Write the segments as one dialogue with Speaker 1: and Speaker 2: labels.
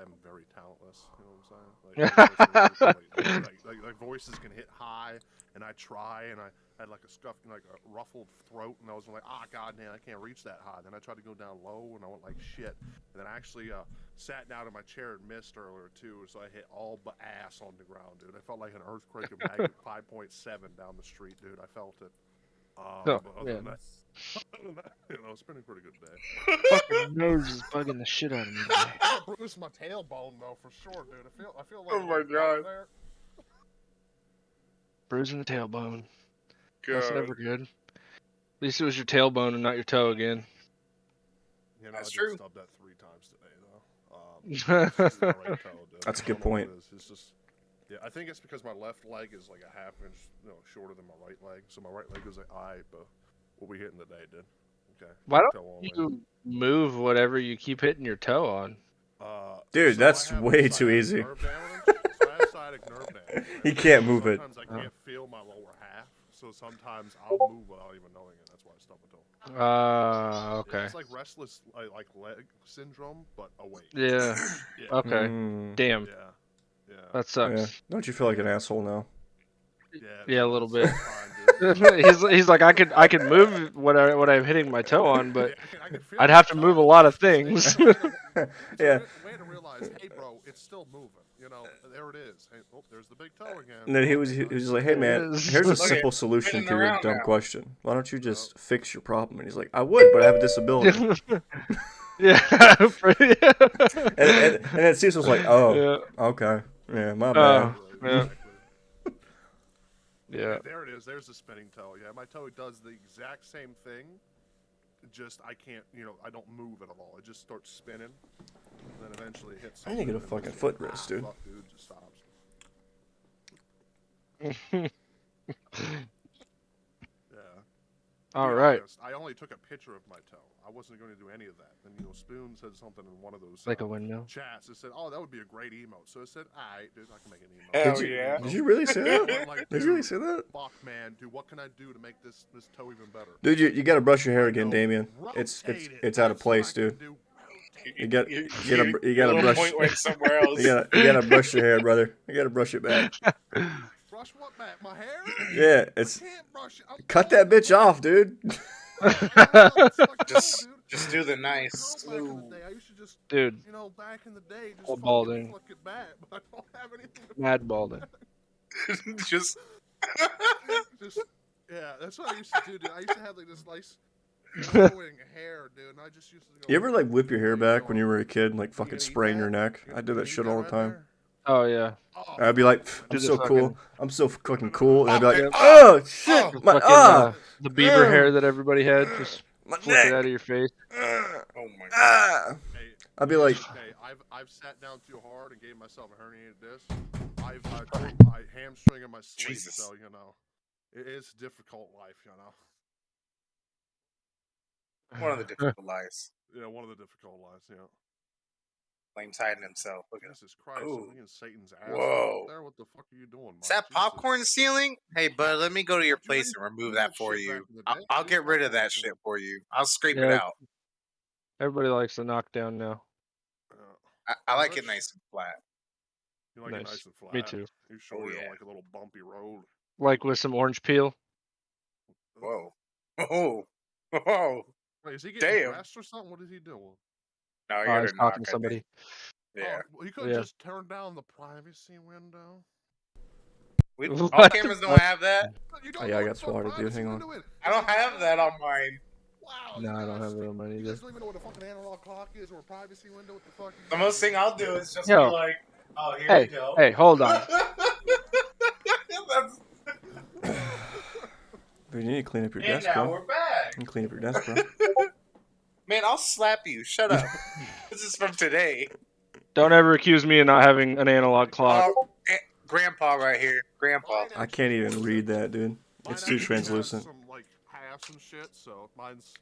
Speaker 1: I am very talentless. You know what I'm saying? Like voices can hit high, and I try, and I had like a scuffed, like a ruffled throat, and I was like, god damn, I can't reach that high. Then I tried to go down low, and I went like shit. And then I actually sat down in my chair and missed earlier too, so I hit all but ass on the ground, dude. I felt like an earthquake of magnitude 5.7 down the street, dude. I felt it. But other than that, it's been a pretty good day.
Speaker 2: Fucking nose is bugging the shit out of me.
Speaker 1: I bruised my tailbone though, for sure, dude. I feel like.
Speaker 3: Oh my god.
Speaker 1: There.
Speaker 2: Bruising the tailbone.
Speaker 3: God.
Speaker 2: That's never good. At least it was your tailbone and not your toe again.
Speaker 1: You know,
Speaker 3: That's
Speaker 1: I
Speaker 3: true.
Speaker 1: did stub that 3 times today, though. It's the right toe, dude.
Speaker 4: That's a good
Speaker 1: I don't know what
Speaker 4: point.
Speaker 1: it is. It's just, yeah, I think it's because my left leg is like a half inch, shorter than my right leg. So my right leg is like, but we'll be hitting today, dude. Okay.
Speaker 2: Why
Speaker 1: Toe
Speaker 2: don't
Speaker 1: only.
Speaker 2: you move whatever you keep hitting your toe on?
Speaker 4: Dude,
Speaker 1: so
Speaker 4: that's
Speaker 1: I have
Speaker 4: way too
Speaker 1: sciatic
Speaker 4: easy.
Speaker 1: nerve damage. So I have sciatic nerve damage.
Speaker 4: He can't move it.
Speaker 1: Sometimes I can't feel my lower half. So sometimes I'll move without even knowing it. That's why I stub my toe.
Speaker 2: Okay.
Speaker 1: It's like restless, like leg syndrome, but awake.
Speaker 2: Yeah.
Speaker 1: Yeah.
Speaker 2: Okay.
Speaker 4: Mm,
Speaker 2: Damn.
Speaker 1: Yeah.
Speaker 2: That sucks.
Speaker 4: yeah. Don't you feel like an asshole now?
Speaker 2: Yeah, a little
Speaker 1: it's
Speaker 2: bit.
Speaker 1: fine, dude.
Speaker 2: he's like I could move what I'm hitting my toe on, but
Speaker 1: I can feel
Speaker 2: I'd
Speaker 1: my
Speaker 2: have to
Speaker 1: toe.
Speaker 2: move a lot of
Speaker 1: It's a
Speaker 2: things.
Speaker 1: way to
Speaker 4: Yeah.
Speaker 1: realize, hey, bro, it's still moving. There it is. Hey, there's the big toe again.
Speaker 4: And then he was like, "Hey man, here's a
Speaker 2: Look
Speaker 4: simple solution to
Speaker 3: spinning
Speaker 4: your
Speaker 3: around
Speaker 4: dumb
Speaker 3: now.
Speaker 4: question. Why don't you just fix your problem?" And he's like, "I would, but I have a disability."
Speaker 2: Yeah.
Speaker 4: And then Cecil's like, "Oh,
Speaker 2: Yeah.
Speaker 4: okay, yeah, my bad."
Speaker 2: Yeah.
Speaker 1: Exactly.
Speaker 2: Yeah.
Speaker 1: There it is. There's the spinning toe. Yeah, my toe does the exact same thing. Just I can't, I don't move it at all. It just starts spinning, and then eventually it hits.
Speaker 4: I need to get a
Speaker 1: something, and
Speaker 4: fucking
Speaker 1: it's
Speaker 4: foot
Speaker 1: like,
Speaker 4: wrist, dude.
Speaker 1: Fuck, dude, just stops. Yeah.
Speaker 2: All
Speaker 1: Be
Speaker 2: right.
Speaker 1: honest, I only took a picture of my toe. I wasn't going to do any of that. Then Spoon said something in one of those
Speaker 2: Like a windmill.
Speaker 1: chats. It said, "Oh, that would be a great emote." So I said, "All right, dude, I can make an emote."
Speaker 3: Hell
Speaker 4: Did you,
Speaker 3: yeah.
Speaker 4: did you really say that?
Speaker 1: Like,
Speaker 4: Did you really say that?
Speaker 1: Fuck, man, dude, what can I do to make this toe even better?
Speaker 4: Dude, you gotta brush your hair again, Damien. It's
Speaker 1: Rotate it.
Speaker 4: it's out of
Speaker 1: That's what
Speaker 4: place,
Speaker 1: I can
Speaker 4: dude.
Speaker 1: do.
Speaker 4: You gotta
Speaker 3: Your little
Speaker 4: brush.
Speaker 3: point went somewhere else.
Speaker 4: You gotta brush your hair, brother. You gotta brush it back.
Speaker 1: Brush what back? My hair?
Speaker 4: Yeah,
Speaker 1: I
Speaker 4: it's
Speaker 1: can't brush it. I'm
Speaker 4: cut that bitch off, dude.
Speaker 3: Just do the nice.
Speaker 1: Back in the day, I used to just,
Speaker 2: Dude,
Speaker 1: back in the day, just
Speaker 2: all
Speaker 1: fucking
Speaker 2: balding.
Speaker 1: flick it back, but I don't have anything to
Speaker 2: Mad balding.
Speaker 3: Just
Speaker 1: yeah, that's what I used to do, dude. I used to have like this nice flowing hair, dude, and I just used to go.
Speaker 4: You ever like whip your hair back when you were a kid and like fucking spraying your neck? I did that shit all the time.
Speaker 2: Oh yeah.
Speaker 1: Oh,
Speaker 4: I'd be like,
Speaker 1: fuck,
Speaker 4: I'm
Speaker 2: Do
Speaker 4: so
Speaker 2: the
Speaker 4: cool.
Speaker 2: fucking-
Speaker 4: I'm so fucking cool. And I'd be like,
Speaker 2: Yep.
Speaker 4: oh shit, my
Speaker 2: The beaver hair that everybody had, just
Speaker 4: my
Speaker 2: flick it out
Speaker 4: neck.
Speaker 2: of your face.
Speaker 3: oh my god.
Speaker 4: Ah.
Speaker 1: Hey,
Speaker 4: I'd be like,
Speaker 1: hey, I've sat down too hard and gave myself a herniated disc. I've tore my hamstring and my sleeve,
Speaker 3: Jesus.
Speaker 1: so it is difficult life,
Speaker 3: One of the difficult lies.
Speaker 1: Yeah, one of the difficult lives,
Speaker 3: Flames hiding himself. Look at him.
Speaker 1: Jesus Christ,
Speaker 3: Ooh.
Speaker 1: I'm thinking Satan's ass
Speaker 3: Whoa.
Speaker 1: up there. What the fuck are you doing,
Speaker 3: Is that
Speaker 1: Mike?
Speaker 3: popcorn ceiling? Hey, bud, let me go to your
Speaker 1: Dude,
Speaker 3: place and remove that
Speaker 1: that
Speaker 3: for
Speaker 1: shit
Speaker 3: you.
Speaker 1: back in the day,
Speaker 3: I'll
Speaker 1: dude.
Speaker 3: get rid of that
Speaker 1: Popcorn
Speaker 3: shit for you. I'll scrape it
Speaker 2: Yeah.
Speaker 3: out.
Speaker 2: Everybody likes to knock down now.
Speaker 3: I like it
Speaker 1: Rich.
Speaker 3: nice and flat.
Speaker 1: You like it
Speaker 2: Nice.
Speaker 1: nice and flat.
Speaker 2: Me too.
Speaker 1: You sure
Speaker 3: Oh,
Speaker 1: you
Speaker 3: yeah.
Speaker 1: don't like a little bumpy road?
Speaker 2: Like with some orange peel.
Speaker 3: Whoa. Oh. Oh.
Speaker 1: Wait, is he getting
Speaker 3: Damn.
Speaker 1: dressed or something? What is he doing?
Speaker 3: No,
Speaker 2: Oh,
Speaker 3: you're
Speaker 2: he's talking to somebody.
Speaker 3: Yeah.
Speaker 1: Oh, well, you could
Speaker 2: Yeah.
Speaker 1: just turn down the privacy window.
Speaker 3: All
Speaker 2: What?
Speaker 3: cameras don't have that.
Speaker 1: You
Speaker 4: Oh, yeah, I got swatted, dude. Hang on.
Speaker 3: I don't have that on mine.
Speaker 1: Wow.
Speaker 2: No, I
Speaker 1: you
Speaker 2: don't
Speaker 1: guys
Speaker 2: have it on mine
Speaker 1: You
Speaker 2: either.
Speaker 1: guys don't even know what a fucking analog clock is or a privacy window. What the fuck?
Speaker 3: The most thing I'll do is just
Speaker 2: Yo.
Speaker 3: be like, oh, here
Speaker 2: Hey,
Speaker 3: we go.
Speaker 2: hey, hold on.
Speaker 3: That's,
Speaker 4: dude, you need to clean up your
Speaker 3: and
Speaker 4: desk,
Speaker 3: now
Speaker 4: bro.
Speaker 3: we're back.
Speaker 4: You can clean up your desk, bro.
Speaker 3: Man, I'll slap you. Shut up. This is from today.
Speaker 2: Don't ever accuse me of not having an analog clock.
Speaker 3: Grandpa right here. Grandpa.
Speaker 4: I can't even read that, dude. It's too translucent.
Speaker 1: Some like halves and shit. So mine's.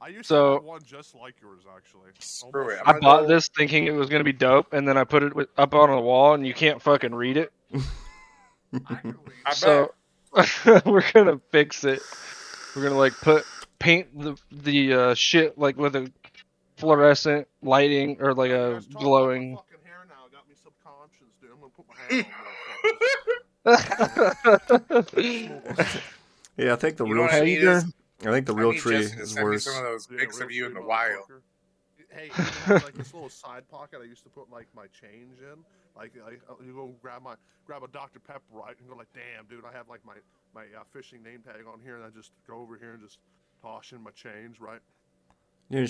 Speaker 1: I used
Speaker 2: So-
Speaker 1: to have one just like yours, actually.
Speaker 3: Screw it.
Speaker 1: Almost.
Speaker 2: I
Speaker 3: I'm
Speaker 2: bought
Speaker 3: gonna go-
Speaker 2: this thinking it was gonna be dope, and then I put it up on the wall, and you can't fucking read it.
Speaker 1: I can read.
Speaker 3: I
Speaker 2: So we're gonna fix it. We're gonna like paint the shit like with a fluorescent lighting or like
Speaker 1: You
Speaker 2: a
Speaker 1: guys talk about my
Speaker 2: glowing.
Speaker 1: fucking hair now. subconscious, dude. I'm gonna put my hand on motherfuckers.
Speaker 4: Yeah, I think the
Speaker 3: You know
Speaker 4: real
Speaker 3: what I need
Speaker 2: Hager.
Speaker 3: is
Speaker 4: I think the
Speaker 3: I
Speaker 4: real
Speaker 3: need
Speaker 4: tree
Speaker 3: Justin to
Speaker 4: is
Speaker 3: send me some
Speaker 4: worse.
Speaker 3: of those
Speaker 1: Yeah,
Speaker 3: pics
Speaker 1: real
Speaker 3: of you in
Speaker 1: free
Speaker 3: the wild.
Speaker 1: motherfucker. Hey, it even has like this little side pocket I used to put like my change in. Like you go grab a Dr. Pepper, right, and go like, damn, dude, I have like my fishing name tag on here, and I just go over here and just toss in my change, right?
Speaker 4: Yeah, you're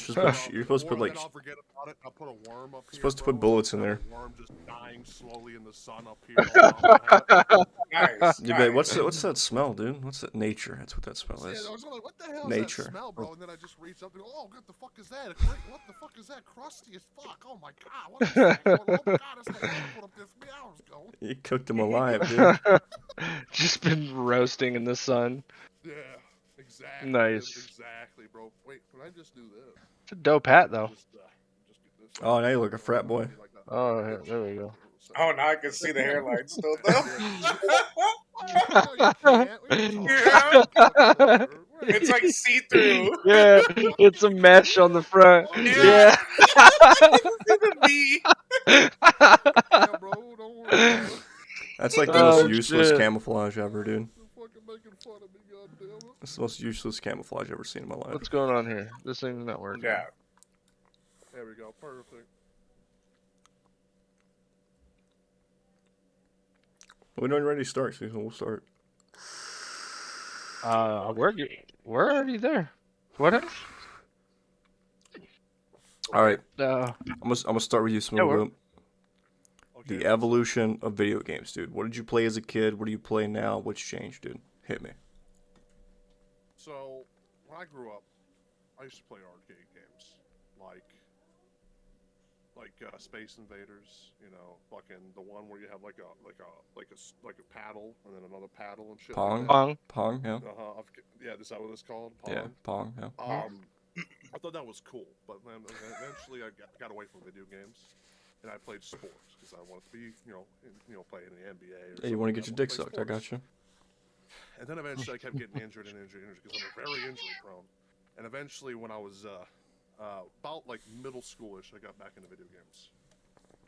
Speaker 4: supposed to put like
Speaker 1: Then I'll forget about it. I'll put a worm up here.
Speaker 4: supposed to
Speaker 1: bro,
Speaker 4: put bullets
Speaker 1: and
Speaker 4: in
Speaker 1: have
Speaker 4: there.
Speaker 1: A worm just dying slowly in the sun up here. On top of my head.
Speaker 3: Nice.
Speaker 4: You bet.
Speaker 3: Nice.
Speaker 4: What's that smell, dude? What's that? Nature. That's what that smell
Speaker 1: Yeah,
Speaker 4: is.
Speaker 1: I was like, what the hell is
Speaker 4: Nature.
Speaker 1: that smell, bro? And then I just reached up and go, oh, what the fuck is that? What the fuck is that? Crusty as fuck. Oh my god, what is that? Oh my god, that's the one I put up there 3 hours ago.
Speaker 4: You cooked him alive, dude.
Speaker 2: Just been roasting in the sun.
Speaker 1: Yeah, exactly.
Speaker 2: Nice.
Speaker 1: Exactly, bro. Wait, can I just do this?
Speaker 2: It's a dope hat though.
Speaker 1: Just get this.
Speaker 4: Oh, now you look a frat boy.
Speaker 1: Like that.
Speaker 2: Oh, yeah, there we go.
Speaker 3: Oh, now I can see the hairline still though.
Speaker 1: No, you can't. What are you talking about?
Speaker 3: It's like see through.
Speaker 2: Yeah, it's a mesh on the front.
Speaker 3: Yeah.
Speaker 2: Yeah.
Speaker 3: It's gonna be.
Speaker 1: Yeah, bro, don't worry about it.
Speaker 4: That's like the
Speaker 2: Oh,
Speaker 4: most useless
Speaker 2: shit.
Speaker 4: camouflage ever, dude.
Speaker 1: You're fucking making fun of me, goddammit.
Speaker 4: That's the most useless camouflage I've ever seen in my life.
Speaker 2: What's going on here? This thing's not working.
Speaker 3: Yeah.
Speaker 1: There we go, perfect.
Speaker 4: When are you ready to start, Susan? We'll start.
Speaker 2: We're already there. What else?
Speaker 4: All right,
Speaker 2: Uh,
Speaker 4: I'm gonna start with you,
Speaker 2: Yeah, we're-
Speaker 4: Smooth. The evolution of video games, dude. What did you play as a kid? What do you play now? What's changed, dude? Hit me.
Speaker 1: So, when I grew up, I used to play arcade games, like Space Invaders. You know, fucking the one where you have like a paddle and then another paddle and shit.
Speaker 4: Pong?
Speaker 1: Like
Speaker 2: Pong.
Speaker 4: Pong, yeah.
Speaker 1: yeah, is that what it's called? Pong.
Speaker 4: Yeah, Pong, yeah.
Speaker 1: I thought that was cool, but then eventually I got away from video games, and I played sports because I wanted to be, play in the NBA. Or
Speaker 4: Hey, you want to
Speaker 1: something.
Speaker 4: get your
Speaker 1: I
Speaker 4: dick
Speaker 1: wanted to
Speaker 4: sucked?
Speaker 1: play
Speaker 4: I got
Speaker 1: sports.
Speaker 4: you.
Speaker 1: And then eventually I kept getting injured because I'm very injury prone. And eventually when I was about like middle schoolish, I got back into video games.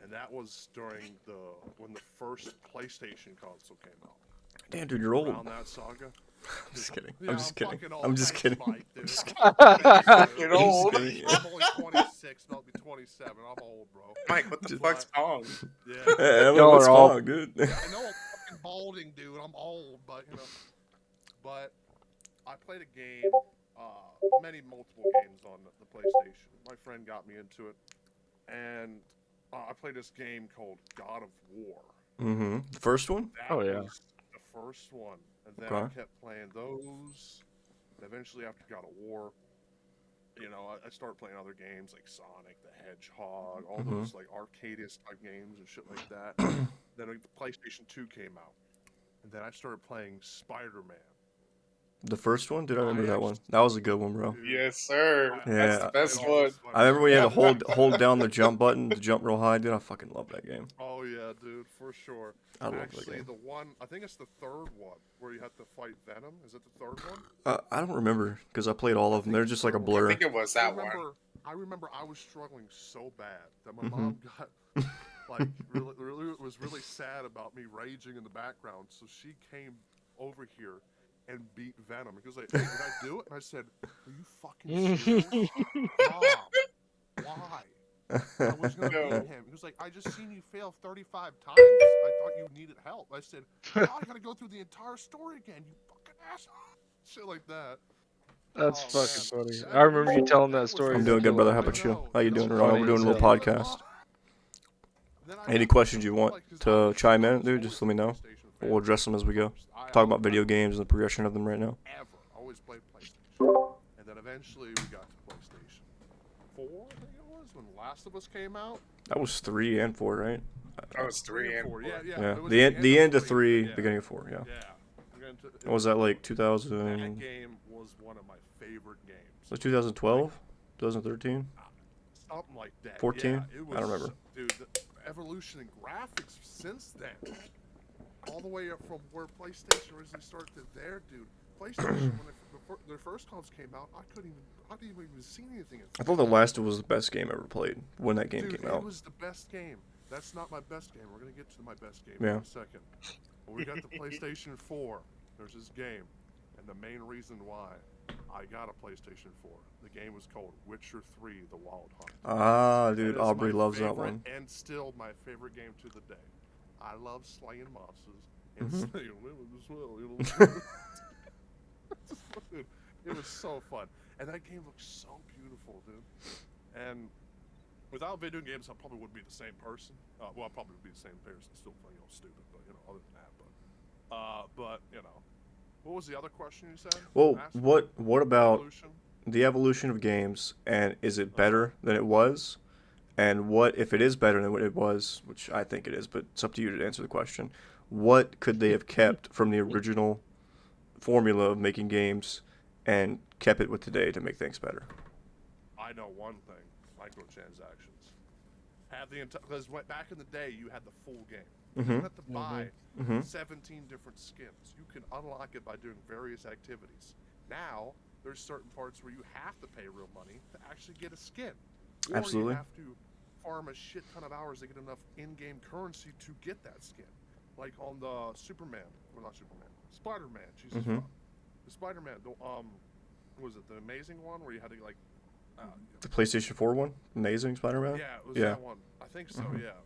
Speaker 1: And that was during when the first PlayStation console came out.
Speaker 4: Damn, dude, you're old.
Speaker 1: Around that saga.
Speaker 4: I'm just kidding.
Speaker 1: Yeah,
Speaker 4: I'm just kidding.
Speaker 1: fucking old.
Speaker 4: I'm just
Speaker 1: Thanks,
Speaker 4: kidding.
Speaker 1: Mike, dude.
Speaker 4: Just
Speaker 3: Fucking old.
Speaker 4: kidding.
Speaker 1: I'm only 26, about to be 27. I'm old, bro.
Speaker 3: Mike, what the fuck's Pong?
Speaker 1: Yeah.
Speaker 4: Hey,
Speaker 2: Y'all
Speaker 4: what's
Speaker 2: are all-
Speaker 4: Pong, dude?
Speaker 1: I know I'm fucking balding, dude. I'm old, but But I played a game, multiple games on the PlayStation. My friend got me into it, and I played this game called God of War.
Speaker 4: Mm-hmm. The first one?
Speaker 1: That
Speaker 2: Oh, yeah.
Speaker 1: was the first one, and then I
Speaker 4: Okay.
Speaker 1: kept playing those. And eventually, after God of War, I started playing other games like Sonic the Hedgehog, all
Speaker 4: Mhm.
Speaker 1: those like arcadiest type games and shit like that. Then the PlayStation 2 came out, and then I started playing Spider-Man.
Speaker 4: The first one? Dude, I remember that one. That was a good one, bro.
Speaker 3: Yes, sir.
Speaker 4: Yeah.
Speaker 3: That's the best one.
Speaker 4: I remember we had to hold down the jump button to jump real high, dude. I fucking love that game.
Speaker 1: Oh yeah, dude, for sure.
Speaker 4: I love that
Speaker 1: Actually,
Speaker 4: game.
Speaker 1: the one I think it's the third one where you have to fight Venom. Is it the third one?
Speaker 4: I don't remember because I played all of them. They're just like a
Speaker 3: I
Speaker 4: blur.
Speaker 3: think it was that one.
Speaker 1: I remember I was struggling so bad that my
Speaker 4: Mhm.
Speaker 1: mom got like really was really sad about me raging in the background. So she came over here and beat Venom. He was like, "Hey, did I do it?" And I said, "Are you fucking serious, Mom? Why?" I was gonna
Speaker 3: No.
Speaker 1: beat him. He was like, "I just seen you fail 35 times. I thought you needed help." I said, "Now I gotta go through the entire story again. You fucking asshole." Shit like that.
Speaker 2: That's
Speaker 1: Oh,
Speaker 2: fucking
Speaker 1: man.
Speaker 2: funny. I remember you telling that story.
Speaker 4: I'm doing good, brother. How
Speaker 1: I
Speaker 4: about you?
Speaker 1: know.
Speaker 4: How you
Speaker 1: It's
Speaker 4: doing,
Speaker 1: funny
Speaker 4: Ron? We're doing a
Speaker 2: as
Speaker 4: little
Speaker 2: hell.
Speaker 4: podcast.
Speaker 1: Then I
Speaker 4: Any
Speaker 1: went
Speaker 4: questions you
Speaker 1: to,
Speaker 4: want
Speaker 1: like, 'cause
Speaker 4: to
Speaker 1: I was
Speaker 4: chime in,
Speaker 1: always
Speaker 4: dude? Just let me know.
Speaker 1: a PlayStation fan.
Speaker 4: We'll address them as we go.
Speaker 1: I
Speaker 4: Talk about
Speaker 1: always-
Speaker 4: video games and the progression of them right now.
Speaker 1: Ever. Always played PlayStation. And then eventually we got to PlayStation 4, I think it was, when Last of Us came out.
Speaker 4: That was 3 and 4, right?
Speaker 3: That was 3 and 4.
Speaker 1: Yeah, yeah.
Speaker 4: Yeah.
Speaker 1: It was
Speaker 4: The end of 3,
Speaker 1: yeah.
Speaker 4: beginning of 4. Yeah.
Speaker 1: Yeah. We're gonna t-
Speaker 4: What was that like?
Speaker 1: That
Speaker 4: 2000?
Speaker 1: game was one of my favorite games.
Speaker 4: Was 2012? 2013?
Speaker 1: Something like that.
Speaker 4: 14?
Speaker 1: Yeah, it was,
Speaker 4: I don't remember.
Speaker 1: Dude, the evolution in graphics since then, all the way up from where PlayStation originally started to there, dude. PlayStation, when their first consoles came out, I didn't even see anything.
Speaker 4: I thought The Last of Us was the best game ever played when that game
Speaker 1: Dude,
Speaker 4: came
Speaker 1: it
Speaker 4: out.
Speaker 1: was the best game. That's not my best game. We're gonna get to my best game
Speaker 4: Yeah.
Speaker 1: in a second. But we got the PlayStation 4. There's this game, and the main reason why I got a PlayStation 4. The game was called Witcher 3: The Wild Hunt.
Speaker 4: Ah,
Speaker 1: That
Speaker 4: dude,
Speaker 1: is
Speaker 4: Aubrey
Speaker 1: my
Speaker 4: loves that
Speaker 1: favorite
Speaker 4: one.
Speaker 1: and still my favorite game to the day. I love slaying monsters and
Speaker 4: Mhm.
Speaker 1: slaying women as well. You know, dude, it was so fun, and that game looks so beautiful, dude. And without video games, I probably wouldn't be the same person. Well, I probably would be the same person, still playing stupid, but other than that, but what was the other question you said?
Speaker 4: Well,
Speaker 1: Asked?
Speaker 4: what about
Speaker 1: Evolution?
Speaker 4: the evolution of games, and is it
Speaker 1: Uh-huh.
Speaker 4: better than it was? And what if it is better than what it was, which I think it is, but it's up to you to answer the question. What could they have kept from the original formula of making games and kept it with today to make things better?
Speaker 1: I know one thing: microtransactions. Have the entire because back in the day, you had the full game. You
Speaker 4: Mm-hmm.
Speaker 1: didn't have to buy
Speaker 4: Mm-hmm.
Speaker 1: 17 different skins. You can unlock it by doing various activities. Now, there's certain parts where you have to pay real money to actually get a skin. Or
Speaker 4: Absolutely.
Speaker 1: you have to farm a shit ton of hours to get enough in-game currency to get that skin. Like on the Superman, well not Superman, Spider-Man, Jesus
Speaker 4: Mhm.
Speaker 1: fuck. The Spider-Man, was it the amazing one where you had to like,
Speaker 4: The PlayStation 4 one, Amazing Spider-Man.
Speaker 1: yeah, it was
Speaker 4: Yeah.
Speaker 1: that one. I think so,
Speaker 4: Mhm.
Speaker 1: yeah.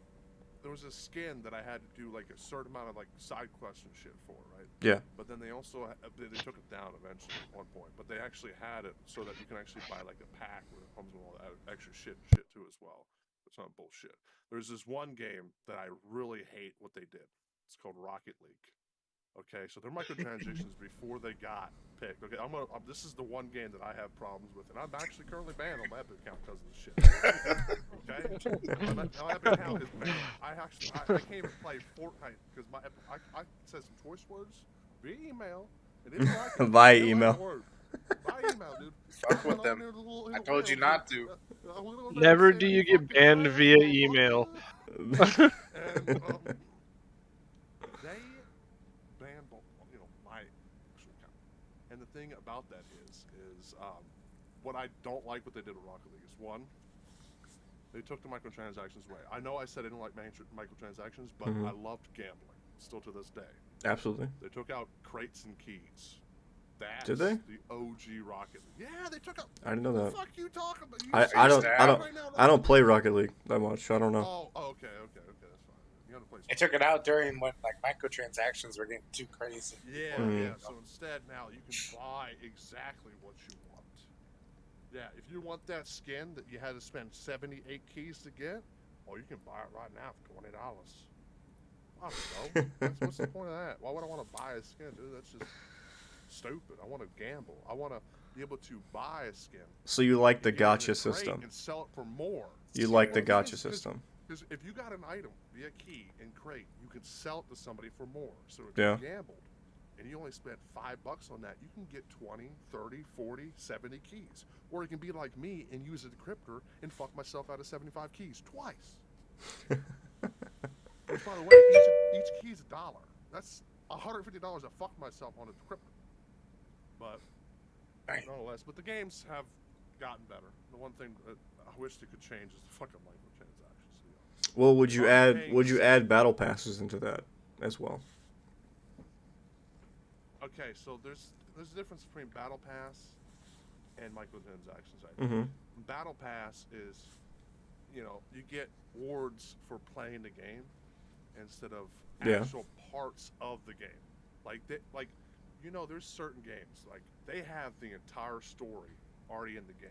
Speaker 1: There was a skin that I had to do like a certain amount of like side quests and shit for, right?
Speaker 4: Yeah.
Speaker 1: But then they also they took it down eventually at one point. But they actually had it so that you can actually buy like a pack where it comes with all that extra shit too as well. It's not bullshit. There's this one game that I really hate what they did. It's called Rocket League. Okay, so they're microtransactions before they got picked. Okay, this is the one game that I have problems with, and I'm actually currently banned on my Epic account because of this shit. Okay, my Epic account is banned. I can't even play Fortnite because I said some choice words via email, and they didn't like it.
Speaker 4: Via
Speaker 1: They didn't like
Speaker 4: email.
Speaker 1: the word. By email, dude.
Speaker 3: Fuck with them. I told you not to.
Speaker 2: Never do you get banned via email.
Speaker 1: And they banned my actual account. And the thing about that is what I don't like what they did with Rocket League is one, they took the microtransactions away. I know I said I didn't like microtransactions, but
Speaker 4: Mhm.
Speaker 1: I loved gambling still to this day.
Speaker 4: Absolutely.
Speaker 1: They took out crates and keys. That's
Speaker 4: Did they?
Speaker 1: the OG Rocket League. Yeah, they took out.
Speaker 4: I didn't know
Speaker 1: What
Speaker 4: that.
Speaker 1: the fuck you talking about? You
Speaker 4: I
Speaker 1: see
Speaker 4: don't
Speaker 1: that
Speaker 4: I don't
Speaker 1: right now,
Speaker 4: I don't
Speaker 1: Rocket
Speaker 4: play
Speaker 1: League?
Speaker 4: Rocket League that much. I don't know.
Speaker 1: Oh, okay, that's fine. You gotta play.
Speaker 3: They took it out during when like microtransactions were getting too crazy.
Speaker 1: Yeah,
Speaker 4: Mm.
Speaker 1: yeah. So instead, now you can buy exactly what you want. Yeah, if you want that skin that you had to spend 78 keys to get, you can buy it right now for $20. I don't know. What's the point of that? Why would I want to buy a skin, dude? That's just stupid. I want to gamble. I want to be able to buy a skin.
Speaker 4: So you like the
Speaker 1: and get it in a
Speaker 4: gotcha
Speaker 1: crate
Speaker 4: system.
Speaker 1: and sell it for more.
Speaker 4: You like the
Speaker 1: Well,
Speaker 4: gotcha
Speaker 1: because-
Speaker 4: system.
Speaker 1: Because if you got an item via key and crate, you could sell it to somebody for more. So if
Speaker 4: Yeah.
Speaker 1: you gambled and you only spent $5 on that, you can get 20, 30, 40, 70 keys. Or you can be like me and use a decryptor and fuck myself out of 75 keys twice. Which, by the way, each key is $1. That's $150 I fucked myself on a decryptor. But
Speaker 3: Dang.
Speaker 1: nonetheless, but the games have gotten better. The one thing that I wish they could change is the fucking microtransactions. To be honest.
Speaker 4: Well, would you
Speaker 1: I'm
Speaker 4: add
Speaker 1: paying
Speaker 4: add battle passes into that as well?
Speaker 1: Okay, so there's a difference between battle pass and microtransactions. I think.
Speaker 4: Mm-hmm.
Speaker 1: Battle pass is, you get rewards for playing the game instead of
Speaker 4: Yeah.
Speaker 1: actual parts of the game. There's certain games like they have the entire story already in the game,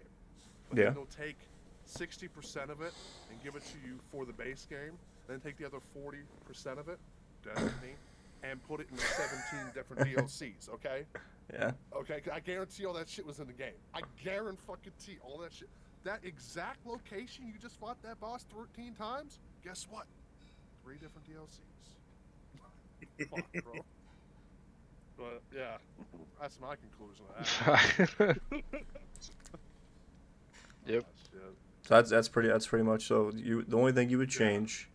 Speaker 1: but
Speaker 4: Yeah.
Speaker 1: then they'll take 60% of it and give it to you for the base game, then take the other 40% of it, Destiny, and put it in 17 different DLCs. Okay.
Speaker 4: Yeah.
Speaker 1: Okay, I guarantee all that shit was in the game. I guarantee all that shit. That exact location you just fought that boss 13 times, guess what? 3 different DLCs. Fuck, bro. But, yeah, that's my conclusion of that.
Speaker 2: Yep.
Speaker 1: Shit.
Speaker 4: So that's pretty much so. The only thing you would change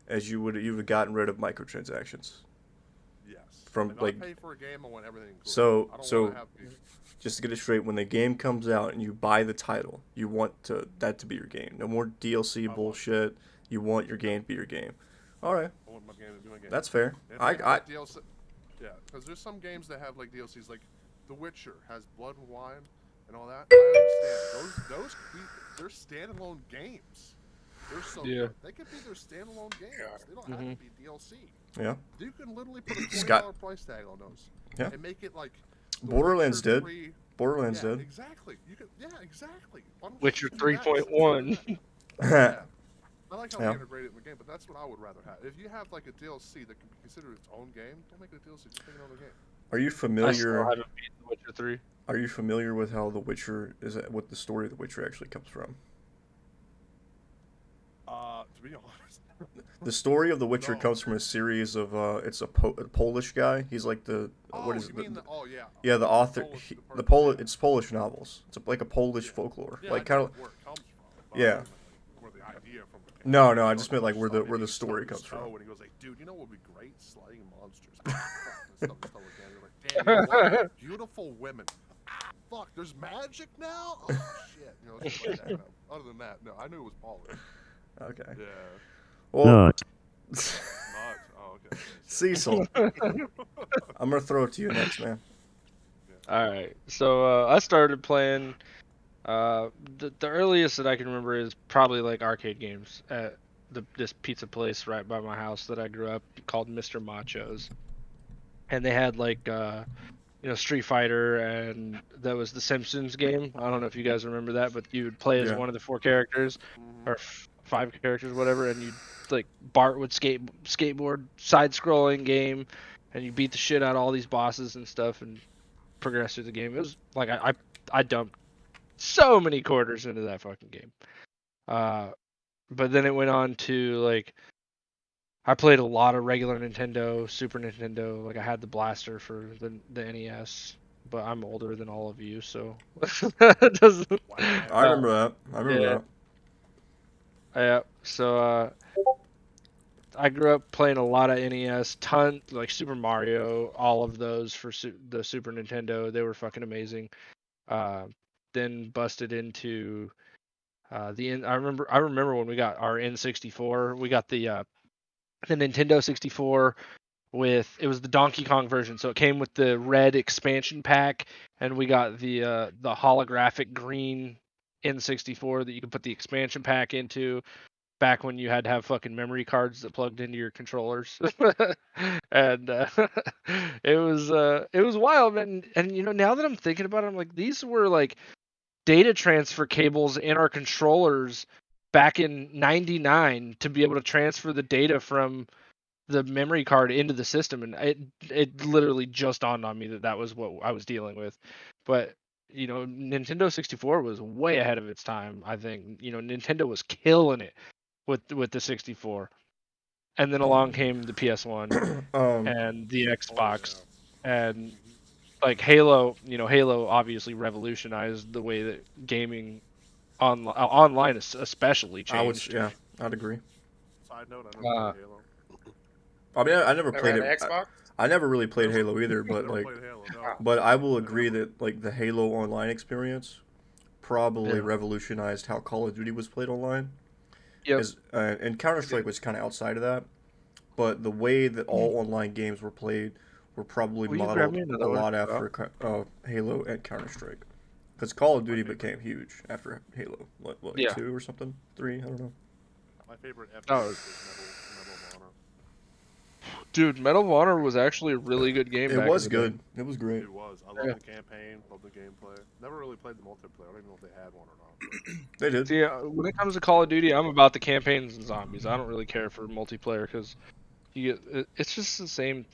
Speaker 4: is you would have gotten rid of microtransactions.
Speaker 1: Yes.
Speaker 4: From,
Speaker 1: if
Speaker 4: like-
Speaker 1: I pay for a game, I want everything included.
Speaker 4: So-
Speaker 1: I don't
Speaker 4: so-
Speaker 1: want to have
Speaker 4: Just to get it straight, when the game comes out and you buy the title, you want that to be your game. No more DLC
Speaker 1: want-
Speaker 4: bullshit. You want your game to be your game. All right,
Speaker 1: I want my game to be my game.
Speaker 4: that's fair.
Speaker 1: And if
Speaker 4: I
Speaker 1: they have, like, DLC, yeah, because there's some games that have like DLCs, like The Witcher has Blood and Wine and all that. I understand those they're standalone games. They're so
Speaker 2: Yeah.
Speaker 1: good. They could be their standalone games.
Speaker 3: Yeah.
Speaker 1: They don't have to be DLC.
Speaker 4: Yeah.
Speaker 1: You can literally put a $20
Speaker 4: Scott-
Speaker 1: price tag on those.
Speaker 4: Yeah.
Speaker 1: And make it like The
Speaker 4: Borderlands
Speaker 1: Witcher
Speaker 4: did.
Speaker 1: 3.
Speaker 4: Borderlands
Speaker 1: Yeah,
Speaker 4: did.
Speaker 1: exactly. You could, yeah, exactly. Why don't you
Speaker 2: Witcher
Speaker 1: just do that instead of
Speaker 2: 3.1.
Speaker 1: doing that? Yeah. I like how
Speaker 4: Yeah.
Speaker 1: they integrate it in the game, but that's what I would rather have. If you have like a DLC that can be considered its own game, don't make it a DLC. Just make another game.
Speaker 4: Are you
Speaker 2: I still
Speaker 4: familiar?
Speaker 2: haven't beaten The Witcher 3.
Speaker 4: Are you familiar with how The Witcher is? What the story of The Witcher actually comes from?
Speaker 1: To be honest,
Speaker 4: The story of The Witcher
Speaker 1: No.
Speaker 4: comes from a series of it's a Polish guy. He's like the what is
Speaker 1: you
Speaker 4: it?
Speaker 1: mean yeah.
Speaker 4: Yeah, the author.
Speaker 1: Polish-
Speaker 4: The Polish. It's Polish novels. It's like a Polish folklore.
Speaker 1: Yeah,
Speaker 4: Like
Speaker 1: I
Speaker 4: kind
Speaker 1: know
Speaker 4: of.
Speaker 1: where it comes from. But
Speaker 4: Yeah.
Speaker 1: I don't know, like, where the idea from the
Speaker 4: No, no, I
Speaker 1: Like,
Speaker 4: just meant like where
Speaker 1: Polish
Speaker 4: the
Speaker 1: and he
Speaker 4: story
Speaker 1: stubbed
Speaker 4: comes
Speaker 1: his
Speaker 4: from.
Speaker 1: toe, And he goes like, dude, you know what would be great? Slaying monsters. Ah, fuck. And stubbed his toe again. You're like, damn, you know what? Beautiful women. Ah, fuck, there's magic now? Oh, shit. You know, shit like that. No. Other than that, no, I knew it was Polish.
Speaker 4: Okay.
Speaker 1: Yeah.
Speaker 4: Well,
Speaker 1: Not. Oh, okay.
Speaker 4: Cecil, I'm gonna throw it to you next, man.
Speaker 2: All right. So I started playing. The earliest that I can remember is probably like arcade games at this pizza place right by my house that I grew up called Mr. Macho's, and they had like Street Fighter, and that was the Simpsons game. I don't know if you guys remember that, but you would play as
Speaker 4: Yeah.
Speaker 2: one of the 4 characters
Speaker 1: Mhm.
Speaker 2: or 5 characters, whatever, and you like Bart would skateboard side-scrolling game, and you beat the shit out of all these bosses and stuff and progress through the game. It was like I dumped so many quarters into that fucking game. But then it went on to like I played a lot of regular Nintendo, Super Nintendo. Like I had the blaster for the NES, but I'm older than all of you, so it doesn't.
Speaker 1: Wow.
Speaker 4: I remember that. I remember
Speaker 2: yeah.
Speaker 4: that.
Speaker 2: Yeah. So I grew up playing a lot of NES, like Super Mario, all of those for the Super Nintendo. They were fucking amazing. Then busted into I remember when we got our N64. We got the Nintendo 64 with it was the Donkey Kong version, so it came with the red expansion pack, and we got the holographic green N64 that you could put the expansion pack into. Back when you had to have fucking memory cards that plugged into your controllers, and it was wild, man. And now that I'm thinking about it, I'm like, these were like data transfer cables in our controllers back in '99 to be able to transfer the data from the memory card into the system, and it literally just dawned on me that was what I was dealing with. But Nintendo 64 was way ahead of its time. I think Nintendo was killing it with the 64, and then along came the PS1 and the Xbox, and like Halo obviously revolutionized the way that gaming online especially changed.
Speaker 4: I'd agree.
Speaker 1: Side note, I never played Halo.
Speaker 4: I mean, I never
Speaker 3: Never
Speaker 4: played
Speaker 3: had
Speaker 4: it.
Speaker 3: an Xbox?
Speaker 4: I never really played Halo either,
Speaker 1: I
Speaker 4: but
Speaker 1: never
Speaker 4: like,
Speaker 1: played Halo, no.
Speaker 4: but I will agree that like the Halo Online experience probably
Speaker 2: Yeah.
Speaker 4: revolutionized how Call of Duty was played online.
Speaker 2: Yep.
Speaker 4: And Counter Strike was kind of outside of that, but the way that all online games were played were probably
Speaker 2: Will you grab
Speaker 4: modeled
Speaker 2: me
Speaker 4: a
Speaker 2: another one?
Speaker 4: lot after Halo and Counter Strike, because Call of Duty
Speaker 1: favorite.
Speaker 4: became huge after Halo. What
Speaker 2: Yeah.
Speaker 4: 2 or something, 3? I don't know.
Speaker 1: My favorite FPS
Speaker 2: Oh.
Speaker 1: is Medal of Honor.
Speaker 2: Dude, Medal of Honor was actually a really good game.
Speaker 4: It
Speaker 2: back
Speaker 4: was
Speaker 2: in the day.
Speaker 4: good. It was great.
Speaker 1: It was. I love
Speaker 2: Yeah.
Speaker 1: the campaign, love the gameplay. Never really played the multiplayer. I don't even know if they had one or not.
Speaker 4: They did.
Speaker 2: See, when it comes to Call of Duty, I'm about the campaigns and zombies. I don't really care for multiplayer because it's just the same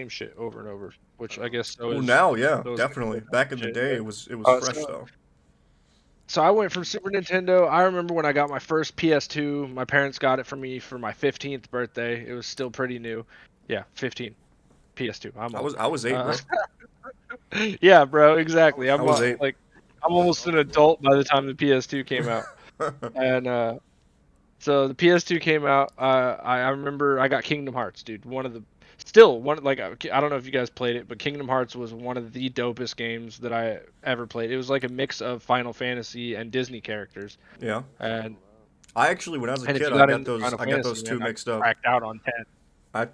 Speaker 2: shit over and over. Which I guess so
Speaker 4: Well,
Speaker 2: is.
Speaker 4: now, yeah,
Speaker 2: so is
Speaker 4: definitely. Back in the
Speaker 2: shit,
Speaker 4: day,
Speaker 2: yeah.
Speaker 4: it was
Speaker 2: Uh,
Speaker 4: fresh
Speaker 2: so-
Speaker 4: though.
Speaker 2: So I went from Super Nintendo. I remember when I got my first PS2. My parents got it for me for my 15th birthday. It was still pretty new. Yeah, 15. PS2. I'm old.
Speaker 4: I was 8, bro.
Speaker 2: Yeah, bro. Exactly.
Speaker 4: I was 8.
Speaker 2: Like I'm almost an adult by the time the PS2 came out. And so the PS2 came out. I remember I got Kingdom Hearts, dude. Like I don't know if you guys played it, but Kingdom Hearts was one of the dopest games that I ever played. It was like a mix of Final Fantasy and Disney characters.
Speaker 4: Yeah.
Speaker 2: And
Speaker 4: I actually, when I was a
Speaker 2: And if
Speaker 4: kid,
Speaker 2: you
Speaker 4: I
Speaker 2: got
Speaker 4: got
Speaker 2: into
Speaker 4: those.
Speaker 2: Final
Speaker 4: I got
Speaker 2: Fantasy,
Speaker 4: those
Speaker 2: man,
Speaker 4: two
Speaker 2: I
Speaker 4: mixed up.
Speaker 2: cracked out on 10.
Speaker 4: I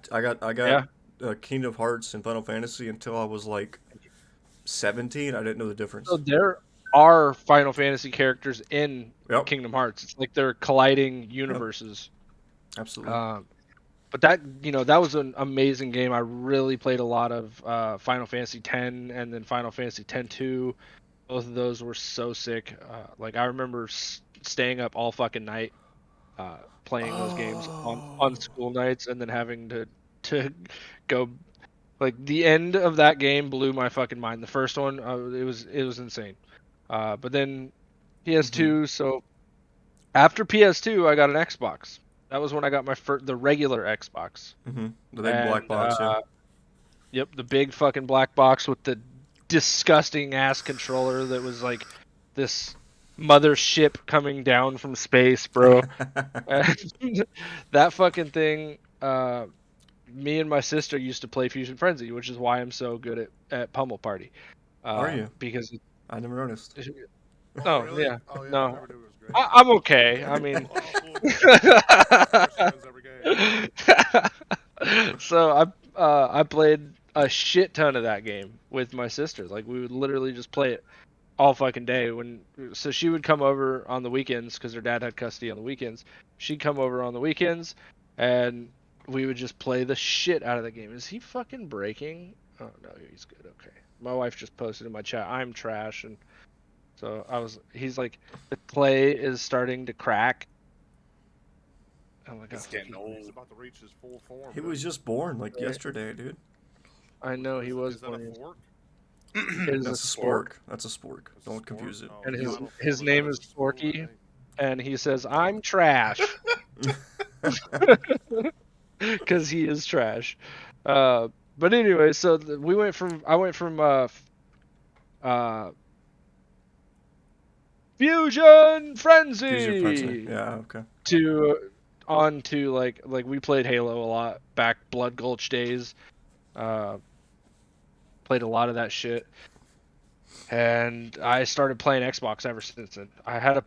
Speaker 2: Yeah.
Speaker 4: got Kingdom Hearts and Final Fantasy until I was like 17. I didn't know the difference.
Speaker 2: So there are Final Fantasy characters in
Speaker 4: Yep.
Speaker 2: Kingdom Hearts. It's like they're colliding
Speaker 4: Yep.
Speaker 2: universes.
Speaker 4: Absolutely.
Speaker 2: But that was an amazing game. I really played a lot of Final Fantasy X and then Final Fantasy X-2. Both of those were so sick. Like I remember staying up all fucking night playing those games on
Speaker 4: Oh.
Speaker 2: school nights, and then having to go. Like the end of that game blew my fucking mind. The first one, it was insane. But then PS2. So after PS2, I got an Xbox. That was when I got the regular Xbox.
Speaker 4: The big black
Speaker 2: And
Speaker 4: box. Yeah.
Speaker 2: yep, the big fucking black box with the disgusting ass controller that was like this mothership coming down from space, bro. And that fucking thing. Me and my sister used to play Fusion Frenzy, which is why I'm so good at Pummel Party.
Speaker 4: Are you?
Speaker 2: Because
Speaker 4: I never noticed.
Speaker 2: oh
Speaker 1: really?
Speaker 2: yeah,
Speaker 1: Oh yeah,
Speaker 2: no,
Speaker 1: I never knew it was great.
Speaker 2: I'm okay. I mean,
Speaker 1: First wins every game.
Speaker 2: so I played a shit ton of that game with my sister. Like we would literally just play it all fucking day. So she would come over on the weekends because her dad had custody on the weekends. She'd come over on the weekends, and we would just play the shit out of the game. Is he fucking breaking? Oh no, he's good. Okay. My wife just posted in my chat, "I'm trash," and so he's like, the clay is starting to crack. Oh my god.
Speaker 3: He's getting
Speaker 1: He's
Speaker 3: old.
Speaker 1: about to reach his full form.
Speaker 4: He
Speaker 1: dude.
Speaker 4: was just born like
Speaker 2: Right.
Speaker 4: yesterday, dude.
Speaker 2: I know he was
Speaker 1: Is that a
Speaker 2: born.
Speaker 1: fork?
Speaker 2: It is
Speaker 4: That's
Speaker 2: a
Speaker 4: a
Speaker 2: spork,
Speaker 4: spork. That's a spork.
Speaker 1: That's a
Speaker 4: Don't
Speaker 1: spork?
Speaker 4: confuse it.
Speaker 1: Oh,
Speaker 2: and
Speaker 1: the
Speaker 2: his
Speaker 1: final
Speaker 2: his
Speaker 1: form of
Speaker 2: name
Speaker 1: that
Speaker 2: is
Speaker 1: a spoon, I
Speaker 2: Sporky,
Speaker 1: think.
Speaker 2: and he says, "I'm trash," because he is trash. But anyway, so I went from uh, Fusion
Speaker 4: Fusion Frenzy.
Speaker 2: Frenzy
Speaker 4: Yeah. Okay.
Speaker 2: to on to like we played Halo a lot back Blood Gulch days. Played a lot of that shit. And I started playing Xbox ever since then. I had a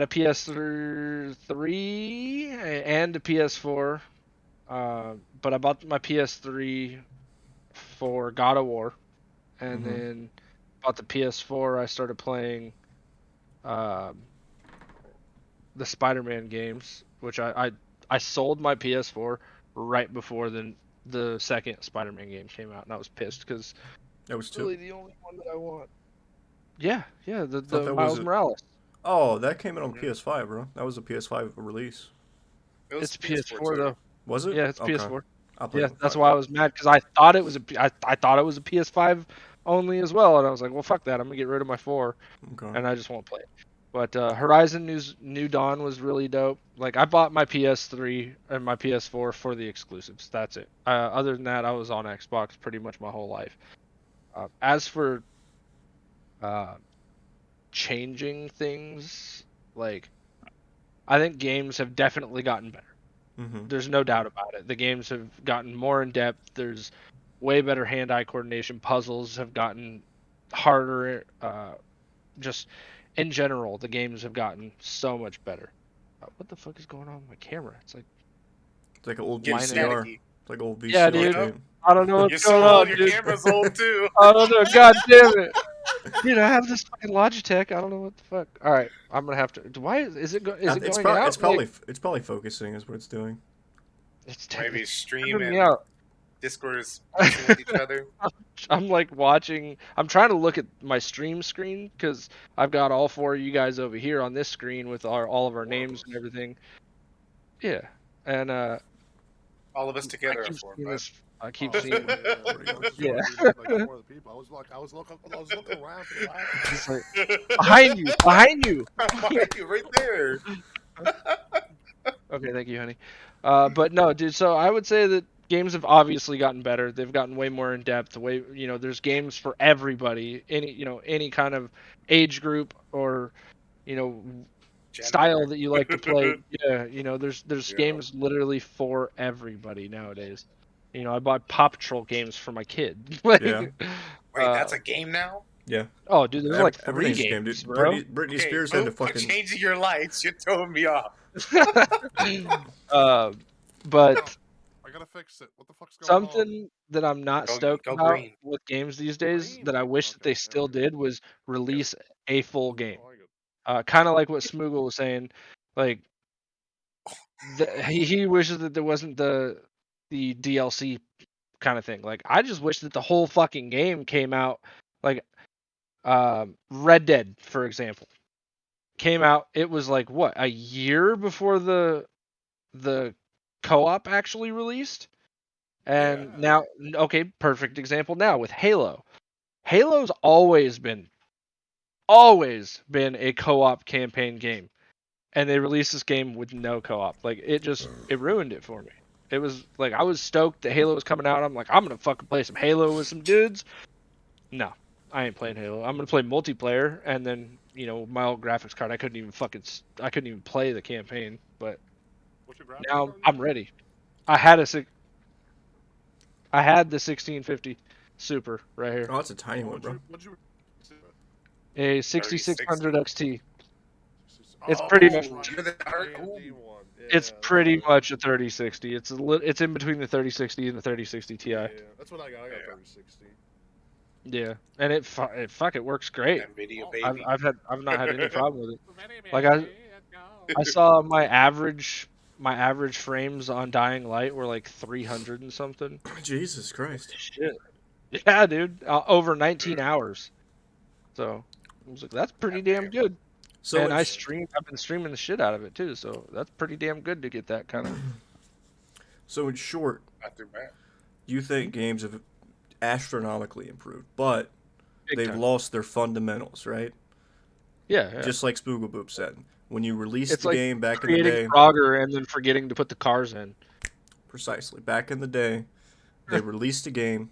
Speaker 2: PS3 and a PS4, but I bought my PS3 for God of War, and
Speaker 4: Mhm.
Speaker 2: then bought the PS4. I started playing the Spider-Man games, which I sold my PS4 right before the second Spider-Man game came out, and I was pissed because
Speaker 4: That was
Speaker 2: it's really
Speaker 4: two.
Speaker 2: the only one that I want. Yeah,
Speaker 4: Thought
Speaker 2: the
Speaker 4: that was
Speaker 2: Miles
Speaker 4: a.
Speaker 2: Morales.
Speaker 4: Oh, that came out on
Speaker 3: Mhm.
Speaker 4: PS5, bro. That was a PS5 release.
Speaker 3: It was
Speaker 2: It's
Speaker 3: PS4
Speaker 2: PS4
Speaker 3: too.
Speaker 2: though.
Speaker 4: Was it?
Speaker 2: Yeah, it's
Speaker 4: Okay.
Speaker 2: PS4.
Speaker 4: I played
Speaker 2: Yeah,
Speaker 4: on
Speaker 2: that's
Speaker 4: five.
Speaker 2: why I was mad because I thought it was I thought it was a PS5 only as well, and I was like, well, fuck that, I'm gonna get rid of my 4,
Speaker 4: Okay.
Speaker 2: and I just won't play it. But Horizon New Dawn was really dope. Like I bought my PS3 and my PS4 for the exclusives. That's it. Other than that, I was on Xbox pretty much my whole life. As for uh, changing things, like I think games have definitely gotten better.
Speaker 4: Mhm.
Speaker 2: There's no doubt about it. The games have gotten more in depth. There's way better hand-eye coordination. Puzzles have gotten harder. Just in general, the games have gotten so much better. What the fuck is going on with my camera? It's like,
Speaker 4: It's like an old
Speaker 3: Getting
Speaker 2: Lining up.
Speaker 4: VCR.
Speaker 3: staticky.
Speaker 4: It's like old
Speaker 2: yeah,
Speaker 4: VCR
Speaker 2: dude.
Speaker 3: Yep.
Speaker 4: tape.
Speaker 2: I don't know
Speaker 3: You're
Speaker 2: what's
Speaker 3: so
Speaker 2: going
Speaker 3: old,
Speaker 2: on,
Speaker 3: your
Speaker 2: dude.
Speaker 3: camera's old too.
Speaker 2: I don't know. God damn it. Dude, I have this fucking Logitech. I don't know what the fuck. All right, I'm gonna have to. Why is it
Speaker 4: It's
Speaker 2: going
Speaker 4: probably
Speaker 2: out?
Speaker 4: it's probably it's probably focusing is what it's doing.
Speaker 2: It's
Speaker 3: Maybe
Speaker 2: it's
Speaker 3: Stream
Speaker 2: tripping me
Speaker 3: and
Speaker 2: out.
Speaker 3: Discord is messing with each other.
Speaker 2: I'm like watching. I'm trying to look at my stream screen because I've got all 4 of you guys over here on this screen with all of our
Speaker 1: 4 of
Speaker 2: names
Speaker 1: us.
Speaker 2: and everything. Yeah, and
Speaker 3: All of us
Speaker 2: I
Speaker 3: together are
Speaker 2: keep
Speaker 3: four,
Speaker 2: seeing
Speaker 3: but
Speaker 2: this. I keep
Speaker 1: Oh,
Speaker 2: seeing.
Speaker 1: yeah. I was just
Speaker 2: Yeah,
Speaker 1: wondering if we had, like 4 other people. I was looking around for the last.
Speaker 2: it's like behind you, behind you.
Speaker 3: behind you, right there.
Speaker 2: Okay, thank you, honey. But no, dude. So I would say that games have obviously gotten better. They've gotten way more in depth. Way, there's games for everybody, any kind of age group or you know style
Speaker 3: Gender.
Speaker 2: that you like to play. Yeah, there's
Speaker 3: Yeah.
Speaker 2: games literally for everybody nowadays. I bought Paw Patrol games for my kid. Like,
Speaker 4: Yeah.
Speaker 3: Wait, that's a game now?
Speaker 4: Yeah.
Speaker 2: oh, dude, there's like 3
Speaker 4: Everything's a game,
Speaker 2: games,
Speaker 4: dude.
Speaker 2: bro.
Speaker 4: Britney
Speaker 3: Okay,
Speaker 4: Spears had to
Speaker 3: boom, for
Speaker 4: fucking.
Speaker 3: changing your lights, you're throwing me off.
Speaker 2: But
Speaker 1: I gotta fix it. What the fuck's going on?
Speaker 2: something that I'm not
Speaker 3: Go-
Speaker 2: stoked
Speaker 3: go
Speaker 2: about
Speaker 3: green.
Speaker 2: with games these days
Speaker 1: Green?
Speaker 2: that I wish that
Speaker 1: Okay,
Speaker 2: they
Speaker 1: there
Speaker 2: still
Speaker 1: we go.
Speaker 2: did was release a full game.
Speaker 1: Oh, I get it.
Speaker 2: Kind of like what Smoogle was saying, like he wishes that there wasn't the DLC kind of thing. Like I just wish that the whole fucking game came out. Like Red Dead, for example, came out. It was like what, a year before the co-op actually released. And
Speaker 1: Yeah.
Speaker 2: now, okay, perfect example now with Halo. Halo's always been a co-op campaign game, and they released this game with no co-op. Like it ruined it for me. It was like I was stoked that Halo was coming out. I'm like, I'm gonna fucking play some Halo with some dudes. No, I ain't playing Halo. I'm gonna play multiplayer, and then my old graphics card. I couldn't even play the campaign. But
Speaker 1: What's your graphics
Speaker 2: now
Speaker 1: card
Speaker 2: I'm
Speaker 1: again?
Speaker 2: ready. I had I had the 1650 Super right here,
Speaker 4: Oh, that's a tiny one, bro.
Speaker 1: What'd you
Speaker 2: a
Speaker 3: 3060.
Speaker 2: 6600 XT. It's
Speaker 1: Oh,
Speaker 2: pretty
Speaker 1: that's
Speaker 2: much
Speaker 1: right.
Speaker 3: You're the dark
Speaker 1: AMD
Speaker 3: ooh.
Speaker 1: one.
Speaker 2: it's
Speaker 1: Yeah, that's
Speaker 2: pretty
Speaker 1: right.
Speaker 2: much a 3060. It's in between the 3060 and the 3060 Ti.
Speaker 1: Yeah, that's what I got. I got
Speaker 3: Yeah.
Speaker 1: 3060.
Speaker 2: Yeah, and it works great.
Speaker 3: NVIDIA
Speaker 1: Oh,
Speaker 3: baby.
Speaker 2: I've not had any problem with it.
Speaker 1: Very
Speaker 2: Like
Speaker 1: baby, let's go.
Speaker 2: I saw my average frames on Dying Light were like 300 and something.
Speaker 4: Jesus Christ.
Speaker 2: Shit. Yeah, dude, over 19 hours. So I was like, that's pretty damn
Speaker 3: Goddamn.
Speaker 2: good.
Speaker 4: So
Speaker 2: And
Speaker 4: in
Speaker 2: I've been streaming the shit out of it too. So that's pretty damn good to get that kind of.
Speaker 4: so in short,
Speaker 3: Not too bad.
Speaker 4: you think games have astronomically improved, but
Speaker 2: Big
Speaker 4: they've
Speaker 2: time.
Speaker 4: lost their fundamentals, right?
Speaker 2: Yeah.
Speaker 4: Just like Spoogleboop said. When you released
Speaker 2: It's
Speaker 4: the
Speaker 2: like
Speaker 4: game back in the
Speaker 2: creating
Speaker 4: day,
Speaker 2: Frogger and then forgetting to put the cars in.
Speaker 4: precisely, back in the day, they released a game,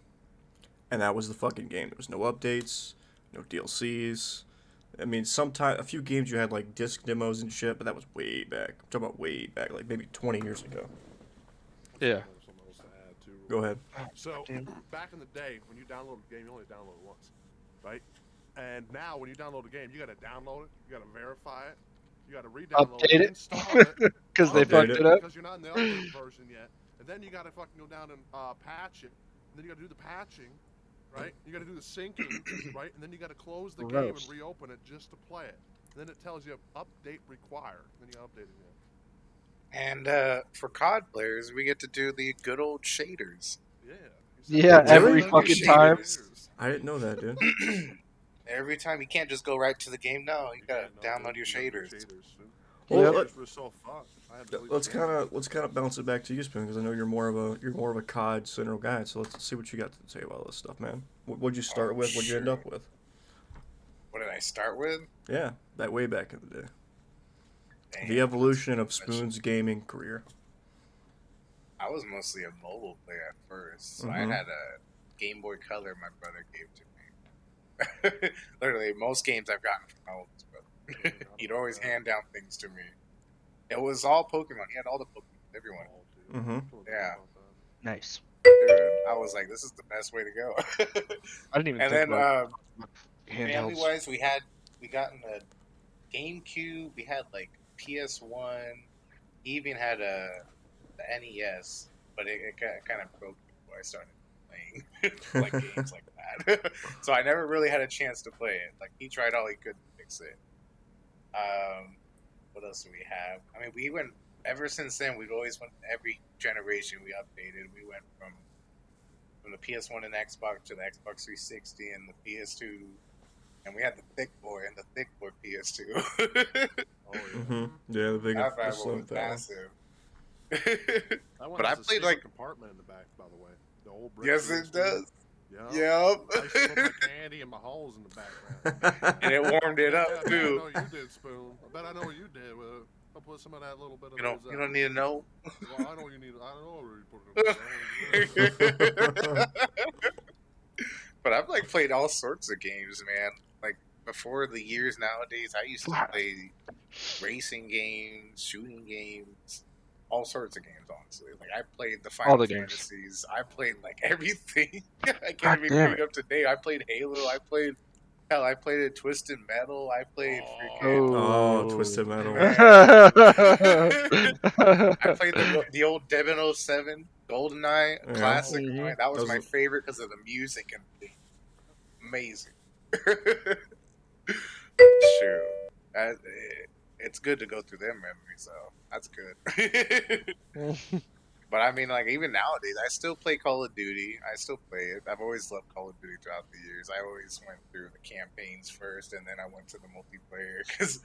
Speaker 4: and that was the fucking game. There was no updates, no DLCs. I mean, a few games you had like disc demos and shit, but that was way back. I'm talking about way back, like maybe 20 years ago.
Speaker 2: Yeah.
Speaker 1: Something else to add too.
Speaker 4: Go ahead.
Speaker 1: So
Speaker 2: Damn.
Speaker 1: back in the day, when you download a game, you only download it once, right? And now when you download a game, you gotta download it, you gotta verify it, you gotta re-download
Speaker 2: Update
Speaker 1: it,
Speaker 2: it
Speaker 1: install it,
Speaker 2: because they
Speaker 1: update
Speaker 2: fucked it up.
Speaker 1: because you're not in the update version yet, and then you gotta fucking go down and patch it, and then you gotta do the patching, right? You gotta do the syncing, right? And then you gotta close the game and
Speaker 2: Gross.
Speaker 1: reopen it just to play it. And then it tells you update required. Then you gotta update it again.
Speaker 3: And for COD players, we get to do the good old shaders.
Speaker 1: Yeah.
Speaker 2: Yeah,
Speaker 3: every
Speaker 2: every fucking time.
Speaker 4: I didn't know that, dude.
Speaker 3: Every time you can't just go right to the game. No, you gotta download your shaders.
Speaker 4: Well,
Speaker 2: Yep.
Speaker 1: Shaders was so fun. I had to delete
Speaker 4: let's
Speaker 1: the
Speaker 4: kind
Speaker 1: game.
Speaker 4: of bounce it back to you, Spoon, because I know you're more of a COD central guy. So let's see what you got to say about all this stuff, man. What'd you start
Speaker 3: Oh,
Speaker 4: with? What'd you end
Speaker 3: sure.
Speaker 4: up with?
Speaker 3: What did I start with?
Speaker 4: Yeah, that way back in the day.
Speaker 3: Damn,
Speaker 4: The evolution of
Speaker 3: that's-
Speaker 4: Spoon's gaming career.
Speaker 3: I was mostly a mobile player at first. So I
Speaker 4: Mhm.
Speaker 3: had a Game Boy Color my brother gave to me. Literally, most games I've gotten from my oldest brother. He'd always hand down things to me. It was all Pokemon. He had all the Pokemon, everyone.
Speaker 4: Mhm.
Speaker 3: Yeah.
Speaker 2: Nice.
Speaker 3: Dude, I was like, this is the best way to go.
Speaker 2: I didn't even
Speaker 3: And
Speaker 2: think
Speaker 3: then
Speaker 2: about
Speaker 3: family
Speaker 2: handhelds.
Speaker 3: wise, we got in the GameCube. We had like PS1. He even had the NES, but it kind of broke before I started playing like games like that. So I never really had a chance to play it. Like he tried all he could to fix it. What else do we have? I mean, we went ever since then. We've always went every generation. We updated. We went from the PS1 and Xbox to the Xbox 360 and the PS2, and we had the thick boy and the thick boy PS2.
Speaker 1: Oh yeah.
Speaker 4: Mhm. Yeah, the big
Speaker 3: That
Speaker 4: the
Speaker 3: bad boy
Speaker 4: slim
Speaker 3: was
Speaker 4: fat one.
Speaker 3: massive.
Speaker 1: That one
Speaker 3: But I
Speaker 1: has a
Speaker 3: played,
Speaker 1: secret
Speaker 3: like-
Speaker 1: compartment in the back, by the way. The old brick
Speaker 3: Yes, it
Speaker 1: PS2.
Speaker 3: does.
Speaker 1: Yeah.
Speaker 3: Yep.
Speaker 1: I used to put my candy in my holes in the background.
Speaker 3: And it warmed it up
Speaker 1: Yeah, I bet I
Speaker 3: too.
Speaker 1: know you did, Spoon. I bet I know what you did. I'll put some of that little bit of
Speaker 3: You don't need to know.
Speaker 1: Well, I know you need. I don't know where you put it.
Speaker 3: But I've like played all sorts of games, man. Like before the years nowadays, I used to play racing games, shooting games, all sorts of games. Honestly, like I played the Final
Speaker 2: All the games.
Speaker 3: Fantasies. I played like everything. I
Speaker 2: God
Speaker 3: can't even
Speaker 2: damn
Speaker 3: bring
Speaker 2: it.
Speaker 3: up to date. I played Halo. I played Hell, I played it Twisted Metal. I played freaking.
Speaker 4: Oh, Twisted Metal.
Speaker 3: Yeah. I played the old Devin 07 GoldenEye
Speaker 4: Yeah.
Speaker 3: classic.
Speaker 2: Mhm.
Speaker 3: That was
Speaker 4: Those
Speaker 3: my
Speaker 4: are-
Speaker 3: favorite because of the music and amazing. Shoot, That- it's good to go through their memories, so that's good. But I mean, like even nowadays, I still play Call of Duty. I still play it. I've always loved Call of Duty throughout the years. I always went through the campaigns first, and then I went to the multiplayer because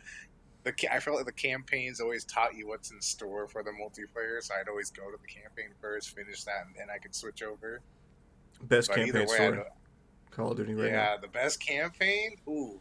Speaker 3: I felt like the campaigns always taught you what's in store for the multiplayer. So I'd always go to the campaign first, finish that, and then I could switch over.
Speaker 4: Best
Speaker 3: But either
Speaker 4: campaign
Speaker 3: way, I
Speaker 4: story.
Speaker 3: know.
Speaker 4: Call of Duty right now.
Speaker 3: Yeah, the best campaign. Ooh,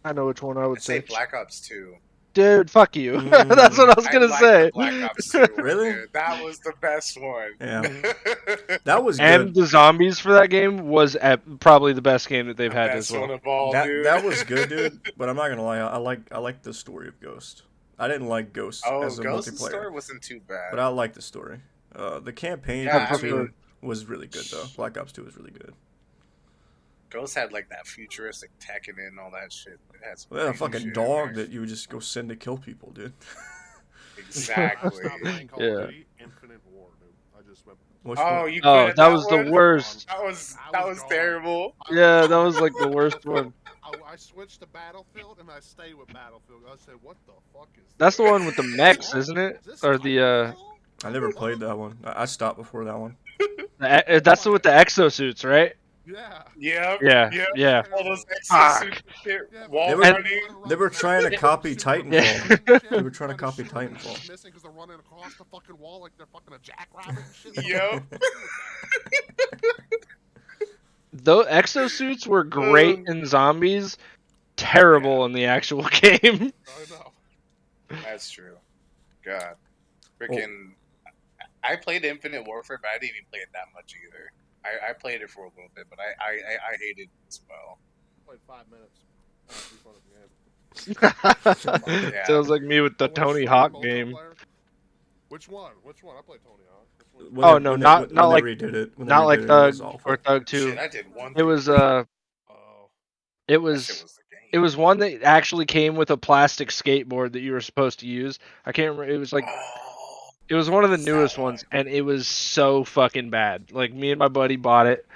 Speaker 2: I know which one I would
Speaker 3: I'd say
Speaker 2: say.
Speaker 3: Black Ops 2.
Speaker 2: Dude, fuck you. That's what I was
Speaker 3: I
Speaker 2: gonna
Speaker 3: like the
Speaker 2: say.
Speaker 3: Black Ops 2 one,
Speaker 4: Really?
Speaker 3: dude. That was the best one.
Speaker 4: Yeah.
Speaker 2: Mhm.
Speaker 4: That was
Speaker 2: And
Speaker 4: good.
Speaker 2: the zombies for that game was probably the best game that they've
Speaker 3: The
Speaker 2: had as
Speaker 3: best
Speaker 2: well.
Speaker 3: one of all,
Speaker 4: That
Speaker 3: dude.
Speaker 4: that was good, dude. But I'm not gonna lie, I like the story of Ghost. I didn't like Ghost
Speaker 3: Oh,
Speaker 4: as a
Speaker 3: Ghost's
Speaker 4: multiplayer,
Speaker 3: story wasn't too bad.
Speaker 4: but I like the story. The campaign
Speaker 3: Yeah,
Speaker 2: I
Speaker 4: for
Speaker 2: prefer.
Speaker 4: two was really good though. Black Ops 2 was really good.
Speaker 3: Ghost had like that futuristic tech in it and all that shit. It had some
Speaker 4: Well, a
Speaker 3: crazy
Speaker 4: fucking
Speaker 3: shit in
Speaker 4: dog
Speaker 3: there.
Speaker 4: that you would just go send to kill people, dude.
Speaker 1: I
Speaker 3: Exactly.
Speaker 1: stopped playing Call
Speaker 2: Yeah.
Speaker 1: of Duty. Infinite War, dude. I just went.
Speaker 4: Which
Speaker 3: Oh,
Speaker 4: one?
Speaker 3: you
Speaker 2: Oh,
Speaker 3: quit
Speaker 2: that
Speaker 3: that
Speaker 2: was the
Speaker 3: one?
Speaker 2: worst.
Speaker 3: That was terrible.
Speaker 2: Yeah, that was like the worst one.
Speaker 1: I switched to Battlefield and I stay with Battlefield. I said, "What the fuck is
Speaker 2: That's the
Speaker 1: this?
Speaker 2: one with the mechs, isn't it?
Speaker 1: Is this
Speaker 2: Or the
Speaker 1: Titanfall?
Speaker 4: I never played that one. I stopped before that one.
Speaker 2: that's the with the exosuits, right?
Speaker 1: Yeah.
Speaker 3: Yep.
Speaker 2: Yeah,
Speaker 3: Yep.
Speaker 2: yeah.
Speaker 3: All those
Speaker 2: Fuck.
Speaker 3: exosuits shit.
Speaker 1: Yeah, but
Speaker 3: Wall
Speaker 4: They were-
Speaker 1: they're
Speaker 3: running.
Speaker 1: running
Speaker 4: They were
Speaker 1: around
Speaker 4: trying to
Speaker 1: shooting
Speaker 4: copy
Speaker 1: from
Speaker 4: Titanfall.
Speaker 1: guns and shit,
Speaker 4: They were trying to
Speaker 1: shoot
Speaker 4: copy
Speaker 1: them and
Speaker 4: Titanfall.
Speaker 1: just missing because they're running across the fucking wall like they're fucking a jackrabbit and shit.
Speaker 3: Yep.
Speaker 2: Those exosuits were great in zombies, terrible in the actual game.
Speaker 1: I know.
Speaker 3: That's true. God. Freaking. I played Infinite Warfare, but I didn't even play it that much either. I played it for a little bit, but I hated it as well.
Speaker 1: Played 5 minutes. Pretty fun at the end.
Speaker 3: Yeah.
Speaker 2: Sounds like me with the
Speaker 1: I went
Speaker 2: Tony
Speaker 1: straight
Speaker 2: Hawk
Speaker 1: multiplayer.
Speaker 2: game.
Speaker 1: Which one? Which one? I played Tony Hawk. Which one?
Speaker 4: When
Speaker 2: Oh,
Speaker 4: they-
Speaker 2: no,
Speaker 4: when
Speaker 2: not
Speaker 4: they,
Speaker 2: not
Speaker 4: when
Speaker 2: like
Speaker 4: they redid it. When
Speaker 2: not
Speaker 4: they
Speaker 2: like
Speaker 4: redid it, it
Speaker 2: Thug
Speaker 4: was awful.
Speaker 2: or Thug 2.
Speaker 3: Shit, I did one.
Speaker 2: It
Speaker 3: through
Speaker 2: was
Speaker 3: three.
Speaker 1: Oh.
Speaker 2: it
Speaker 3: That
Speaker 2: was
Speaker 3: shit was the game.
Speaker 2: it was one that actually came with a plastic skateboard that you were supposed to use. I can't remember. It was like
Speaker 3: Oh,
Speaker 2: it was one of the
Speaker 3: it's that
Speaker 2: newest
Speaker 3: one.
Speaker 2: ones, and it was so fucking bad. Like me and my buddy bought it.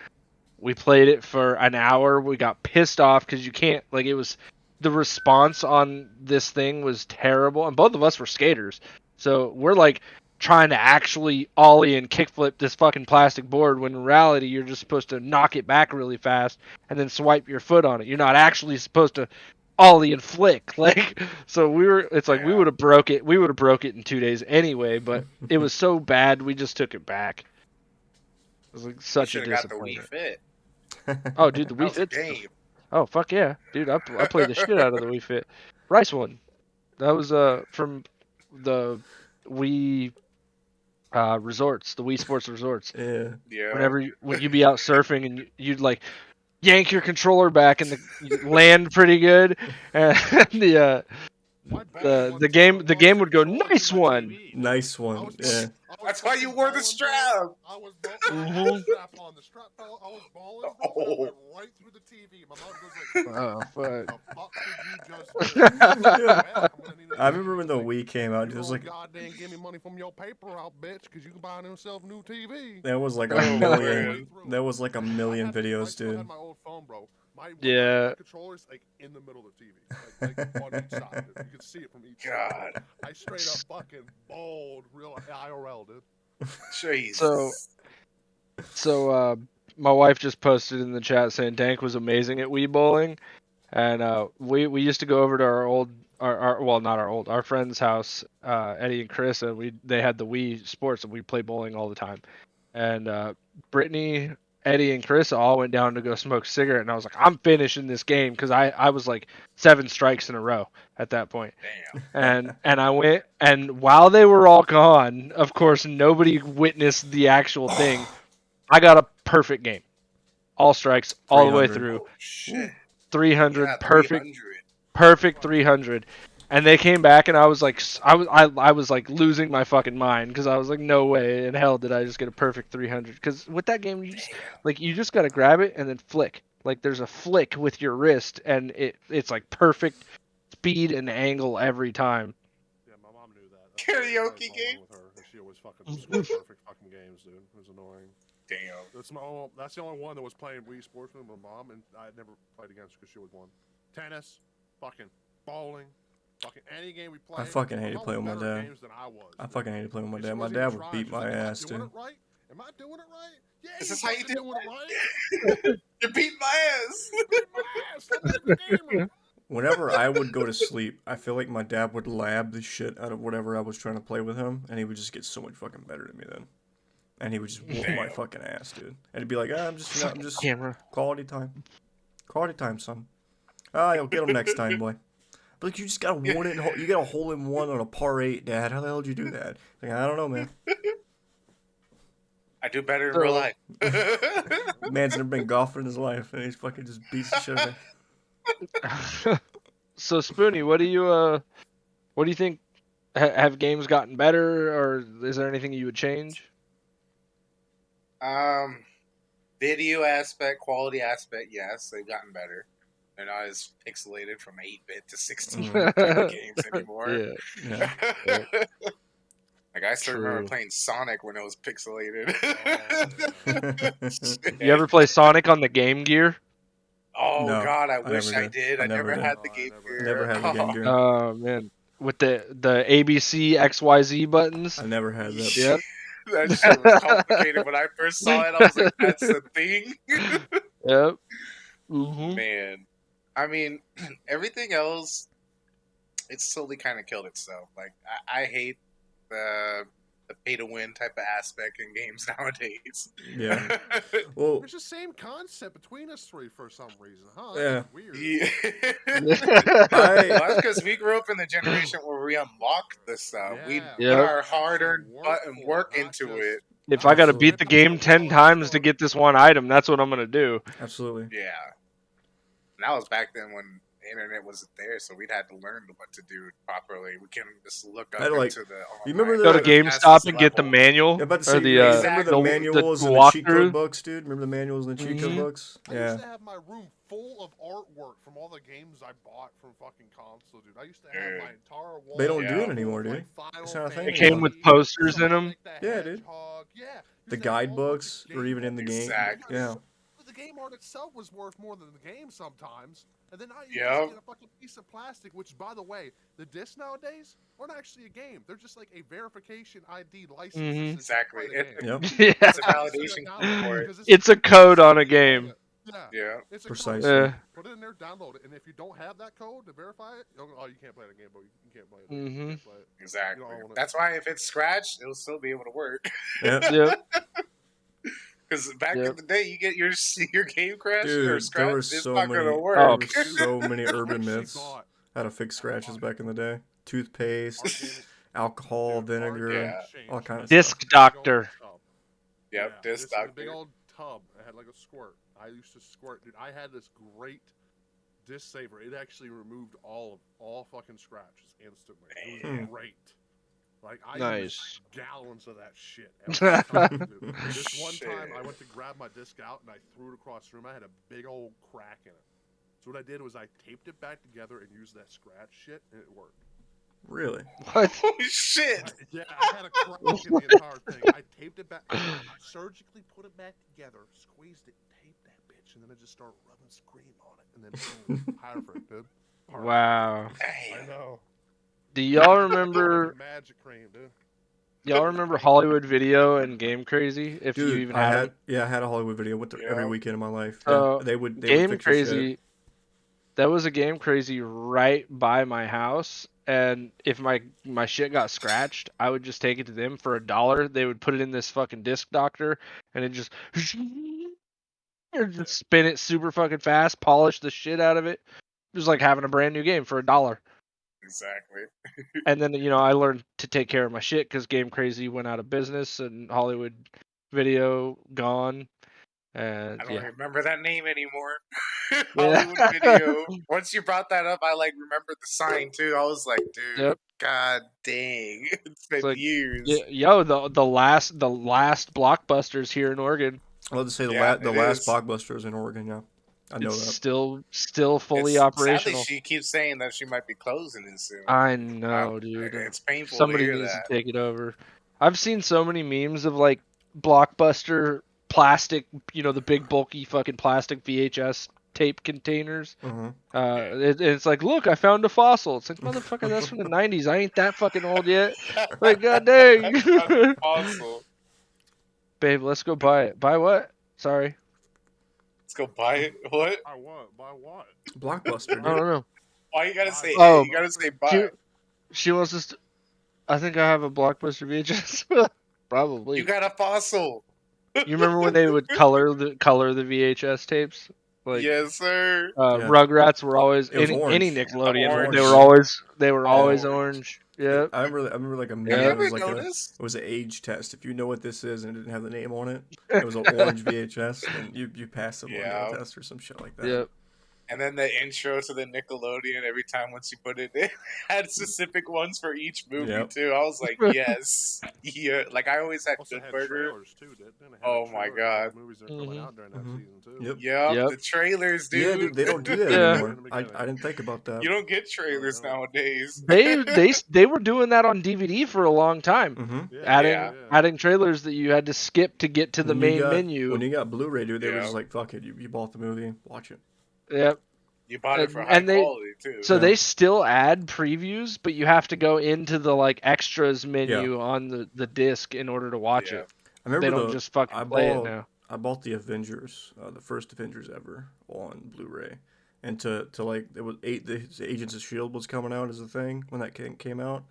Speaker 2: We played it for an hour. We got pissed off because you can't like it was the response on this thing was terrible, and both of us were skaters, so we're like trying to actually ollie and kickflip this fucking plastic board when in reality you're just supposed to knock it back really fast and then swipe your foot on it. You're not actually supposed to ollie and flick like so we were it's like we
Speaker 3: Yeah.
Speaker 2: would have broke it in 2 days anyway, but it was so bad we just took it back. It was like
Speaker 3: You
Speaker 2: such a
Speaker 3: should have got the Wii
Speaker 2: disappointment.
Speaker 3: Fit.
Speaker 2: Oh dude, the
Speaker 3: That
Speaker 2: Wii
Speaker 3: was a
Speaker 2: Fit's
Speaker 3: game.
Speaker 2: oh fuck yeah, dude! I played the shit out of the Wii Fit. Rice one. That was from the Wii resorts, the Wii Sports resorts.
Speaker 4: Yeah.
Speaker 3: Yeah.
Speaker 2: When you be out surfing and you'd like yank your controller back and you land pretty good, and the game would go nice one.
Speaker 4: Nice one. Yeah.
Speaker 3: That's why you wore the strap.
Speaker 1: I was balling. Strap on. The strap fell. I was balling, bro. And I went right through the TV. My mom was like,
Speaker 2: Oh fuck!
Speaker 1: "The fuck did you just do?" I was like, "Well, I'm gonna need a
Speaker 4: I remember when the
Speaker 1: like,
Speaker 4: Wii came out.
Speaker 1: You
Speaker 4: It was
Speaker 1: gonna
Speaker 4: like
Speaker 1: goddamn give me money from your paper out, bitch, because you can buy yourself new TV.
Speaker 4: there was like a
Speaker 3: Oh,
Speaker 4: million.
Speaker 3: man.
Speaker 4: There was like a million
Speaker 1: I
Speaker 4: videos,
Speaker 1: still had
Speaker 4: dude.
Speaker 1: my old phone, bro.
Speaker 2: Yeah.
Speaker 1: My controller's like in the middle of the TV, like on each side. Dude. You can see it from each
Speaker 3: God.
Speaker 1: side. I straight up fucking bowled real IRL, dude.
Speaker 3: Jesus.
Speaker 2: So my wife just posted in the chat saying Dank was amazing at Wii bowling, and we used to go over to our friend's house, Eddie and Chris, and they had the Wii Sports and we played bowling all the time, and Brittany, Eddie, and Chris all went down to go smoke a cigarette, and I was like, I'm finishing this game because I was like 7 strikes in a row at that point.
Speaker 3: Damn.
Speaker 2: And I went, and while they were all gone, of course nobody witnessed the actual thing. I got a perfect game, all strikes, all the way
Speaker 4: 300.
Speaker 2: through,
Speaker 3: Oh, shit.
Speaker 2: 300,
Speaker 3: Yeah,
Speaker 2: perfect,
Speaker 3: 300.
Speaker 2: perfect 300. And they came back, and I was like, I was like losing my fucking mind because I was like, no way in hell did I just get a perfect 300. Because with that game, you just gotta grab it and then flick, Like there's a flick with your wrist, and it's like perfect speed and angle every time.
Speaker 1: Yeah, my mom knew that. That's why I played
Speaker 3: Karaoke
Speaker 1: bowling
Speaker 3: game?
Speaker 1: with her, and she always fucking scored perfect fucking games, dude. It was annoying.
Speaker 3: Damn.
Speaker 1: That's the only one that was playing Wii Sports with my mom, and I never played against because she would won. Tennis, fucking bowling, fucking any game we played.
Speaker 4: I fucking
Speaker 1: my
Speaker 4: hated
Speaker 1: mom
Speaker 4: playing
Speaker 1: was
Speaker 4: with my
Speaker 1: better at
Speaker 4: dad.
Speaker 1: games than I was.
Speaker 4: I
Speaker 1: dude.
Speaker 4: fucking hated playing with my
Speaker 1: And she
Speaker 4: dad. My
Speaker 1: wasn't
Speaker 4: dad
Speaker 1: even
Speaker 4: would
Speaker 1: trying.
Speaker 4: beat
Speaker 1: She was
Speaker 4: my
Speaker 1: like,
Speaker 4: ass,
Speaker 1: Am I doing
Speaker 4: dude.
Speaker 1: it right? Am I doing it right? Yeah,
Speaker 3: Is
Speaker 1: you
Speaker 3: this how you
Speaker 1: fucking
Speaker 3: do
Speaker 1: doing it
Speaker 3: it?
Speaker 1: right.
Speaker 3: You're beating my ass.
Speaker 1: You beat my ass. Let me in the game room.
Speaker 4: Whenever I would go to sleep, I feel like my dad would lab the shit out of whatever I was trying to play with him, and he would just get so much fucking better than me then. And he would just whoop my
Speaker 3: Damn.
Speaker 4: fucking ass, dude. And he'd be like, I'm just
Speaker 2: Camera.
Speaker 4: quality time. Quality time, son. Ah, you'll get him next time, boy. But like, you just got a you got a hole in one on a par 8, Dad. How the hell did you do that? Like, I don't know, man.
Speaker 3: I do better in real life.
Speaker 4: Man's never been golfing in his life, and he's fucking just beats the shit out of me.
Speaker 2: So Spoonie, what do you think? Have games gotten better, or is there anything you would change?
Speaker 3: Video aspect, quality aspect, yes, they've gotten better. They're not as pixelated from 8-bit to 16-bit games anymore.
Speaker 2: Yeah.
Speaker 4: Yeah.
Speaker 3: Like I still remember
Speaker 2: True.
Speaker 3: playing Sonic when it was pixelated.
Speaker 2: You ever play Sonic on the Game Gear?
Speaker 3: Oh
Speaker 4: No,
Speaker 3: God, I
Speaker 4: I
Speaker 3: wish
Speaker 4: never
Speaker 3: I
Speaker 4: did.
Speaker 3: did.
Speaker 4: I
Speaker 3: I
Speaker 4: never
Speaker 3: never
Speaker 4: did.
Speaker 3: had the
Speaker 1: No, I
Speaker 3: Game
Speaker 1: never
Speaker 3: Gear.
Speaker 1: had
Speaker 4: Never had the Game Gear.
Speaker 2: Oh man, with the ABC XYZ buttons.
Speaker 4: I never had that.
Speaker 2: Yep.
Speaker 3: That shit was complicated. When I first saw it, I was like, "That's the thing."
Speaker 2: Yep. Mm-hmm.
Speaker 3: Man, I mean, everything else, it's slowly kind of killed itself. Like I hate the pay to win type of aspect in games nowadays.
Speaker 4: Yeah. Well,
Speaker 1: There's the same concept between us three for some reason, huh?
Speaker 4: Yeah.
Speaker 1: That's weird.
Speaker 3: Yeah.
Speaker 4: I
Speaker 3: Well, that's because we grew up in the generation where we unlocked the stuff. We
Speaker 1: Yeah,
Speaker 3: put
Speaker 2: Yep.
Speaker 3: our hard-earned
Speaker 1: work
Speaker 3: butt and
Speaker 1: for
Speaker 3: work
Speaker 1: it, not
Speaker 3: into
Speaker 1: just-
Speaker 3: it.
Speaker 2: If I gotta
Speaker 4: Absolutely.
Speaker 2: beat the game 10 times to get this one item, that's what I'm gonna do.
Speaker 4: absolutely.
Speaker 3: Yeah. And that was back then when the internet wasn't there, so we'd had to learn what to do properly. We couldn't just look up
Speaker 4: I like-
Speaker 3: into the.
Speaker 4: you remember
Speaker 2: Go to
Speaker 4: the-
Speaker 2: GameStop and get the manual
Speaker 4: I'm about to
Speaker 2: or
Speaker 4: say,
Speaker 2: the
Speaker 4: remember the
Speaker 2: the
Speaker 4: manuals and the cheat
Speaker 2: walkthrough.
Speaker 4: code books, dude? Remember the manuals and the cheat code
Speaker 2: Mhm.
Speaker 4: books?
Speaker 1: I
Speaker 4: Yeah.
Speaker 1: used to have my room full of artwork from all the games I bought from fucking console, dude. I used to have my entire wall.
Speaker 4: They don't do
Speaker 3: Yeah.
Speaker 4: it anymore,
Speaker 1: full of,
Speaker 4: dude.
Speaker 1: like, Final
Speaker 4: It's not a thing
Speaker 2: It
Speaker 1: Fantasy,
Speaker 2: came with posters in them.
Speaker 1: Sonic the
Speaker 4: Yeah, dude.
Speaker 1: Hedgehog. Yeah.
Speaker 4: The
Speaker 1: Used to have a whole bunch
Speaker 4: guidebooks
Speaker 1: of
Speaker 4: were even in the game.
Speaker 3: Exactly.
Speaker 4: Yeah.
Speaker 1: The game art itself was worth more than the game sometimes. And then now you
Speaker 3: Yep.
Speaker 1: just get a fucking piece of plastic, which, by the way, the discs nowadays aren't actually a game. They're just like a verification ID license.
Speaker 2: Mhm.
Speaker 1: that says you can
Speaker 3: Exactly.
Speaker 1: play the game.
Speaker 4: Yep.
Speaker 2: Yeah.
Speaker 3: It's a
Speaker 1: I
Speaker 3: validation
Speaker 1: download
Speaker 3: for it.
Speaker 1: because
Speaker 2: It's a code on a
Speaker 1: somebody playing
Speaker 2: game.
Speaker 1: it. Yeah.
Speaker 3: Yeah.
Speaker 1: It's a
Speaker 4: Precisely.
Speaker 1: code.
Speaker 2: Yeah.
Speaker 1: Put it in there, download it, and if you don't have that code to verify it, oh, you can't play the game, but you can't play it. You
Speaker 2: Mhm.
Speaker 1: can't play it.
Speaker 3: Exactly.
Speaker 1: You don't own it.
Speaker 3: That's why if it's scratched, it'll still be able to work.
Speaker 4: Yeah.
Speaker 2: Yep.
Speaker 3: Because back
Speaker 2: Yep.
Speaker 3: in the day, you get your game crashed
Speaker 4: Dude,
Speaker 3: or
Speaker 4: there
Speaker 3: scratched,
Speaker 4: were
Speaker 3: it's
Speaker 4: so
Speaker 3: not
Speaker 4: many.
Speaker 3: gonna work.
Speaker 2: Oh.
Speaker 4: There were so many
Speaker 1: I
Speaker 4: urban
Speaker 1: actually
Speaker 4: myths
Speaker 1: thought
Speaker 4: how to fix scratches back in the day. Toothpaste,
Speaker 1: our game-
Speaker 4: alcohol,
Speaker 1: dude, our
Speaker 4: vinegar,
Speaker 1: game
Speaker 3: Yeah.
Speaker 1: changed.
Speaker 4: all kind of
Speaker 2: Disc
Speaker 4: stuff.
Speaker 2: doctor.
Speaker 3: Yep,
Speaker 1: Yeah,
Speaker 3: this
Speaker 1: this
Speaker 3: doctor.
Speaker 1: big old tub. It had like a squirt. I used to squirt, dude. I had this great disc saver. It actually removed all fucking scratches instantly. It was
Speaker 4: Hmm.
Speaker 1: great. Like I
Speaker 2: Nice.
Speaker 1: used gallons of that shit. Every time, dude. This one
Speaker 3: Shit.
Speaker 1: time, I went to grab my disc out and I threw it across the room. I had a big old crack in it. So what I did was I taped it back together and used that scratch shit, and it worked.
Speaker 4: Really?
Speaker 2: What?
Speaker 3: Oh shit!
Speaker 1: Yeah, I had a crack in the entire thing. I taped it back, I surgically put it back together, squeezed it, taped that bitch, and then I just started rubbing screen on it, and then boom, perfect, dude. Perfect.
Speaker 2: Wow.
Speaker 1: I
Speaker 3: Dang.
Speaker 1: know.
Speaker 2: Do y'all remember?
Speaker 1: Magic cream, dude?
Speaker 2: Y'all remember Hollywood Video and Game Crazy? If you
Speaker 4: Dude,
Speaker 2: even
Speaker 4: I
Speaker 2: had
Speaker 4: had
Speaker 2: 'em?
Speaker 4: I had a Hollywood video. Went there every
Speaker 3: Yeah.
Speaker 4: weekend of my life.
Speaker 2: So,
Speaker 4: Yeah, they would
Speaker 2: Game
Speaker 4: fix your shit.
Speaker 2: Crazy. That was a Game Crazy right by my house, and if my shit got scratched, I would just take it to them for $1. They would put it in this fucking disc doctor, and it just or just spin it super fucking fast, polish the shit out of it. It was like having a brand new game for $1.
Speaker 3: Exactly.
Speaker 2: And then I learned to take care of my shit because Game Crazy went out of business and Hollywood Video gone. And
Speaker 3: I don't
Speaker 2: yeah,
Speaker 3: remember that name anymore. Hollywood Video. Once you brought that up, I like remembered the sign too. I was like, dude,
Speaker 2: Yep.
Speaker 3: god dang, it's been
Speaker 2: like,
Speaker 3: years.
Speaker 2: yo, the last Blockbusters here in Oregon.
Speaker 4: I love to say the
Speaker 3: Yeah,
Speaker 4: the
Speaker 3: it
Speaker 4: last
Speaker 3: is.
Speaker 4: blockbuster was in Oregon. Yeah, I know
Speaker 2: It's
Speaker 4: that.
Speaker 2: still fully
Speaker 3: Sadly,
Speaker 2: operational.
Speaker 3: she keeps saying that she might be closing it soon.
Speaker 2: I know, dude.
Speaker 3: It's painful to
Speaker 2: Somebody
Speaker 3: hear
Speaker 2: needs to
Speaker 3: that.
Speaker 2: take it over. I've seen so many memes of like Blockbuster plastic, the big bulky fucking plastic VHS tape containers.
Speaker 4: Uh-huh.
Speaker 2: It's like, look, I found a fossil. It's like, motherfucker, that's from the '90s. I ain't that fucking old yet. Like, god dang.
Speaker 3: Fossil.
Speaker 2: Babe, let's go buy it. Buy what? Sorry,
Speaker 3: Let's go buy it. What?
Speaker 1: Buy what? Buy what?
Speaker 4: Blockbuster,
Speaker 2: I
Speaker 4: dude.
Speaker 2: don't know.
Speaker 3: Why you gotta
Speaker 1: Buy
Speaker 3: say it?
Speaker 2: Oh,
Speaker 3: You gotta say
Speaker 2: she
Speaker 3: buy.
Speaker 2: she wants us to. I think I have a Blockbuster VHS.
Speaker 3: You
Speaker 2: Probably.
Speaker 3: got a fossil.
Speaker 2: You remember when they would color the VHS tapes? Like
Speaker 3: Yes, sir.
Speaker 4: Yeah.
Speaker 2: Rugrats were always
Speaker 4: It was
Speaker 2: any
Speaker 4: orange.
Speaker 2: Nickelodeon.
Speaker 3: Orange.
Speaker 2: They were
Speaker 4: yeah.
Speaker 2: always
Speaker 3: Orange.
Speaker 2: orange. Yep.
Speaker 4: I remember like a meme.
Speaker 3: Have you
Speaker 2: Yep.
Speaker 4: It was
Speaker 3: ever
Speaker 4: like
Speaker 3: noticed?
Speaker 4: it was an age test. If you know what this is and it didn't have the name on it, it was an orange VHS. Then you passed the Millennial
Speaker 3: Yeah.
Speaker 4: test or some shit like that.
Speaker 2: Yep.
Speaker 3: And then the intro to the Nickelodeon every time once you put it in had specific ones for each movie
Speaker 4: Yep.
Speaker 3: too. I was like, yes, yeah. Like I always had
Speaker 1: Plus, they
Speaker 3: Good
Speaker 1: had
Speaker 3: Burger.
Speaker 1: trailers too, didn't they? They had
Speaker 3: Oh
Speaker 1: a
Speaker 3: my
Speaker 1: trailer for all
Speaker 3: God.
Speaker 1: the movies that are coming
Speaker 2: Mhm.
Speaker 1: out during that
Speaker 4: Mhm.
Speaker 1: season too.
Speaker 4: Yep.
Speaker 3: Yep,
Speaker 2: Yep.
Speaker 3: the trailers, dude.
Speaker 4: Yeah, dude, they don't do that
Speaker 2: Yeah.
Speaker 4: anymore.
Speaker 1: In the
Speaker 4: I
Speaker 1: beginning.
Speaker 4: didn't think about that.
Speaker 3: You don't get trailers
Speaker 1: no.
Speaker 3: nowadays.
Speaker 2: They were doing that on DVD for a long time.
Speaker 4: Mm-hmm.
Speaker 1: Yeah,
Speaker 2: Adding trailers that you had to skip to get to the main menu.
Speaker 4: When you got Blu-ray, dude, they were
Speaker 3: Yeah.
Speaker 4: just like, "Fuck it, you bought the movie, watch it."
Speaker 2: Yep.
Speaker 3: You bought it for high
Speaker 2: And they
Speaker 3: quality too.
Speaker 2: so
Speaker 4: Yeah.
Speaker 2: they still add previews, but you have to go into the like extras menu on the disc in order to watch
Speaker 3: Yeah.
Speaker 2: it.
Speaker 4: I
Speaker 2: They
Speaker 4: remember
Speaker 2: don't just fucking play it now.
Speaker 4: I bought the Avengers, the first Avengers ever on Blu-ray, and to like it was the Agents of Shield was coming out as a thing when that came out,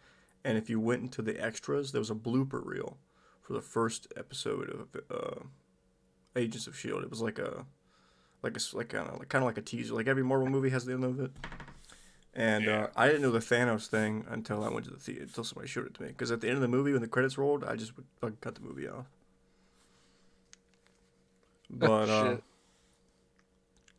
Speaker 4: and if you went into the extras, there was a blooper reel for the first episode of Agents of Shield. It was like kind of like a teaser, like every Marvel movie has the end of it. And
Speaker 3: Yeah.
Speaker 4: I didn't know the Thanos thing until I went to the theater, until somebody showed it to me. Because at the end of the movie, when the credits rolled, I just would fucking cut the movie off. But
Speaker 2: Shit.
Speaker 4: is there
Speaker 3: I'm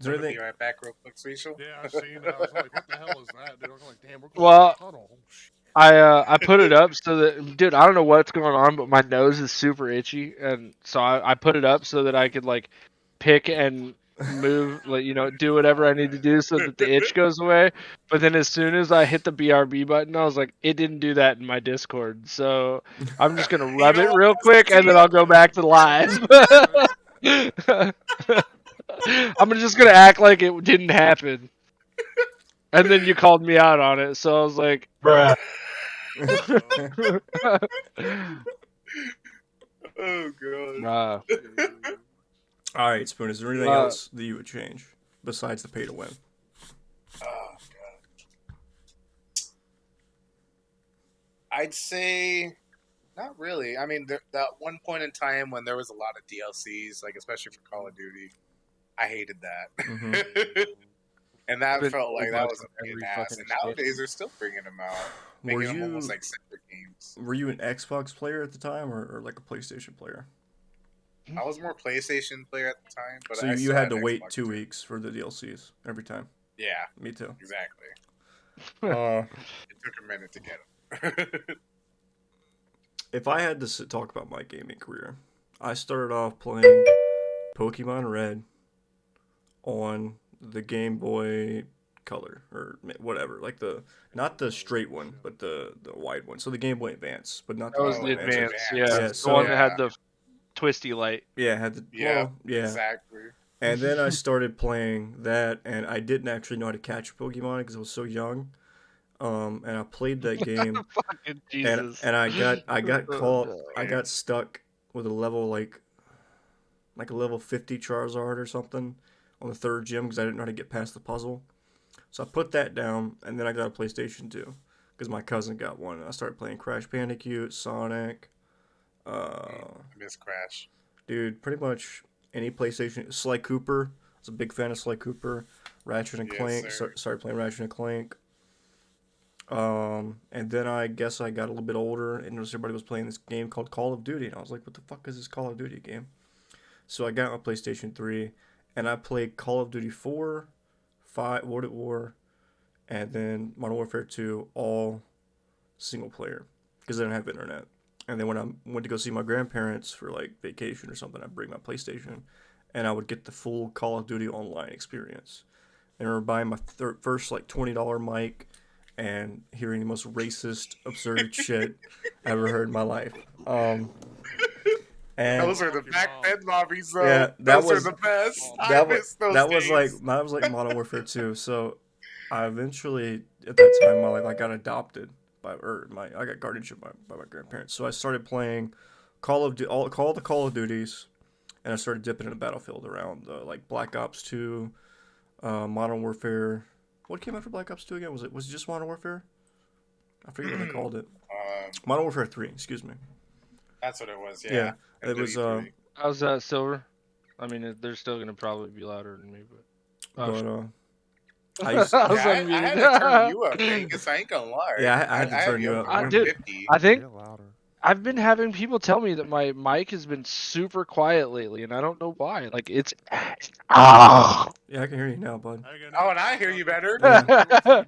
Speaker 3: gonna
Speaker 4: anything?
Speaker 3: be right back real quick, Cecil.
Speaker 1: Yeah, I've seen that. I was like, what the hell is that, dude? I was like, damn, we're going
Speaker 2: Well,
Speaker 1: to the tunnel. Oh, shit.
Speaker 2: I put it up so that, dude, I don't know what's going on, but my nose is super itchy, and so I put it up so that I could like pick and move, like do whatever I need to do so that the itch goes away. But then as soon as I hit the BRB button, I was like, it didn't do that in my Discord, so I'm just gonna
Speaker 3: You
Speaker 2: rub
Speaker 3: don't
Speaker 2: it
Speaker 3: want
Speaker 2: real
Speaker 3: us
Speaker 2: quick,
Speaker 3: to
Speaker 2: and
Speaker 3: see
Speaker 2: then
Speaker 3: it?
Speaker 2: I'll go back to live. I'm just gonna act like it didn't happen. And then you called me out on it, so I was like, bruh.
Speaker 3: Oh god.
Speaker 2: Bruh.
Speaker 4: All right, Spoon. Is there anything else that you would change besides the pay to win?
Speaker 3: Oh god. I'd say not really. I mean, that one point in time when there was a lot of DLCs, like especially for Call of Duty, I hated that.
Speaker 4: Mhm.
Speaker 3: And that
Speaker 2: Been
Speaker 3: felt
Speaker 2: so
Speaker 3: like that
Speaker 2: much
Speaker 3: was a
Speaker 2: on
Speaker 3: pain in
Speaker 2: every
Speaker 3: the ass.
Speaker 2: fucking
Speaker 3: And nowadays they're still bringing them out,
Speaker 4: Were
Speaker 3: making them almost
Speaker 4: you
Speaker 3: like separate games.
Speaker 4: were you an Xbox player at the time or like a PlayStation player?
Speaker 3: I was more PlayStation player at the time, but
Speaker 4: So
Speaker 3: I
Speaker 4: you
Speaker 3: still
Speaker 4: had
Speaker 3: had
Speaker 4: to
Speaker 3: an
Speaker 4: wait
Speaker 3: Xbox
Speaker 4: 2 weeks for the DLCs every time.
Speaker 3: Yeah,
Speaker 4: Me too.
Speaker 3: exactly.
Speaker 4: Uh,
Speaker 3: It took a minute to get them.
Speaker 4: if I had to talk about my gaming career, I started off playing Pokemon Red on the Game Boy Color or whatever, like not the straight one, but the wide one. So the Game Boy Advance, but not the
Speaker 2: That was
Speaker 4: Game
Speaker 2: the
Speaker 4: Boy Advance.
Speaker 2: advance,
Speaker 3: Advance.
Speaker 2: yeah.
Speaker 4: Yeah,
Speaker 2: The
Speaker 4: so
Speaker 2: one that had the twisty light.
Speaker 4: yeah, had the
Speaker 3: Yeah,
Speaker 4: yeah.
Speaker 3: exactly.
Speaker 4: And then I started playing that, and I didn't actually know how to catch Pokemon because I was so young. And I played that game,
Speaker 2: Fucking Jesus.
Speaker 4: and I got
Speaker 2: Oh,
Speaker 4: caught.
Speaker 2: no.
Speaker 4: I got stuck with a level like a level 50 Charizard or something on the third gym because I didn't know how to get past the puzzle. So I put that down, and then I got a PlayStation 2 because my cousin got one. And I started playing Crash Bandicoot, Sonic.
Speaker 3: I miss Crash.
Speaker 4: Dude, pretty much any PlayStation. Sly Cooper. I was a big fan of Sly Cooper. Ratchet and
Speaker 3: Yes,
Speaker 4: Clank.
Speaker 3: sir.
Speaker 4: Started playing Ratchet and Clank. And then I guess I got a little bit older and noticed everybody was playing this game called Call of Duty, and I was like, "What the fuck is this Call of Duty game?" So I got my PlayStation 3, and I played Call of Duty 4, 5, World at War, and then Modern Warfare 2, all single player, because I didn't have internet. And then when I went to go see my grandparents for like vacation or something, I'd bring my PlayStation, and I would get the full Call of Duty Online experience. And I remember buying my first like $20 mic and hearing the most racist, absurd shit I ever heard in my life. And
Speaker 3: Those are the back then lobbies, though.
Speaker 4: Yeah,
Speaker 3: those are the best. I miss those
Speaker 4: that was
Speaker 3: days.
Speaker 4: like Modern Warfare 2. So I eventually at that time in my life I got adopted I got guardianship by my grandparents. So I started playing all the Call of Duties, and I started dipping into Battlefield around like Black Ops 2, Modern Warfare. What came after Black Ops 2 again? Was it just Modern Warfare? I forget what they called it. Modern Warfare 3, excuse me.
Speaker 3: That's what it was.
Speaker 4: Yeah, it was.
Speaker 2: How's that, Silver? I mean, they're still gonna probably be louder than me, but.
Speaker 4: I used,
Speaker 3: I had to turn you up, Vegas. I ain't gonna lie.
Speaker 4: Yeah, I had to turn you up.
Speaker 3: I
Speaker 2: Dude, I think
Speaker 1: louder.
Speaker 2: I've been having people tell me that my mic has been super quiet lately, and I don't know why. Like it's
Speaker 4: Yeah, I can hear you now, bud.
Speaker 3: Oh, and I hear you better.
Speaker 4: Yeah.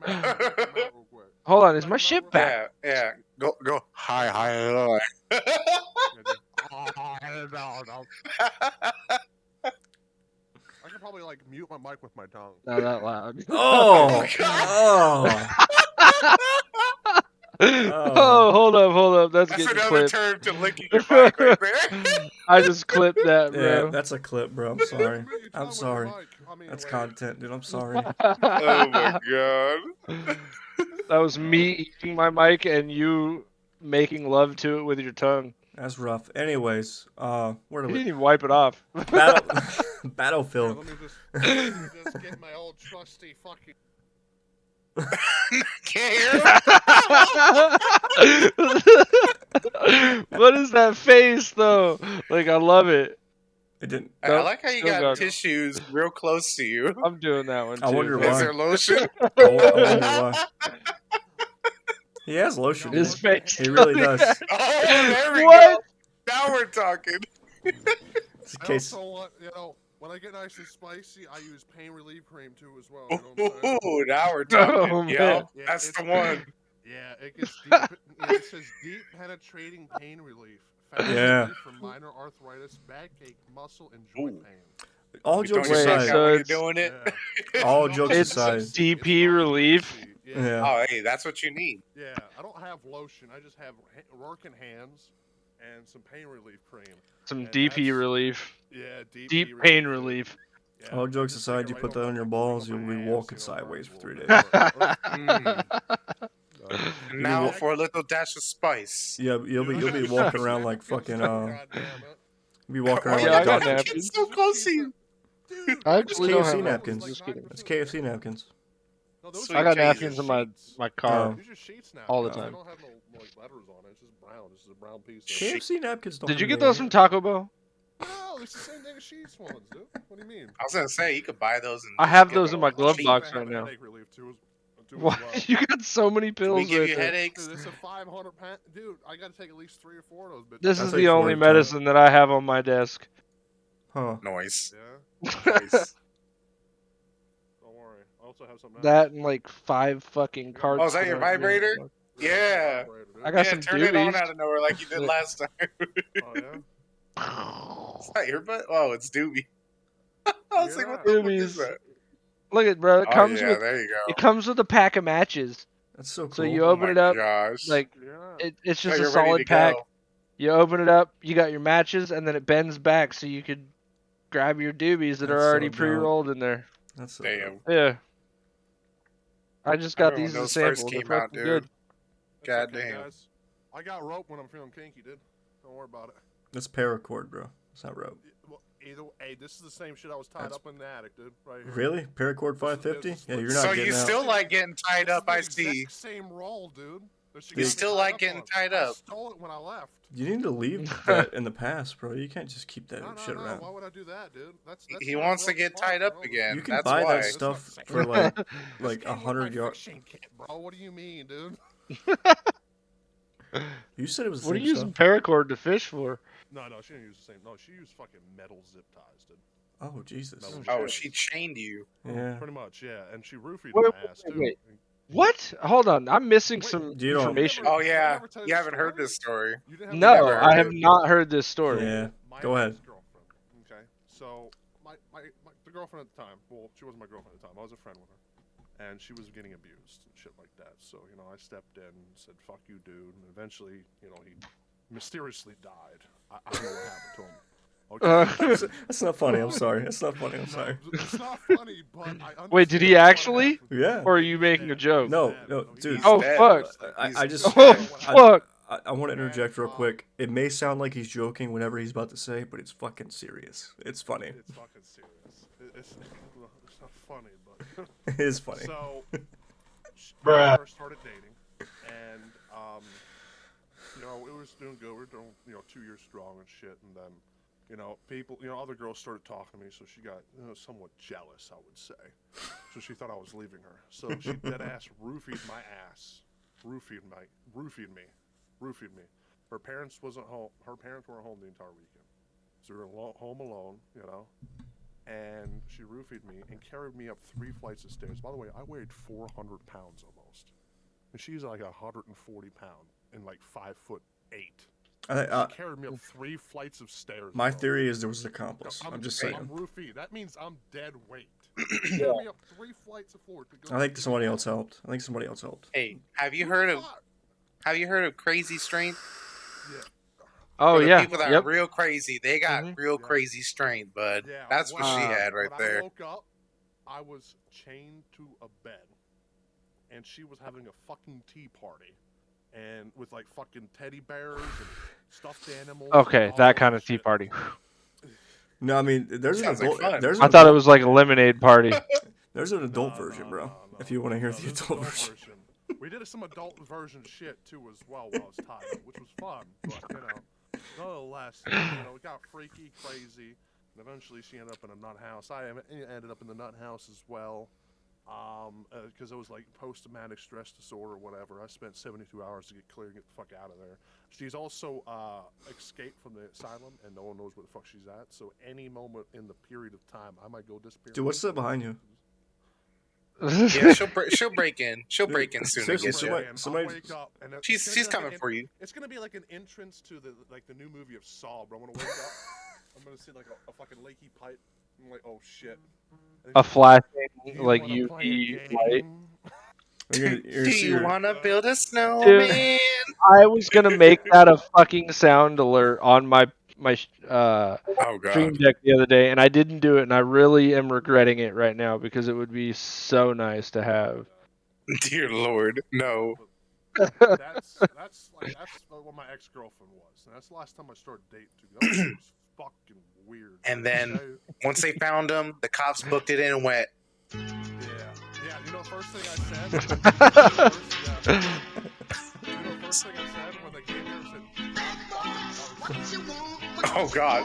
Speaker 2: Hold on, is my shit back?
Speaker 3: Yeah. Go. Hi, hello.
Speaker 1: I could probably like mute my mic with my tongue.
Speaker 2: Not that loud. Oh, hold up. That's getting
Speaker 3: another
Speaker 2: clipped.
Speaker 3: term to licking your mic right there.
Speaker 2: I just clipped that, bro.
Speaker 4: Yeah, that's a clip, bro. I'm sorry. I'm sorry. That's content, dude. I'm sorry.
Speaker 3: Oh my god.
Speaker 2: That was me eating my mic and you making love to it with your tongue.
Speaker 4: That's rough. Anyways, where
Speaker 2: You
Speaker 4: do
Speaker 2: didn't
Speaker 4: we?
Speaker 2: even wipe it off.
Speaker 4: Battlefield.
Speaker 1: Let me just get my old trusty fucking.
Speaker 3: Can't hear
Speaker 2: What is that face though? Like I love it.
Speaker 4: It didn't.
Speaker 3: I like how you
Speaker 2: Still
Speaker 3: got
Speaker 2: got it.
Speaker 3: tissues real close to you.
Speaker 2: I'm doing that one too.
Speaker 4: I wonder
Speaker 3: Is
Speaker 4: why.
Speaker 3: there lotion?
Speaker 4: I wonder why. He has lotion.
Speaker 2: His
Speaker 4: dude.
Speaker 2: face.
Speaker 4: He really does.
Speaker 3: Oh, there we
Speaker 2: What?
Speaker 3: go. Now we're talking.
Speaker 4: It's a
Speaker 1: I
Speaker 4: case.
Speaker 1: also want, when I get nice and spicy, I use pain relief cream too as well. You know what I'm saying?
Speaker 3: Ooh, now we're talking.
Speaker 2: Oh,
Speaker 3: Yo,
Speaker 2: man.
Speaker 1: Yeah,
Speaker 3: that's
Speaker 1: it's-
Speaker 3: the one.
Speaker 1: Yeah, it gets deep. It says deep penetrating pain relief. Fast
Speaker 4: Yeah.
Speaker 1: relief for minor arthritis, backache, muscle, and joint
Speaker 3: Ooh.
Speaker 1: pain.
Speaker 4: All
Speaker 3: You
Speaker 4: jokes
Speaker 3: throwing your
Speaker 2: Wait,
Speaker 3: dick
Speaker 4: aside.
Speaker 3: out
Speaker 2: so
Speaker 3: when you're
Speaker 2: it's-
Speaker 3: doing it?
Speaker 1: Yeah.
Speaker 4: All
Speaker 1: It's
Speaker 4: jokes
Speaker 1: not
Speaker 4: aside.
Speaker 1: greasy, it's
Speaker 2: DP
Speaker 1: not
Speaker 2: relief?
Speaker 1: greasy.
Speaker 4: Yeah.
Speaker 3: Oh, hey, that's what you need.
Speaker 1: Yeah, I don't have lotion. I just have working hands and some pain relief cream.
Speaker 2: Some
Speaker 1: And
Speaker 2: DP
Speaker 1: that's-
Speaker 2: relief.
Speaker 1: Yeah,
Speaker 2: Deep pain relief.
Speaker 1: Yeah,
Speaker 4: All
Speaker 1: I
Speaker 4: jokes
Speaker 1: just stick
Speaker 4: aside,
Speaker 1: it
Speaker 4: you
Speaker 1: right
Speaker 4: put that on your
Speaker 1: my-
Speaker 4: balls,
Speaker 1: right
Speaker 4: you'll
Speaker 1: my
Speaker 4: be
Speaker 1: hands,
Speaker 4: walking
Speaker 1: you know,
Speaker 4: sideways
Speaker 1: burns
Speaker 4: for
Speaker 1: a
Speaker 4: 3
Speaker 1: little
Speaker 4: days.
Speaker 1: bit.
Speaker 3: Now for a little dash of spice.
Speaker 4: Yeah, you'll be walking around like fucking be walking around
Speaker 3: Why
Speaker 2: Yeah, I
Speaker 4: like
Speaker 2: got
Speaker 4: Dr.
Speaker 2: napkins.
Speaker 3: It's so close to you.
Speaker 1: Dude,
Speaker 2: I
Speaker 4: It's
Speaker 2: actually don't
Speaker 4: KFC
Speaker 2: have
Speaker 4: napkins.
Speaker 2: Just kidding.
Speaker 4: It's KFC napkins.
Speaker 1: No, those
Speaker 3: Sweet
Speaker 2: I got
Speaker 3: Jesus.
Speaker 2: napkins in my car.
Speaker 4: Oh.
Speaker 1: These are sheets now.
Speaker 2: All the
Speaker 1: They
Speaker 2: time.
Speaker 1: don't have no like letters on it. It's just brown. This is a brown piece. Of
Speaker 4: KFC napkins don't
Speaker 2: Did
Speaker 4: have
Speaker 2: you get
Speaker 4: anything
Speaker 2: those
Speaker 4: on
Speaker 2: from
Speaker 4: it.
Speaker 2: Taco Bell?
Speaker 1: No, it's the same thing as sheets ones, dude. What do you mean?
Speaker 3: I was gonna say you could buy those and
Speaker 2: I
Speaker 3: just
Speaker 2: have
Speaker 3: get
Speaker 2: those
Speaker 3: them
Speaker 2: in my
Speaker 3: on
Speaker 2: glove
Speaker 3: cheap.
Speaker 2: box
Speaker 1: I have
Speaker 2: right now.
Speaker 1: headache relief too as
Speaker 2: Why?
Speaker 1: well.
Speaker 2: You got so many
Speaker 3: We
Speaker 2: pills
Speaker 3: give
Speaker 2: right
Speaker 3: you
Speaker 2: there.
Speaker 3: headaches.
Speaker 1: Dude, it's a 500 pound. Dude, I gotta take at least 3 or 4 of those bitches.
Speaker 2: This
Speaker 4: I'll
Speaker 2: is
Speaker 4: take
Speaker 2: the
Speaker 4: 4
Speaker 2: only
Speaker 4: at a time.
Speaker 2: medicine that I have on my desk.
Speaker 4: Huh.
Speaker 3: Noise.
Speaker 1: Yeah,
Speaker 3: Noise.
Speaker 1: don't worry. I also have something
Speaker 2: That and like 5 fucking cards.
Speaker 3: Oh, is that your vibrator? Yeah.
Speaker 2: I got
Speaker 3: Yeah,
Speaker 2: some
Speaker 3: turn it on
Speaker 2: doobies.
Speaker 3: out of nowhere like you did last time.
Speaker 1: Oh yeah.
Speaker 3: Is that your butt? Oh, it's Doobie. I was like, what the fuck is
Speaker 2: Doobies.
Speaker 3: that?
Speaker 2: Look at bro. It
Speaker 3: Oh
Speaker 2: comes
Speaker 3: yeah,
Speaker 2: with
Speaker 3: there you go.
Speaker 2: it comes with a pack of matches.
Speaker 4: That's so cool.
Speaker 2: So you
Speaker 3: Oh
Speaker 2: open
Speaker 3: my
Speaker 2: it up,
Speaker 3: gosh.
Speaker 2: like
Speaker 1: Yeah.
Speaker 2: it's
Speaker 3: So
Speaker 2: just a
Speaker 3: you're ready to
Speaker 2: solid pack.
Speaker 3: go.
Speaker 2: You open it up, you got your matches, and then it bends back so you could grab your doobies that
Speaker 4: That's
Speaker 2: are
Speaker 4: so
Speaker 2: already
Speaker 4: dope.
Speaker 2: pre-rolled in there.
Speaker 4: That's so
Speaker 3: Damn.
Speaker 4: dope.
Speaker 2: Yeah. I just
Speaker 3: I
Speaker 2: got
Speaker 3: remember
Speaker 2: these
Speaker 3: when
Speaker 2: as
Speaker 3: those
Speaker 2: a
Speaker 3: first
Speaker 2: sample. They're
Speaker 3: came out,
Speaker 2: fucking
Speaker 3: dude.
Speaker 2: good.
Speaker 1: That's
Speaker 3: God damn.
Speaker 1: guys. I got rope when I'm feeling kinky, dude. Don't worry about it.
Speaker 4: That's paracord, bro. It's not rope.
Speaker 1: Well, either hey, this is the same shit I was tied
Speaker 4: That's-
Speaker 1: up in the attic, dude. Right here.
Speaker 4: Really? Paracord 550?
Speaker 1: This is-
Speaker 4: Yeah, you're
Speaker 3: So
Speaker 4: not
Speaker 3: you
Speaker 4: getting out.
Speaker 3: still like getting tied
Speaker 1: It's
Speaker 3: up,
Speaker 1: the
Speaker 3: I
Speaker 1: exact
Speaker 3: see.
Speaker 1: Same roll, dude. that she
Speaker 3: You
Speaker 1: got me
Speaker 3: still
Speaker 1: tied
Speaker 3: like
Speaker 1: up
Speaker 3: getting
Speaker 1: on.
Speaker 3: tied
Speaker 1: I
Speaker 3: up.
Speaker 1: stole it when I left.
Speaker 4: You need to leave that in the past, bro. You can't just keep that
Speaker 1: No,
Speaker 4: shit around.
Speaker 1: Why would I do that, dude? That's
Speaker 3: He
Speaker 1: not
Speaker 3: wants to
Speaker 1: real
Speaker 3: get
Speaker 1: smart,
Speaker 3: tied up
Speaker 1: bro.
Speaker 3: again.
Speaker 4: You can
Speaker 3: That's
Speaker 4: buy
Speaker 3: why.
Speaker 4: that
Speaker 1: That's
Speaker 4: stuff
Speaker 1: not
Speaker 4: for like
Speaker 1: This
Speaker 4: like
Speaker 1: came with my
Speaker 4: 100 yards.
Speaker 1: fishing kit, bro. What do you mean, dude?
Speaker 4: You said it was the
Speaker 2: What are
Speaker 4: same
Speaker 2: you using
Speaker 4: stuff.
Speaker 2: paracord to fish for?
Speaker 1: No, she didn't use the same. No, she used fucking metal zip ties, dude.
Speaker 4: Oh Jesus.
Speaker 1: No,
Speaker 3: Oh, she chained you.
Speaker 4: Yeah.
Speaker 1: Pretty much, yeah. And she roofied
Speaker 2: Wait,
Speaker 1: my ass, too.
Speaker 2: wait. What? Hold on, I'm missing
Speaker 1: Wait,
Speaker 2: some
Speaker 4: you don't-
Speaker 2: information.
Speaker 3: Oh
Speaker 1: Did I
Speaker 3: yeah,
Speaker 1: never tell you
Speaker 3: you
Speaker 1: the
Speaker 3: haven't heard
Speaker 1: story?
Speaker 3: this story.
Speaker 1: You didn't have
Speaker 2: No,
Speaker 3: never heard
Speaker 2: I have
Speaker 3: it.
Speaker 2: not heard this story.
Speaker 4: Yeah.
Speaker 1: My
Speaker 4: Go ahead.
Speaker 1: ex-girlfriend. Okay, so the girlfriend at the time. Well, she wasn't my girlfriend at the time. I was a friend with her, and she was getting abused and shit like that. So I stepped in and said, "Fuck you, dude." And eventually, he mysteriously died. I don't know what happened to him. Okay.
Speaker 4: That's not funny. I'm sorry. That's not funny. I'm sorry.
Speaker 1: No, it's not funny, but I understand.
Speaker 2: Wait, did he
Speaker 1: what
Speaker 2: actually?
Speaker 1: happened.
Speaker 4: Yeah.
Speaker 2: Or are you
Speaker 1: He's
Speaker 2: making a
Speaker 1: dead.
Speaker 2: joke?
Speaker 4: No,
Speaker 1: He's dead.
Speaker 4: no,
Speaker 3: He's
Speaker 4: dude.
Speaker 2: Oh,
Speaker 3: dead.
Speaker 2: fuck.
Speaker 4: I just.
Speaker 2: Oh,
Speaker 1: what happened.
Speaker 2: fuck.
Speaker 4: I want to interject real
Speaker 1: And,
Speaker 4: quick. It may sound like he's joking whenever he's about to say, but it's fucking serious. It's funny.
Speaker 1: It's fucking serious. It's not funny, but
Speaker 4: It is funny.
Speaker 1: so we started dating, and it was doing good. We were doing 2 years strong and shit, and then people, other girls started talking to me, so she got somewhat jealous, I would say. So she thought I was leaving her. So she dead ass roofied my ass, roofied me. Her parents wasn't home. Her parents weren't home the entire weekend, so we were home alone, And she roofied me and carried me up 3 flights of stairs. By the way, I weighed 400 pounds almost, and she's like 140 pounds and like 5'8". She carried me up 3 flights of stairs.
Speaker 4: My
Speaker 1: bro.
Speaker 4: theory is there was an accomplice. I'm just saying.
Speaker 1: I'm roofied. That means I'm dead weight. She carried me up 3 flights of floor to go.
Speaker 4: I think somebody else helped.
Speaker 3: Hey, have you heard of Crazy Strength?
Speaker 1: Yeah.
Speaker 2: Oh,
Speaker 3: For the
Speaker 2: yeah.
Speaker 3: people that
Speaker 2: Yep.
Speaker 3: are real crazy, they got real
Speaker 1: Yeah.
Speaker 3: crazy strength, bud.
Speaker 1: Yeah.
Speaker 3: That's what she had right
Speaker 1: when
Speaker 3: there.
Speaker 1: I woke up, I was chained to a bed, and she was having a fucking tea party, and with like fucking teddy bears and stuffed animals.
Speaker 2: Okay,
Speaker 1: and all
Speaker 2: that kind of
Speaker 1: shit.
Speaker 2: tea party.
Speaker 4: No, I mean there's an
Speaker 3: Sounds like
Speaker 4: adult.
Speaker 3: fun.
Speaker 4: There's
Speaker 2: I
Speaker 4: an
Speaker 2: thought it
Speaker 4: adult,
Speaker 2: was like a lemonade party.
Speaker 4: there's an adult
Speaker 1: No,
Speaker 4: version,
Speaker 1: no,
Speaker 4: bro.
Speaker 1: no, no.
Speaker 4: If you want to hear
Speaker 1: No,
Speaker 4: the
Speaker 1: there's an
Speaker 4: adult version.
Speaker 1: We did some adult version shit too as well while I was tied up, which was fun. But nonetheless, it got freaky, crazy, and eventually she ended up in a nut house. I ended up in the nut house as well, because it was like post-traumatic stress disorder or whatever. I spent 72 hours to get clear and get the fuck out of there. She's also escaped from the asylum, and no one knows where the fuck she's at. So any moment in the period of time, I might go disappear.
Speaker 4: Dude, what's that behind you?
Speaker 3: Yeah, she'll break in. She'll break in soon and
Speaker 4: seriously,
Speaker 3: get you.
Speaker 4: somebody-
Speaker 1: I'll wake up and
Speaker 3: She's coming for you.
Speaker 1: It's gonna be like an entrance to the new movie of Saw, bro. I'm gonna wake up. I'm gonna see like a fucking leaky pipe. I'm like, oh shit.
Speaker 2: A flashing
Speaker 1: You
Speaker 2: like
Speaker 1: wanna play a
Speaker 2: UV light.
Speaker 1: game?
Speaker 4: You're
Speaker 3: Do you
Speaker 4: gonna-
Speaker 3: wanna build a snowman?
Speaker 2: I was gonna make that a fucking sound alert on my
Speaker 3: Oh
Speaker 2: stream
Speaker 3: god.
Speaker 2: deck the other day, and I didn't do it, and I really am regretting it right now because it would be so nice to have.
Speaker 3: Dear Lord, no.
Speaker 1: That's what my ex-girlfriend was. And that's the last time I started dating too. That was fucking weird.
Speaker 3: And then
Speaker 1: okay?
Speaker 3: once they found him, the cops booked it in and went,
Speaker 1: Yeah. The first thing I said. First thing I said when they came here and said,
Speaker 3: oh god.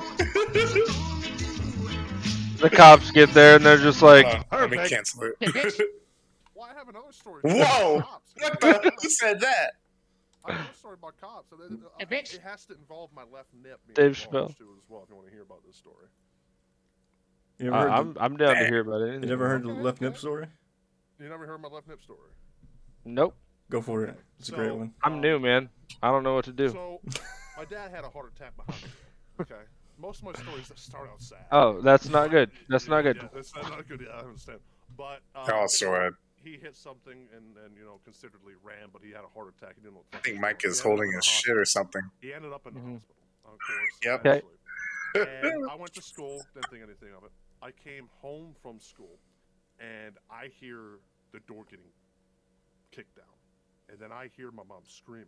Speaker 2: The cops get there and they're just like,
Speaker 3: Hold on, let me cancel it.
Speaker 1: well, I have another story.
Speaker 3: Whoa!
Speaker 1: About cops.
Speaker 3: What the? Who said that?
Speaker 1: I have another story about cops. It has to involve my left nip being
Speaker 2: Dave
Speaker 1: involved
Speaker 2: Chappelle.
Speaker 1: too as well. If you want to hear about this story.
Speaker 4: You ever heard
Speaker 2: I'm down to hear about it.
Speaker 4: you never heard the
Speaker 1: Okay,
Speaker 4: left nip
Speaker 1: okay.
Speaker 4: story?
Speaker 1: You never heard my left nip story?
Speaker 2: Nope.
Speaker 4: Go for it.
Speaker 1: Okay,
Speaker 4: It's a great
Speaker 1: so-
Speaker 4: one.
Speaker 2: I'm new, man. I don't know what to do.
Speaker 1: So, my dad had a heart attack behind me. Okay, most of my stories start out sad.
Speaker 2: Oh, that's not good. That's not good.
Speaker 1: Yeah, that's not good. Yeah, I understand. But
Speaker 3: Oh, so
Speaker 1: he hit something and considerably ran, but he had a heart attack. He didn't know what the
Speaker 3: I
Speaker 1: fuck
Speaker 3: think
Speaker 1: was
Speaker 3: Mike
Speaker 1: going on.
Speaker 3: is
Speaker 1: He ended up
Speaker 3: holding
Speaker 1: in
Speaker 3: his
Speaker 1: the
Speaker 3: shit or something.
Speaker 1: He ended up in the
Speaker 2: Mhm.
Speaker 1: hospital, of course.
Speaker 3: Yep.
Speaker 2: Okay.
Speaker 1: eventually. And I went to school, didn't think anything of it. I came home from school, and I hear the door getting kicked down. And then I hear my mom screaming.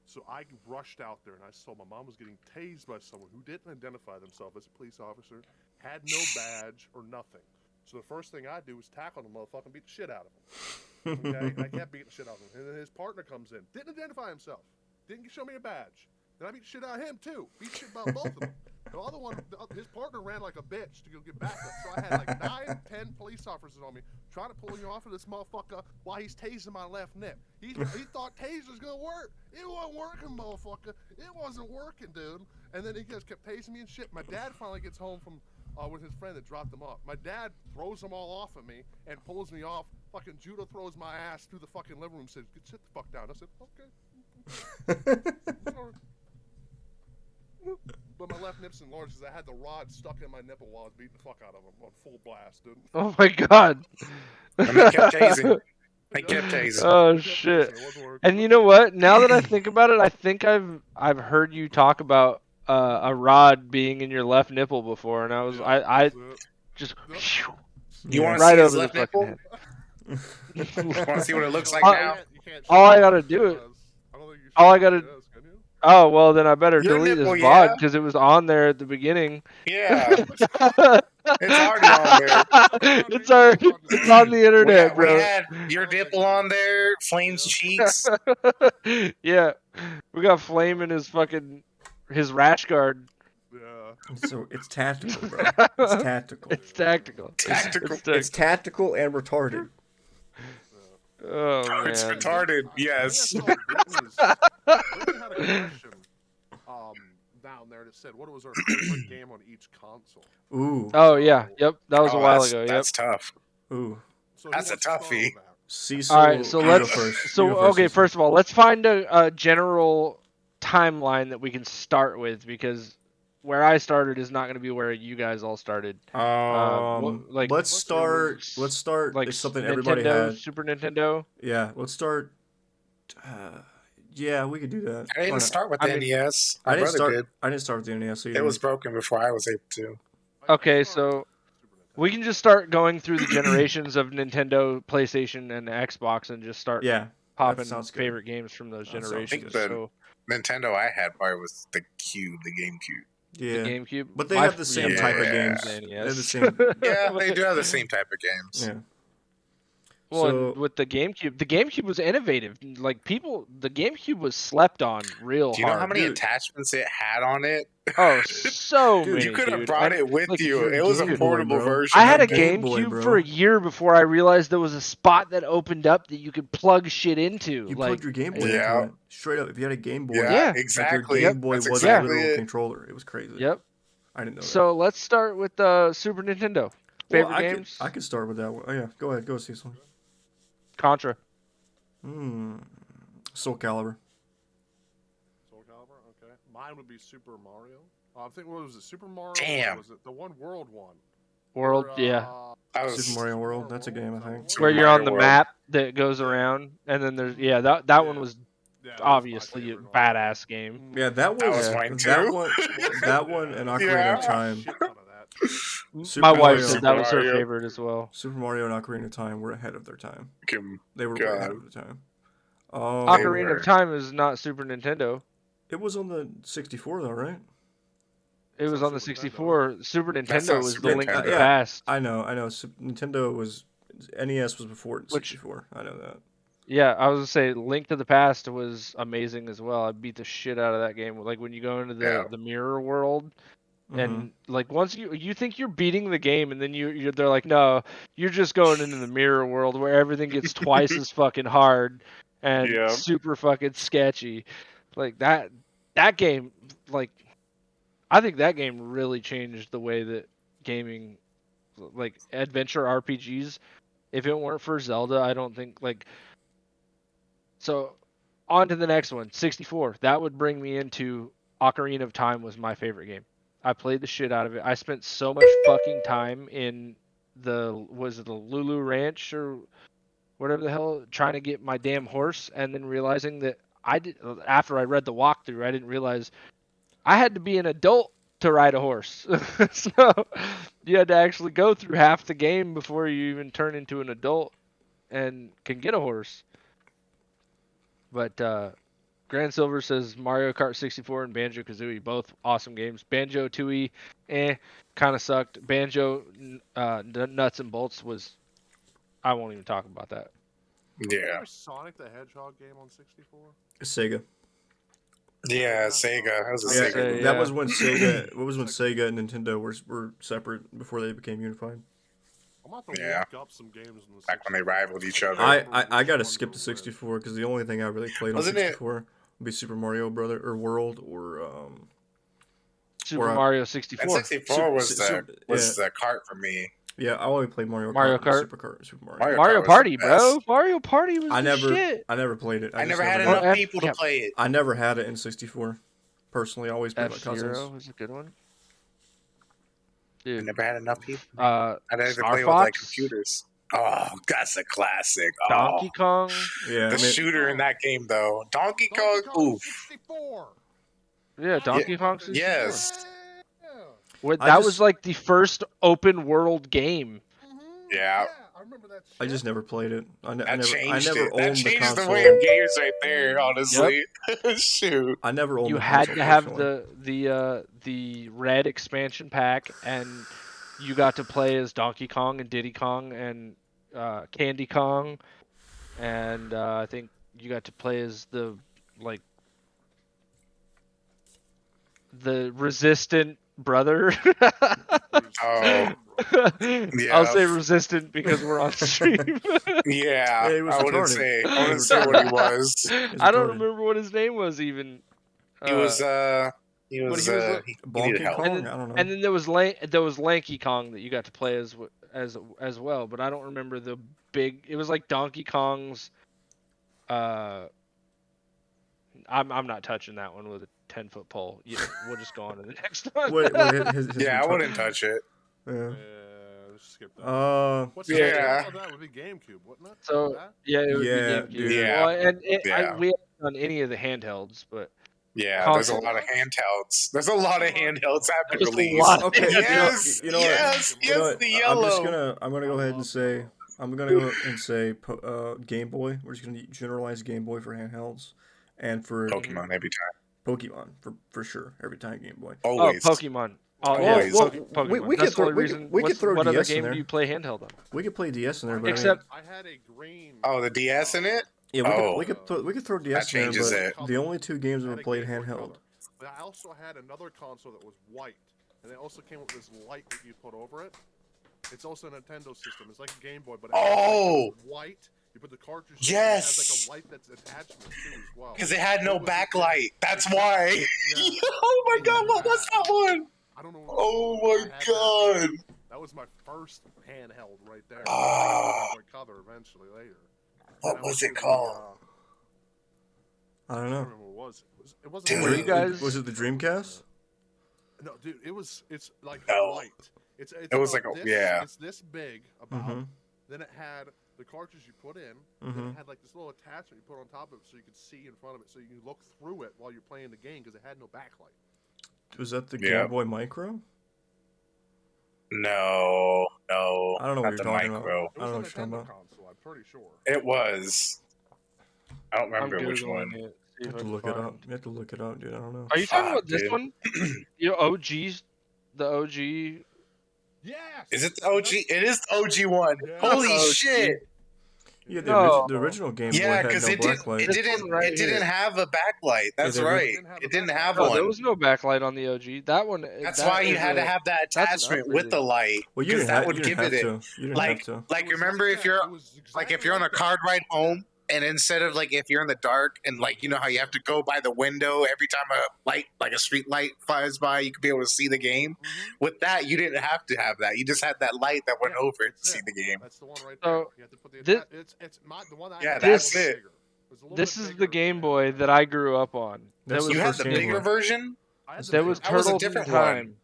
Speaker 1: So I rushed out there, and I saw my mom was getting tased by someone who didn't identify themselves as a police officer, had no badge or nothing. So the first thing I do is tackle the motherfucker and beat the shit out of him. Okay? I kept beating the shit out of him. And then his partner comes in, didn't identify himself, didn't show me a badge. Then I beat the shit out of him too. Beat the shit about both of them. The other one, his partner ran like a bitch to go get back up. So I had like 9, 10 police officers on me trying to pull you off of this motherfucker while he's tasing my left nip. He thought taser's gonna work. It wasn't working, motherfucker. It wasn't working, dude. And then he just kept tasing me and shit. My dad finally gets home from with his friend that dropped him off. My dad throws them all off at me and pulls me off. Fucking judo throws my ass through the fucking living room. Says, "Sit the fuck down." I said, "Okay." Sorry. But my left nip's enlarged because I had the rod stuck in my nipple while I was beating the fuck out of him on full blast, dude.
Speaker 2: Oh my god.
Speaker 3: And they kept tasing. They kept tasing.
Speaker 2: Oh
Speaker 1: It kept
Speaker 2: shit.
Speaker 1: tasing, it wasn't working.
Speaker 2: And you know what? Now that I think about it, I think I've heard you talk about a rod being in your left nipple before, and I
Speaker 1: that's it.
Speaker 2: just
Speaker 1: Yep.
Speaker 3: You want to
Speaker 2: right
Speaker 3: see his
Speaker 2: over the
Speaker 3: left
Speaker 2: fucking
Speaker 3: nipple?
Speaker 2: head.
Speaker 3: Want to see what it looks like
Speaker 2: Uh,
Speaker 3: now?
Speaker 1: You can't
Speaker 2: all I
Speaker 1: show
Speaker 2: gotta
Speaker 1: it
Speaker 2: do it-
Speaker 1: because I don't think you
Speaker 2: all I
Speaker 1: should
Speaker 2: gotta-
Speaker 1: see this, can you?
Speaker 2: Oh well, then I better
Speaker 3: Your
Speaker 2: delete this
Speaker 3: nipple,
Speaker 2: VOD
Speaker 3: yeah.
Speaker 2: because it was on there at the beginning.
Speaker 3: Yeah, it's already on there.
Speaker 2: It's already it's on the internet,
Speaker 3: We
Speaker 2: bro.
Speaker 3: had your nipple on there, Flame's cheeks.
Speaker 2: Yeah, we got Flame in his rash guard.
Speaker 1: Yeah.
Speaker 4: So it's tactical, bro. It's tactical.
Speaker 2: It's tactical.
Speaker 3: Tactical.
Speaker 4: It's tactical and retarded.
Speaker 2: Oh man.
Speaker 3: It's retarded. Yes.
Speaker 1: I think I saw Brittany had a question down there that said what was our favorite game on each console.
Speaker 4: Ooh.
Speaker 2: Oh yeah, yep. That was a while
Speaker 3: that's,
Speaker 2: ago. Yep.
Speaker 3: That's tough.
Speaker 4: Ooh.
Speaker 1: So
Speaker 3: That's
Speaker 1: who
Speaker 3: a
Speaker 1: wants to start
Speaker 3: toughie.
Speaker 1: with that?
Speaker 4: Cecil,
Speaker 2: All right, so
Speaker 4: you
Speaker 2: let's.
Speaker 4: go first.
Speaker 2: So
Speaker 4: You go
Speaker 2: okay,
Speaker 4: Cecil.
Speaker 2: first of all, let's find a general timeline that we can start with because where I started is not going to be where you guys all started. Like
Speaker 4: let's start.
Speaker 2: s-
Speaker 4: Let's start.
Speaker 2: like
Speaker 4: It's something
Speaker 2: Nintendo,
Speaker 4: everybody had.
Speaker 2: Super Nintendo.
Speaker 4: Yeah. Let's start. Yeah, we could do that.
Speaker 3: I didn't start with the
Speaker 2: I mean,
Speaker 3: NES.
Speaker 4: I
Speaker 3: My
Speaker 4: didn't
Speaker 3: brother
Speaker 4: start.
Speaker 3: did.
Speaker 4: I didn't start with the NES either.
Speaker 3: It was broken before I was able to.
Speaker 2: Okay, so we can just start going through the generations of Nintendo, PlayStation, and Xbox, and just start
Speaker 4: Yeah.
Speaker 2: popping
Speaker 4: sounds good.
Speaker 2: favorite games from those
Speaker 4: That sounds
Speaker 2: generations.
Speaker 3: good.
Speaker 2: So
Speaker 3: Nintendo I had probably was the Cube, the GameCube.
Speaker 4: Yeah.
Speaker 2: the GameCube,
Speaker 4: But they
Speaker 2: my
Speaker 4: have the same
Speaker 2: favorite
Speaker 3: type of
Speaker 2: was
Speaker 4: games.
Speaker 2: the
Speaker 4: They
Speaker 2: NES.
Speaker 4: have the same.
Speaker 3: Yeah, they do have the same type of games.
Speaker 4: Yeah.
Speaker 2: Well,
Speaker 4: So-
Speaker 2: and with the GameCube was innovative. Like the GameCube was slept on real
Speaker 3: Do you know
Speaker 2: hard.
Speaker 3: how many
Speaker 4: Dude.
Speaker 3: attachments it had on it?
Speaker 2: Oh, so
Speaker 4: Dude,
Speaker 2: many.
Speaker 3: You could have
Speaker 2: dude.
Speaker 3: brought
Speaker 2: And,
Speaker 3: it with
Speaker 2: like,
Speaker 3: you.
Speaker 4: you're a
Speaker 3: It was a
Speaker 4: Game Boy,
Speaker 3: portable
Speaker 4: bro.
Speaker 3: version.
Speaker 2: I had a
Speaker 3: of Game
Speaker 4: Boy,
Speaker 2: GameCube
Speaker 4: bro.
Speaker 2: for a year before I realized there was a spot that opened up that you could plug shit into.
Speaker 4: You
Speaker 2: like,
Speaker 4: plugged your Game Boy
Speaker 3: Yeah.
Speaker 4: into it. Straight up. If you had a Game Boy,
Speaker 3: Yeah,
Speaker 2: Yeah.
Speaker 4: like
Speaker 3: exactly.
Speaker 4: your Game Boy
Speaker 3: That's
Speaker 4: was
Speaker 3: exactly
Speaker 4: a literal
Speaker 3: it.
Speaker 4: controller. It was crazy.
Speaker 2: Yep.
Speaker 4: I didn't know that.
Speaker 2: So let's start with Super Nintendo. Favorite
Speaker 4: Well,
Speaker 2: games?
Speaker 4: I could start with that one. Oh yeah, go ahead. Go Cecil.
Speaker 2: Contra.
Speaker 4: Soul Calibur.
Speaker 1: Soul Calibur, okay. Mine would be Super Mario. I think what was it? Super Mario?
Speaker 3: Damn.
Speaker 1: Or was it the one world one?
Speaker 2: World,
Speaker 1: Or,
Speaker 2: yeah.
Speaker 3: I was
Speaker 4: Super Mario World. That's a game, I think.
Speaker 3: Super
Speaker 2: Where you're on
Speaker 3: Mario
Speaker 2: the
Speaker 3: World.
Speaker 2: map that goes around, and then there's that one was
Speaker 1: Yeah, that was my
Speaker 2: obviously a
Speaker 1: favorite one.
Speaker 2: badass game.
Speaker 4: Yeah, that
Speaker 3: That
Speaker 4: was
Speaker 3: was mine
Speaker 4: that
Speaker 3: too.
Speaker 4: one. That one and Ocarina
Speaker 3: Yeah.
Speaker 4: of Time.
Speaker 1: Shit ton of that shit.
Speaker 4: Super
Speaker 2: My wife
Speaker 4: Mario.
Speaker 2: said that was her
Speaker 3: Mario.
Speaker 2: favorite as well.
Speaker 4: Super Mario and Ocarina of Time were ahead of their time.
Speaker 3: Kim-
Speaker 4: They were way
Speaker 3: God.
Speaker 4: ahead of their time.
Speaker 2: Ocarina
Speaker 3: were.
Speaker 2: of Time is not Super Nintendo.
Speaker 4: It was on the 64 though, right?
Speaker 2: It was
Speaker 1: not
Speaker 2: on the
Speaker 1: Super
Speaker 2: 64. Super
Speaker 3: That's
Speaker 2: Nintendo
Speaker 3: not
Speaker 2: was
Speaker 3: Super
Speaker 2: the Link to the
Speaker 3: Nintendo.
Speaker 2: Past.
Speaker 4: I know. Nintendo was NES was before 64. I know that.
Speaker 2: Yeah, I was gonna say Link to the Past was amazing as well. I beat the shit out of that game. Like when you go into the mirror world, and like once you think you're beating the game, and then they're like, no, you're just going into the mirror world where everything gets twice as fucking hard and
Speaker 3: Yeah.
Speaker 2: super fucking sketchy. Like that game, like I think that game really changed the way that gaming, like adventure RPGs. If it weren't for Zelda, I don't think like. So, on to the next one, 64. That would bring me into Ocarina of Time was my favorite game. I played the shit out of it. I spent so much fucking time in the Lulu Ranch or whatever the hell, trying to get my damn horse, and then realizing that after I read the walkthrough, I didn't realize I had to be an adult to ride a horse. So you had to actually go through half the game before you even turn into an adult and can get a horse. But Grand Silver says Mario Kart 64 and Banjo Kazooie, both awesome games. Banjo Tooie, kind of sucked. Banjo Nuts and Bolts was, I won't even talk about that.
Speaker 3: Yeah.
Speaker 1: Sonic the Hedgehog game on 64?
Speaker 4: Sega.
Speaker 3: Yeah, Sega. That was a
Speaker 4: Yeah,
Speaker 3: Sega game.
Speaker 4: that was when Sega. What was when Sega and Nintendo were separate before they became unified.
Speaker 1: I'm about to
Speaker 3: Yeah.
Speaker 1: look up some games in the
Speaker 3: Back when they
Speaker 1: 64.
Speaker 3: rivaled each other.
Speaker 4: I gotta skip the 64 because the only thing I really played on
Speaker 3: Wasn't it-
Speaker 4: 64 would be Super Mario Brother or World or
Speaker 2: Super
Speaker 4: Or,
Speaker 2: Mario
Speaker 3: And
Speaker 2: 64.
Speaker 3: 64 was
Speaker 4: Super-
Speaker 3: the cart for me.
Speaker 4: yeah. I only played Mario
Speaker 2: Mario
Speaker 4: Kart, and
Speaker 2: Kart?
Speaker 4: Super Mario.
Speaker 3: Mario
Speaker 2: Mario
Speaker 3: Kart was
Speaker 2: Party,
Speaker 3: the
Speaker 2: bro.
Speaker 3: best.
Speaker 2: Mario Party was the shit.
Speaker 4: I never played it.
Speaker 3: I
Speaker 4: just
Speaker 3: never had
Speaker 2: Well,
Speaker 3: enough people
Speaker 2: yeah.
Speaker 3: to play it.
Speaker 4: I never had it in 64. personally always played with my
Speaker 2: F-Zero
Speaker 4: cousins.
Speaker 2: was a good one.
Speaker 3: I
Speaker 2: Dude,
Speaker 3: never had enough people.
Speaker 2: uh,
Speaker 3: I'd have to
Speaker 2: Star
Speaker 3: play with like
Speaker 2: Fox,
Speaker 3: computers. Oh, that's a classic. Oh,
Speaker 2: Donkey Kong.
Speaker 4: Yeah,
Speaker 3: the
Speaker 4: I mean,
Speaker 3: shooter in that game though, Donkey
Speaker 1: Donkey
Speaker 3: Kong.
Speaker 1: Kong
Speaker 3: Oof.
Speaker 1: 64.
Speaker 2: Yeah, Donkey Kong 64.
Speaker 3: Yes.
Speaker 2: Where,
Speaker 4: I
Speaker 2: that
Speaker 4: just-
Speaker 2: was like the first open world game.
Speaker 3: Yeah.
Speaker 1: I remember that shit.
Speaker 4: I just never played it. I
Speaker 3: That
Speaker 4: never
Speaker 3: changed it. That
Speaker 4: owned the
Speaker 3: changes the
Speaker 4: console.
Speaker 3: way of games right there. Honestly, shoot.
Speaker 4: I never owned
Speaker 2: You
Speaker 4: the
Speaker 2: had
Speaker 4: console
Speaker 2: to have
Speaker 4: personally.
Speaker 2: the red expansion pack, and you got to play as Donkey Kong and Diddy Kong and Candy Kong, and I think you got to play as the resistant brother.
Speaker 3: Oh,
Speaker 2: I'll
Speaker 3: yeah.
Speaker 2: say resistant because we're on stream.
Speaker 3: Yeah,
Speaker 4: Yeah, he was
Speaker 3: I wouldn't
Speaker 4: retarded.
Speaker 3: say.
Speaker 4: He
Speaker 3: I wouldn't
Speaker 4: was
Speaker 3: say what he
Speaker 4: retarded.
Speaker 3: was.
Speaker 2: I don't
Speaker 4: retarded.
Speaker 2: remember what his name was even.
Speaker 3: He was. He
Speaker 2: but
Speaker 3: was.
Speaker 2: he was
Speaker 3: He needed
Speaker 4: Bonky
Speaker 3: help.
Speaker 4: Kong?
Speaker 2: and
Speaker 4: I don't know.
Speaker 2: then there was Lanky Kong that you got to play as well, but I don't remember the big. It was like Donkey Kong's. I'm not touching that one with a 10-foot pole. We'll just go on to the next one.
Speaker 4: What his
Speaker 3: Yeah, I
Speaker 4: retard-
Speaker 3: wouldn't touch it.
Speaker 4: Yeah.
Speaker 1: Let's skip that. What's
Speaker 3: Yeah.
Speaker 1: that? Oh, that would be GameCube, wouldn't it?
Speaker 2: So
Speaker 1: That?
Speaker 2: yeah, it would
Speaker 4: Yeah,
Speaker 2: be GameCube.
Speaker 4: dude.
Speaker 3: Yeah.
Speaker 2: Well, and
Speaker 3: Yeah.
Speaker 2: we haven't done any of the handhelds, but
Speaker 3: Yeah, there's a
Speaker 2: console.
Speaker 3: lot of handhelds. There's a lot of handhelds have been
Speaker 2: There's a
Speaker 3: released.
Speaker 2: lot.
Speaker 4: Okay,
Speaker 3: Yes,
Speaker 4: you know what?
Speaker 3: yes,
Speaker 4: You know
Speaker 3: yes,
Speaker 4: what?
Speaker 3: the yellow.
Speaker 4: I'm gonna go ahead and say Game Boy. We're just gonna generalize Game Boy for handhelds, and for
Speaker 3: Pokemon every time.
Speaker 4: Pokemon for sure every time Game Boy.
Speaker 3: Always.
Speaker 2: Oh, Pokemon. Oh,
Speaker 3: Always.
Speaker 2: yeah, Pokemon.
Speaker 4: we
Speaker 2: That's
Speaker 4: could
Speaker 2: the only
Speaker 4: throw- we
Speaker 2: reason.
Speaker 4: could throw
Speaker 2: what other
Speaker 4: DS in
Speaker 2: game
Speaker 4: there.
Speaker 2: do you play handheld on?
Speaker 4: We could play DS in there, but
Speaker 2: Except-
Speaker 1: I had a green.
Speaker 3: Oh, the DS in it?
Speaker 4: yeah,
Speaker 3: Oh.
Speaker 4: we could throw DS
Speaker 3: That
Speaker 4: in there,
Speaker 3: changes
Speaker 4: but
Speaker 3: it.
Speaker 4: the only two games
Speaker 1: I
Speaker 4: I've
Speaker 1: had a
Speaker 4: played
Speaker 1: Game Boy
Speaker 4: handheld.
Speaker 1: Color. But I also had another console that was white, and it also came with this light that you put over it. It's also a Nintendo system. It's like a Game Boy, but it's white. You put the cartridge. in, and it has like a light that's attachment too as well.
Speaker 3: Because it had no
Speaker 1: What was it?
Speaker 3: backlight. That's why.
Speaker 1: Yeah.
Speaker 3: Oh my god, what was that one?
Speaker 1: I don't know.
Speaker 3: Oh
Speaker 1: I
Speaker 3: my
Speaker 1: had that.
Speaker 3: god.
Speaker 1: That was my first handheld right there.
Speaker 3: Ah.
Speaker 1: Game Boy Color eventually later.
Speaker 3: What
Speaker 1: And
Speaker 3: was
Speaker 1: also
Speaker 3: it called?
Speaker 4: I don't
Speaker 1: I don't
Speaker 4: know.
Speaker 1: remember what it was. It wasn't.
Speaker 3: Dude.
Speaker 2: Were you guys?
Speaker 4: Was it the Dreamcast?
Speaker 1: No, dude. It's like
Speaker 3: No.
Speaker 1: white. It's
Speaker 3: It was
Speaker 1: about
Speaker 3: like a-
Speaker 1: this,
Speaker 3: yeah.
Speaker 1: It's this big about.
Speaker 4: Mhm.
Speaker 1: Then it had the cartridge you put in. Then
Speaker 4: Mhm.
Speaker 1: it had like this little attachment you put on top of it so you could see in front of it, so you can look through it while you're playing the game because it had no backlight.
Speaker 4: Was that the
Speaker 3: Yeah.
Speaker 4: Game Boy Micro?
Speaker 3: No.
Speaker 4: I don't know what
Speaker 3: not
Speaker 4: you're
Speaker 3: the
Speaker 4: talking
Speaker 3: micro.
Speaker 1: It
Speaker 4: I
Speaker 1: was
Speaker 4: don't know
Speaker 1: a
Speaker 4: what you're talking
Speaker 1: Nintendo
Speaker 4: about.
Speaker 1: console. I'm pretty sure.
Speaker 3: It was. I don't
Speaker 2: I'm
Speaker 3: remember which
Speaker 2: Googling
Speaker 3: one.
Speaker 2: it. See
Speaker 4: You
Speaker 2: if
Speaker 4: have
Speaker 2: I
Speaker 4: to
Speaker 2: can
Speaker 4: look it
Speaker 2: find-
Speaker 4: up. You have to look it up, dude. I don't know.
Speaker 2: Are you talking
Speaker 3: Fuck,
Speaker 2: about this
Speaker 3: dude.
Speaker 2: one? OGs, the OG.
Speaker 1: Yes.
Speaker 3: Is it the OG? It is the OG one.
Speaker 1: Yeah.
Speaker 3: Holy
Speaker 2: OG.
Speaker 3: shit!
Speaker 4: Yeah,
Speaker 2: No.
Speaker 4: the original Game Boy
Speaker 3: Yeah,
Speaker 4: had
Speaker 3: because
Speaker 4: no
Speaker 3: it did.
Speaker 4: backlight.
Speaker 3: It
Speaker 2: This
Speaker 3: didn't.
Speaker 2: one right
Speaker 3: It didn't
Speaker 2: here.
Speaker 3: have a backlight. That's
Speaker 4: didn't.
Speaker 3: right.
Speaker 1: It didn't have a
Speaker 3: It didn't
Speaker 1: backlight.
Speaker 3: have
Speaker 2: No,
Speaker 3: one.
Speaker 2: there was no backlight on the OG. That one.
Speaker 3: That's
Speaker 2: that
Speaker 3: why you
Speaker 2: is
Speaker 3: had to
Speaker 2: a-
Speaker 3: have that
Speaker 2: that's an
Speaker 3: attachment with the
Speaker 2: upgraded-
Speaker 3: light.
Speaker 4: Well, you
Speaker 3: Because
Speaker 4: didn't
Speaker 3: that
Speaker 4: have,
Speaker 3: would
Speaker 4: you
Speaker 3: give
Speaker 4: didn't
Speaker 3: it
Speaker 4: have
Speaker 3: it.
Speaker 4: to. You didn't
Speaker 3: Like,
Speaker 4: have to.
Speaker 3: like
Speaker 1: It was
Speaker 3: remember
Speaker 1: like
Speaker 3: if
Speaker 1: that.
Speaker 3: you're
Speaker 1: It was
Speaker 3: like
Speaker 1: exactly
Speaker 3: if you're on a
Speaker 1: that.
Speaker 3: card ride home, and instead of like if you're in the dark and like you know how you have to go by the window every time a light like a street light flies by, you could be able to see the game.
Speaker 1: Mhm.
Speaker 3: With that, you didn't have to have that. You just had that light that went
Speaker 1: Yeah,
Speaker 3: over it to
Speaker 1: that's
Speaker 3: see
Speaker 1: it.
Speaker 3: the game.
Speaker 1: That's the one right
Speaker 2: So,
Speaker 1: there. You have to put the
Speaker 2: this-
Speaker 1: it's the one I
Speaker 3: Yeah,
Speaker 1: had
Speaker 3: that's
Speaker 1: was a little
Speaker 3: it.
Speaker 1: bigger. It was a little
Speaker 2: This
Speaker 1: bit
Speaker 2: is the
Speaker 1: bigger
Speaker 2: Game
Speaker 1: than
Speaker 2: Boy that I grew up on.
Speaker 4: That's
Speaker 2: That
Speaker 4: the
Speaker 3: You
Speaker 2: was
Speaker 3: had
Speaker 4: first
Speaker 3: the
Speaker 4: Game
Speaker 3: bigger
Speaker 4: Boy.
Speaker 3: version.
Speaker 1: I had the
Speaker 2: there
Speaker 1: bigger
Speaker 2: was
Speaker 1: one.
Speaker 3: That was a
Speaker 2: Turtles in
Speaker 3: different one.
Speaker 2: Time.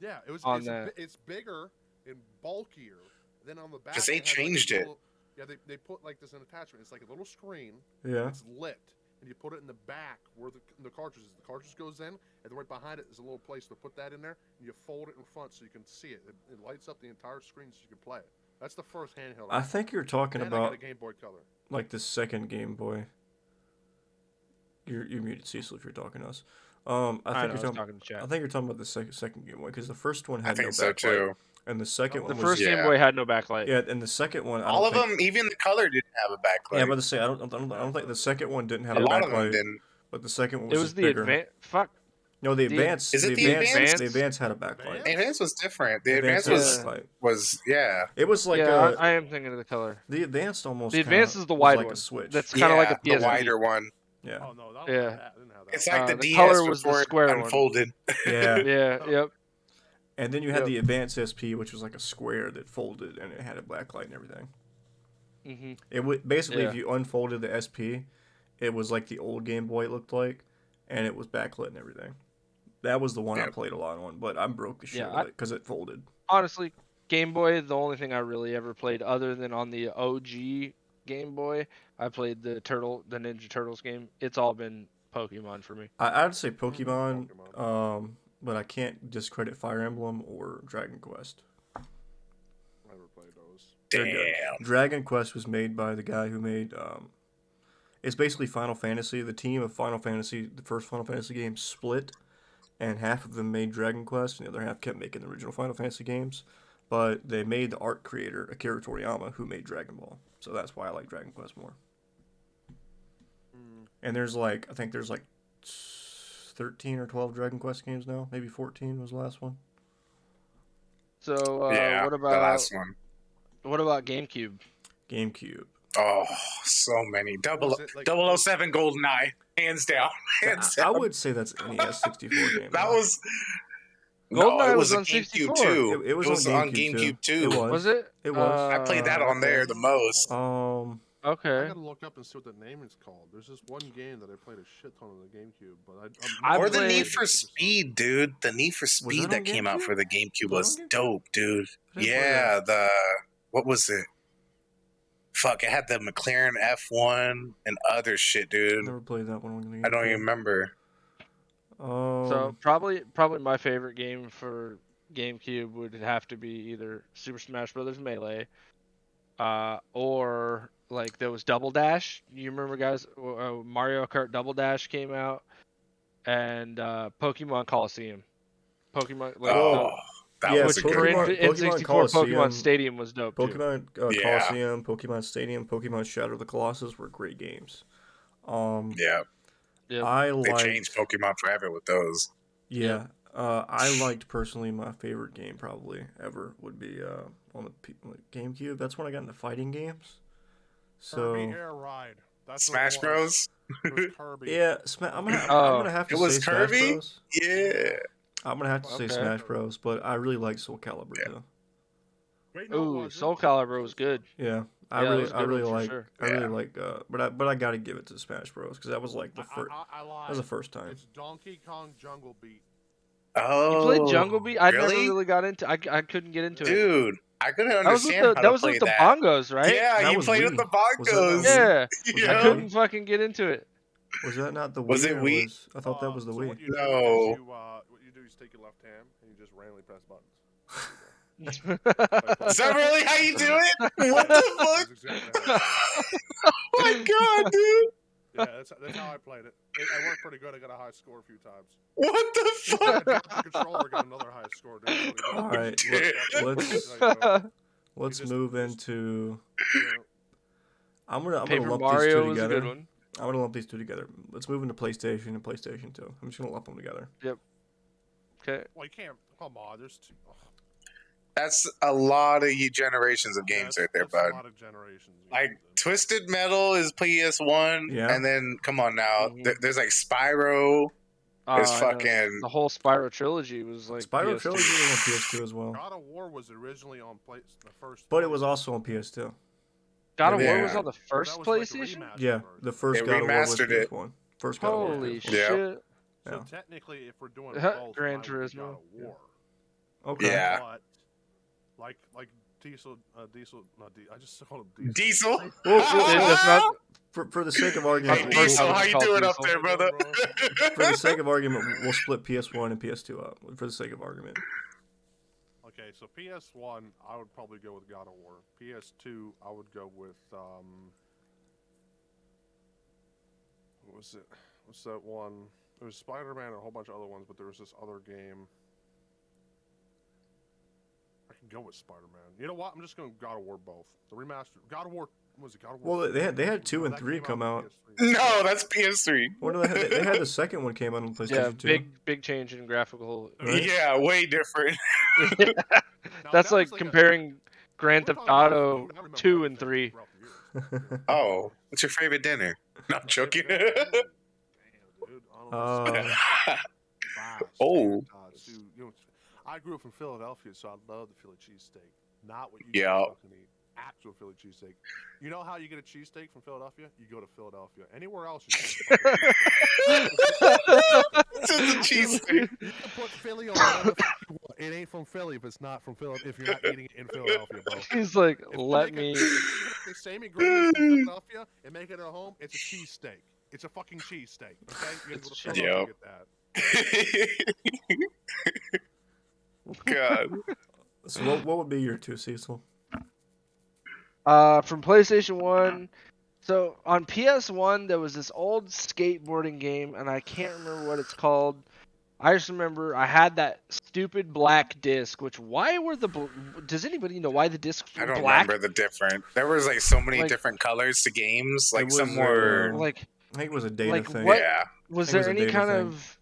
Speaker 1: Yeah, it was.
Speaker 2: on
Speaker 1: it's,
Speaker 2: that.
Speaker 1: It's bigger and bulkier. Then on the back,
Speaker 3: 'Cause they
Speaker 1: it has,
Speaker 3: changed
Speaker 1: like,
Speaker 3: it.
Speaker 1: a little- yeah, they put like this an attachment. It's like a little screen.
Speaker 4: Yeah.
Speaker 1: It's lit, and you put it in the back where the cartridge is. The cartridge goes in, and then right behind it is a little place to put that in there, and you fold it in front so you can see it. It lights up the entire screen so you can play it. That's the first handheld.
Speaker 4: I think you're talking
Speaker 1: and I got
Speaker 4: about
Speaker 1: a Game Boy Color.
Speaker 4: like the second Game Boy. You're muted, Cecil, if you're talking to us. I think
Speaker 2: I know,
Speaker 4: you're
Speaker 2: I was
Speaker 4: talking.
Speaker 2: talking to chat.
Speaker 4: I think you're talking about the second Game Boy because the first one
Speaker 3: I
Speaker 4: had no
Speaker 3: think so
Speaker 4: backlight,
Speaker 3: too.
Speaker 4: and the second
Speaker 1: The
Speaker 4: one
Speaker 2: The
Speaker 4: was
Speaker 2: first
Speaker 3: yeah.
Speaker 2: Game Boy had no backlight.
Speaker 4: yeah, and the second one I
Speaker 3: All
Speaker 4: don't
Speaker 3: of
Speaker 4: think,
Speaker 3: them, even the color, didn't have a backlight.
Speaker 4: Yeah, I'm about to say I don't think the second one didn't have
Speaker 3: a
Speaker 4: a
Speaker 3: lot of them
Speaker 4: backlight,
Speaker 3: didn't.
Speaker 4: but the second one
Speaker 2: It
Speaker 4: was
Speaker 2: was
Speaker 4: just
Speaker 2: the
Speaker 4: bigger.
Speaker 2: advance. Fuck.
Speaker 4: No, the
Speaker 2: the-
Speaker 4: advance.
Speaker 3: Is it
Speaker 4: the
Speaker 3: the
Speaker 4: advance?
Speaker 2: Advance?
Speaker 4: The advance had a backlight.
Speaker 3: The Advance was different. The
Speaker 4: Advance
Speaker 3: Advance
Speaker 4: had a
Speaker 2: Yeah.
Speaker 4: backlight.
Speaker 3: was yeah.
Speaker 4: It was like
Speaker 2: yeah, I am thinking of the color.
Speaker 4: the advanced almost.
Speaker 2: The advance
Speaker 4: kinda
Speaker 2: is the
Speaker 4: was
Speaker 2: wide
Speaker 4: like
Speaker 2: one.
Speaker 4: a switch.
Speaker 2: That's kind of like a
Speaker 3: the
Speaker 2: PSP.
Speaker 3: wider one.
Speaker 4: yeah.
Speaker 1: Oh no, that
Speaker 2: Yeah.
Speaker 1: yeah. That. I didn't have that.
Speaker 3: It's like the
Speaker 2: the
Speaker 3: DS
Speaker 2: color was the
Speaker 3: before
Speaker 2: square
Speaker 3: it
Speaker 2: one.
Speaker 3: unfolded.
Speaker 4: Yeah.
Speaker 2: Yeah. Yep.
Speaker 4: And then you had
Speaker 2: Yep.
Speaker 4: the Advance SP, which was like a square that folded, and it had a backlight and everything.
Speaker 2: Mhm.
Speaker 4: It would basically, if
Speaker 2: Yeah.
Speaker 4: you unfolded the SP, it was like the old Game Boy it looked like, and it was backlit and everything. That was the one I
Speaker 3: Yep.
Speaker 4: played a lot on, but I broke the shit
Speaker 2: Yeah,
Speaker 4: with it because it folded.
Speaker 2: Honestly, Game Boy, the only thing I really ever played other than on the OG Game Boy, I played the Ninja Turtles game. It's all been Pokemon for me.
Speaker 4: I'd say Pokemon,
Speaker 1: Pokemon.
Speaker 4: but I can't discredit Fire Emblem or Dragon Quest.
Speaker 1: Never played those.
Speaker 4: They're good.
Speaker 3: Damn.
Speaker 4: Dragon Quest was made by the guy who made. It's basically Final Fantasy. The team of Final Fantasy, the first Final Fantasy game, split, and half of them made Dragon Quest, and the other half kept making the original Final Fantasy games. But they made the art creator, Akira Toriyama, who made Dragon Ball. So that's why I like Dragon Quest more. And there's I think there's 13 or 12 Dragon Quest games now. Maybe 14 was the last one.
Speaker 2: So
Speaker 3: Yeah,
Speaker 2: what
Speaker 3: the
Speaker 2: about
Speaker 3: last one?
Speaker 2: what about GameCube?
Speaker 4: GameCube.
Speaker 3: Oh, so many.
Speaker 1: Was it, like-
Speaker 3: 007 GoldenEye, hands down. Hands down.
Speaker 4: I would say that's NES 64 game.
Speaker 3: That
Speaker 4: though.
Speaker 3: was.
Speaker 2: GoldenEye
Speaker 3: it
Speaker 2: was
Speaker 3: was
Speaker 2: on
Speaker 3: a GameCube
Speaker 2: 64.
Speaker 3: too.
Speaker 4: It was on GameCube too. It was.
Speaker 2: Was it?
Speaker 4: It was.
Speaker 3: I played that on there the most.
Speaker 1: I
Speaker 2: Okay.
Speaker 1: gotta look up and see what the name is called. There's this one game that I played a shit ton on the GameCube, but
Speaker 2: I
Speaker 3: Or the
Speaker 2: played-
Speaker 3: Need for Speed, dude. The Need for Speed
Speaker 4: on
Speaker 3: that came out
Speaker 4: GameCube?
Speaker 3: for the GameCube
Speaker 4: Was
Speaker 3: was
Speaker 4: it on GameCube?
Speaker 3: dope, dude.
Speaker 4: I didn't play
Speaker 3: Yeah, what was it? Fuck, it had the McLaren F1 and other shit, dude.
Speaker 4: Never played that one on the GameCube.
Speaker 3: I don't even remember.
Speaker 2: So probably my favorite game for GameCube would have to be either Super Smash Brothers Melee, or like there was Double Dash. You remember, guys? Mario Kart Double Dash came out, and Pokemon Coliseum. Pokemon like
Speaker 3: That
Speaker 4: Yeah,
Speaker 3: was a
Speaker 2: the
Speaker 3: good
Speaker 4: Pokemon-
Speaker 3: one.
Speaker 2: N64
Speaker 4: Coliseum-
Speaker 2: Pokemon Stadium was dope too.
Speaker 4: Pokemon
Speaker 3: Yeah.
Speaker 4: Coliseum, Pokemon Stadium, Pokemon Shadow of the Colossus were great games.
Speaker 3: Yeah,
Speaker 2: Yep.
Speaker 4: I
Speaker 3: they
Speaker 4: liked.
Speaker 3: changed Pokemon forever with those.
Speaker 4: Yeah, I liked personally my favorite game probably ever would be on the GameCube. That's when I got into fighting games.
Speaker 1: Kirby
Speaker 4: So
Speaker 1: Air Ride. That's
Speaker 3: Smash
Speaker 1: what it was.
Speaker 3: Bros.
Speaker 1: It was Kirby.
Speaker 4: yeah, I'm gonna have to
Speaker 3: It was
Speaker 4: say Smash
Speaker 3: Kirby?
Speaker 4: Bros.
Speaker 3: Yeah.
Speaker 4: I'm gonna have to say
Speaker 2: Okay.
Speaker 4: Smash Bros. But I really like Soul Calibur
Speaker 3: Yeah.
Speaker 4: too.
Speaker 1: Wait, no, it
Speaker 2: Ooh,
Speaker 1: wasn't.
Speaker 2: Soul Calibur was good.
Speaker 4: Yeah,
Speaker 2: Yeah, that was a good one for
Speaker 4: like
Speaker 2: sure.
Speaker 4: I really
Speaker 3: Yeah.
Speaker 4: like but I gotta give it to Smash Bros. Because that was like the first
Speaker 1: I lied.
Speaker 4: that was the first time.
Speaker 1: It's Donkey Kong Jungle Beat.
Speaker 3: Oh,
Speaker 2: You played Jungle Beat? I never
Speaker 3: really?
Speaker 2: really got into. I couldn't get into it.
Speaker 3: Dude, I couldn't
Speaker 2: That was with
Speaker 3: understand
Speaker 2: the
Speaker 3: how
Speaker 2: that
Speaker 3: to
Speaker 2: was
Speaker 3: play
Speaker 2: with the
Speaker 3: that.
Speaker 2: bongos, right?
Speaker 3: Yeah,
Speaker 4: That
Speaker 3: you
Speaker 4: was
Speaker 3: played
Speaker 4: Wii.
Speaker 3: with the
Speaker 4: Was that
Speaker 3: bongos.
Speaker 2: Yeah.
Speaker 4: Was
Speaker 2: I
Speaker 4: that
Speaker 2: couldn't fucking get into it.
Speaker 4: Was that not the Wii?
Speaker 3: Was it
Speaker 4: or
Speaker 3: Wii?
Speaker 4: I thought that was the
Speaker 1: So
Speaker 4: Wii.
Speaker 1: What you do
Speaker 3: No.
Speaker 1: is what you do is take your left hand and you just randomly press buttons.
Speaker 3: Is that really how you do it? What the fuck?
Speaker 1: That's exactly how I played it.
Speaker 3: Oh my god, dude!
Speaker 1: Yeah, that's how I played it. I worked pretty good. I got a high score a few times.
Speaker 3: What the
Speaker 1: I
Speaker 3: fuck?
Speaker 1: dropped the controller, got another high score. Dude. It's really good.
Speaker 4: All right,
Speaker 3: Damn.
Speaker 4: let's
Speaker 1: just-
Speaker 4: move
Speaker 1: just-
Speaker 4: into.
Speaker 1: Yeah.
Speaker 4: I'm gonna
Speaker 2: Paper
Speaker 4: lump
Speaker 2: Mario
Speaker 4: these two
Speaker 2: was a
Speaker 4: together.
Speaker 2: good one.
Speaker 4: I'm gonna lump these two together. Let's move into PlayStation and PlayStation 2. I'm just gonna lump them together.
Speaker 2: Okay.
Speaker 1: Well, you can't. Come on, there's two. Oh,
Speaker 3: That's a lot of generations of games right there,
Speaker 1: that's
Speaker 3: bud.
Speaker 1: A lot of generations.
Speaker 3: Like Twisted Metal is PS1,
Speaker 4: Yeah.
Speaker 3: and then come on now,
Speaker 2: Mhm.
Speaker 3: there's like Spyro. There's
Speaker 2: I know.
Speaker 3: fucking
Speaker 2: The whole Spyro trilogy was like
Speaker 4: Spyro
Speaker 2: PS2.
Speaker 4: Trilogy was on PS2 as well,
Speaker 1: God of War was originally on the first.
Speaker 4: but it was also on PS2.
Speaker 2: God of War
Speaker 3: Yeah.
Speaker 2: was on the first
Speaker 1: That was like a
Speaker 2: PlayStation.
Speaker 1: remastered
Speaker 4: Yeah,
Speaker 1: version.
Speaker 4: the first
Speaker 3: They
Speaker 4: God of War was
Speaker 3: remastered it.
Speaker 4: PS1. First God of War was
Speaker 2: Holy
Speaker 4: PS1.
Speaker 3: Yeah.
Speaker 2: shit!
Speaker 1: So
Speaker 4: Yeah.
Speaker 1: technically, if we're doing
Speaker 2: Huh,
Speaker 1: both,
Speaker 2: Gran
Speaker 1: mine would be
Speaker 2: Turismo.
Speaker 1: God of War.
Speaker 4: Okay.
Speaker 3: Yeah.
Speaker 1: But like Diesel, I just called him Diesel.
Speaker 3: Diesel.
Speaker 2: Dude, that's not.
Speaker 4: For the sake of argument,
Speaker 2: Hey,
Speaker 3: Hey, Diesel,
Speaker 2: Diesel,
Speaker 3: how you
Speaker 2: called
Speaker 3: doing up
Speaker 2: Diesel.
Speaker 3: there, brother?
Speaker 4: for the sake of argument, we'll split PS1 and PS2 up. For the sake of argument.
Speaker 1: Okay, so PS1, I would probably go with God of War. PS2, I would go with what was it? What's that one? It was Spider-Man and a whole bunch of other ones, but there was this other game. I can go with Spider-Man. You know what? I'm just going to God of War both. The remastered God of War was it God of War?
Speaker 4: Well, they had 2
Speaker 1: No,
Speaker 4: and
Speaker 1: that
Speaker 4: 3
Speaker 1: came
Speaker 4: come
Speaker 1: on
Speaker 4: out.
Speaker 1: PS3.
Speaker 3: No, that's PS3.
Speaker 4: Well, no, they had the second one came out on PlayStation
Speaker 2: Yeah,
Speaker 4: 2.
Speaker 2: big change in graphical.
Speaker 4: Right?
Speaker 3: Yeah, way different.
Speaker 1: Now,
Speaker 2: That's
Speaker 1: that
Speaker 2: like
Speaker 1: was like a-
Speaker 2: comparing Grand
Speaker 1: We're
Speaker 2: Theft
Speaker 1: talking about
Speaker 2: Auto
Speaker 1: food. I remember
Speaker 2: 2 and
Speaker 1: everything
Speaker 2: 3.
Speaker 1: throughout the years.
Speaker 3: Oh, what's your favorite dinner? No, I'm joking.
Speaker 1: Damn, dude. I don't know. Vibes.
Speaker 3: Oh.
Speaker 1: Dude, you know, I grew up in Philadelphia, so I love the Philly cheesesteak. Not what you
Speaker 3: Yeah.
Speaker 1: guys fucking eat. Actual Philly cheesesteak. You know how you get a cheesesteak from Philadelphia? You go to Philadelphia. Anywhere else, you can't fucking cheesesteak.
Speaker 3: the cheesesteak.
Speaker 1: You can put Philly on whatever the fuck you want. It ain't from Philly if it's not from Philly. If you're not eating it in Philadelphia, bro.
Speaker 2: He's like,
Speaker 1: If you
Speaker 2: let
Speaker 1: make
Speaker 2: me.
Speaker 1: if you make the same ingredients from Philadelphia and make it at home, it's a cheesesteak. It's a fucking cheesesteak. Okay, you gotta go to Philadelphia to get that.
Speaker 3: God.
Speaker 4: So what would be your two, Cecil?
Speaker 2: From PlayStation 1. So on PS1, there was this old skateboarding game, and I can't remember what it's called. I just remember I had that stupid black disc. Which why were does anybody know why the discs were
Speaker 3: I don't
Speaker 2: black?
Speaker 3: remember the different. There was like so many
Speaker 2: Like-
Speaker 3: different colors to games. Like
Speaker 4: was,
Speaker 3: some were
Speaker 2: Like,
Speaker 4: I think it was a data
Speaker 2: Like,
Speaker 4: thing.
Speaker 2: what-
Speaker 3: yeah.
Speaker 2: was
Speaker 4: I think it was
Speaker 2: there
Speaker 4: a
Speaker 2: any
Speaker 4: data
Speaker 2: kind
Speaker 4: thing.
Speaker 2: of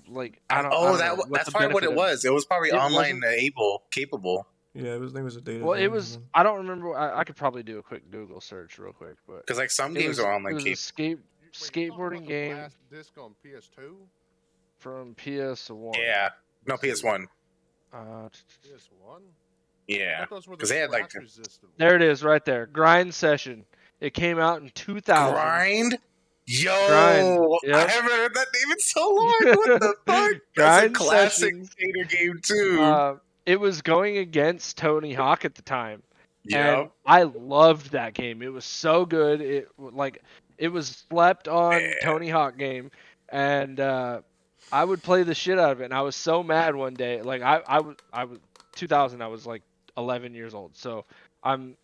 Speaker 2: like I don't? I don't know what
Speaker 3: That's
Speaker 2: the
Speaker 3: probably what it
Speaker 2: benefit of-
Speaker 3: was. It was probably
Speaker 2: It
Speaker 3: online
Speaker 2: wasn't-
Speaker 3: capable.
Speaker 4: Yeah, I think it was a data
Speaker 2: Well,
Speaker 4: thing.
Speaker 2: it was. I don't remember. I could probably do a quick Google search real quick, but
Speaker 3: Because like some
Speaker 2: it
Speaker 3: games
Speaker 2: was,
Speaker 3: are
Speaker 2: it
Speaker 3: online
Speaker 2: was a
Speaker 3: capable.
Speaker 2: skateboarding game
Speaker 1: Last disc on PS2.
Speaker 2: from PS1.
Speaker 3: Yeah. No, PS1.
Speaker 2: Uh,
Speaker 1: PS1.
Speaker 3: Yeah.
Speaker 1: Those were the
Speaker 3: 'Cause they had, like,
Speaker 1: scratch resistant
Speaker 2: there it
Speaker 1: ones.
Speaker 2: is, right there. Grind Session. It came out in 2000.
Speaker 3: Grind? Yo!
Speaker 2: Grind,
Speaker 3: I
Speaker 2: yep.
Speaker 3: haven't heard that name in so long. What the fuck? That's a
Speaker 2: Grind
Speaker 3: classic
Speaker 2: Sessions.
Speaker 3: skater game, too.
Speaker 2: It was going against Tony Hawk at the time. And
Speaker 3: Yep.
Speaker 2: I loved that game. It was so good. It was slept on
Speaker 3: Man.
Speaker 2: Tony Hawk game, and I would play the shit out of it. And I was so mad one day. Like I was 2000. I was like 11 years old. So I'm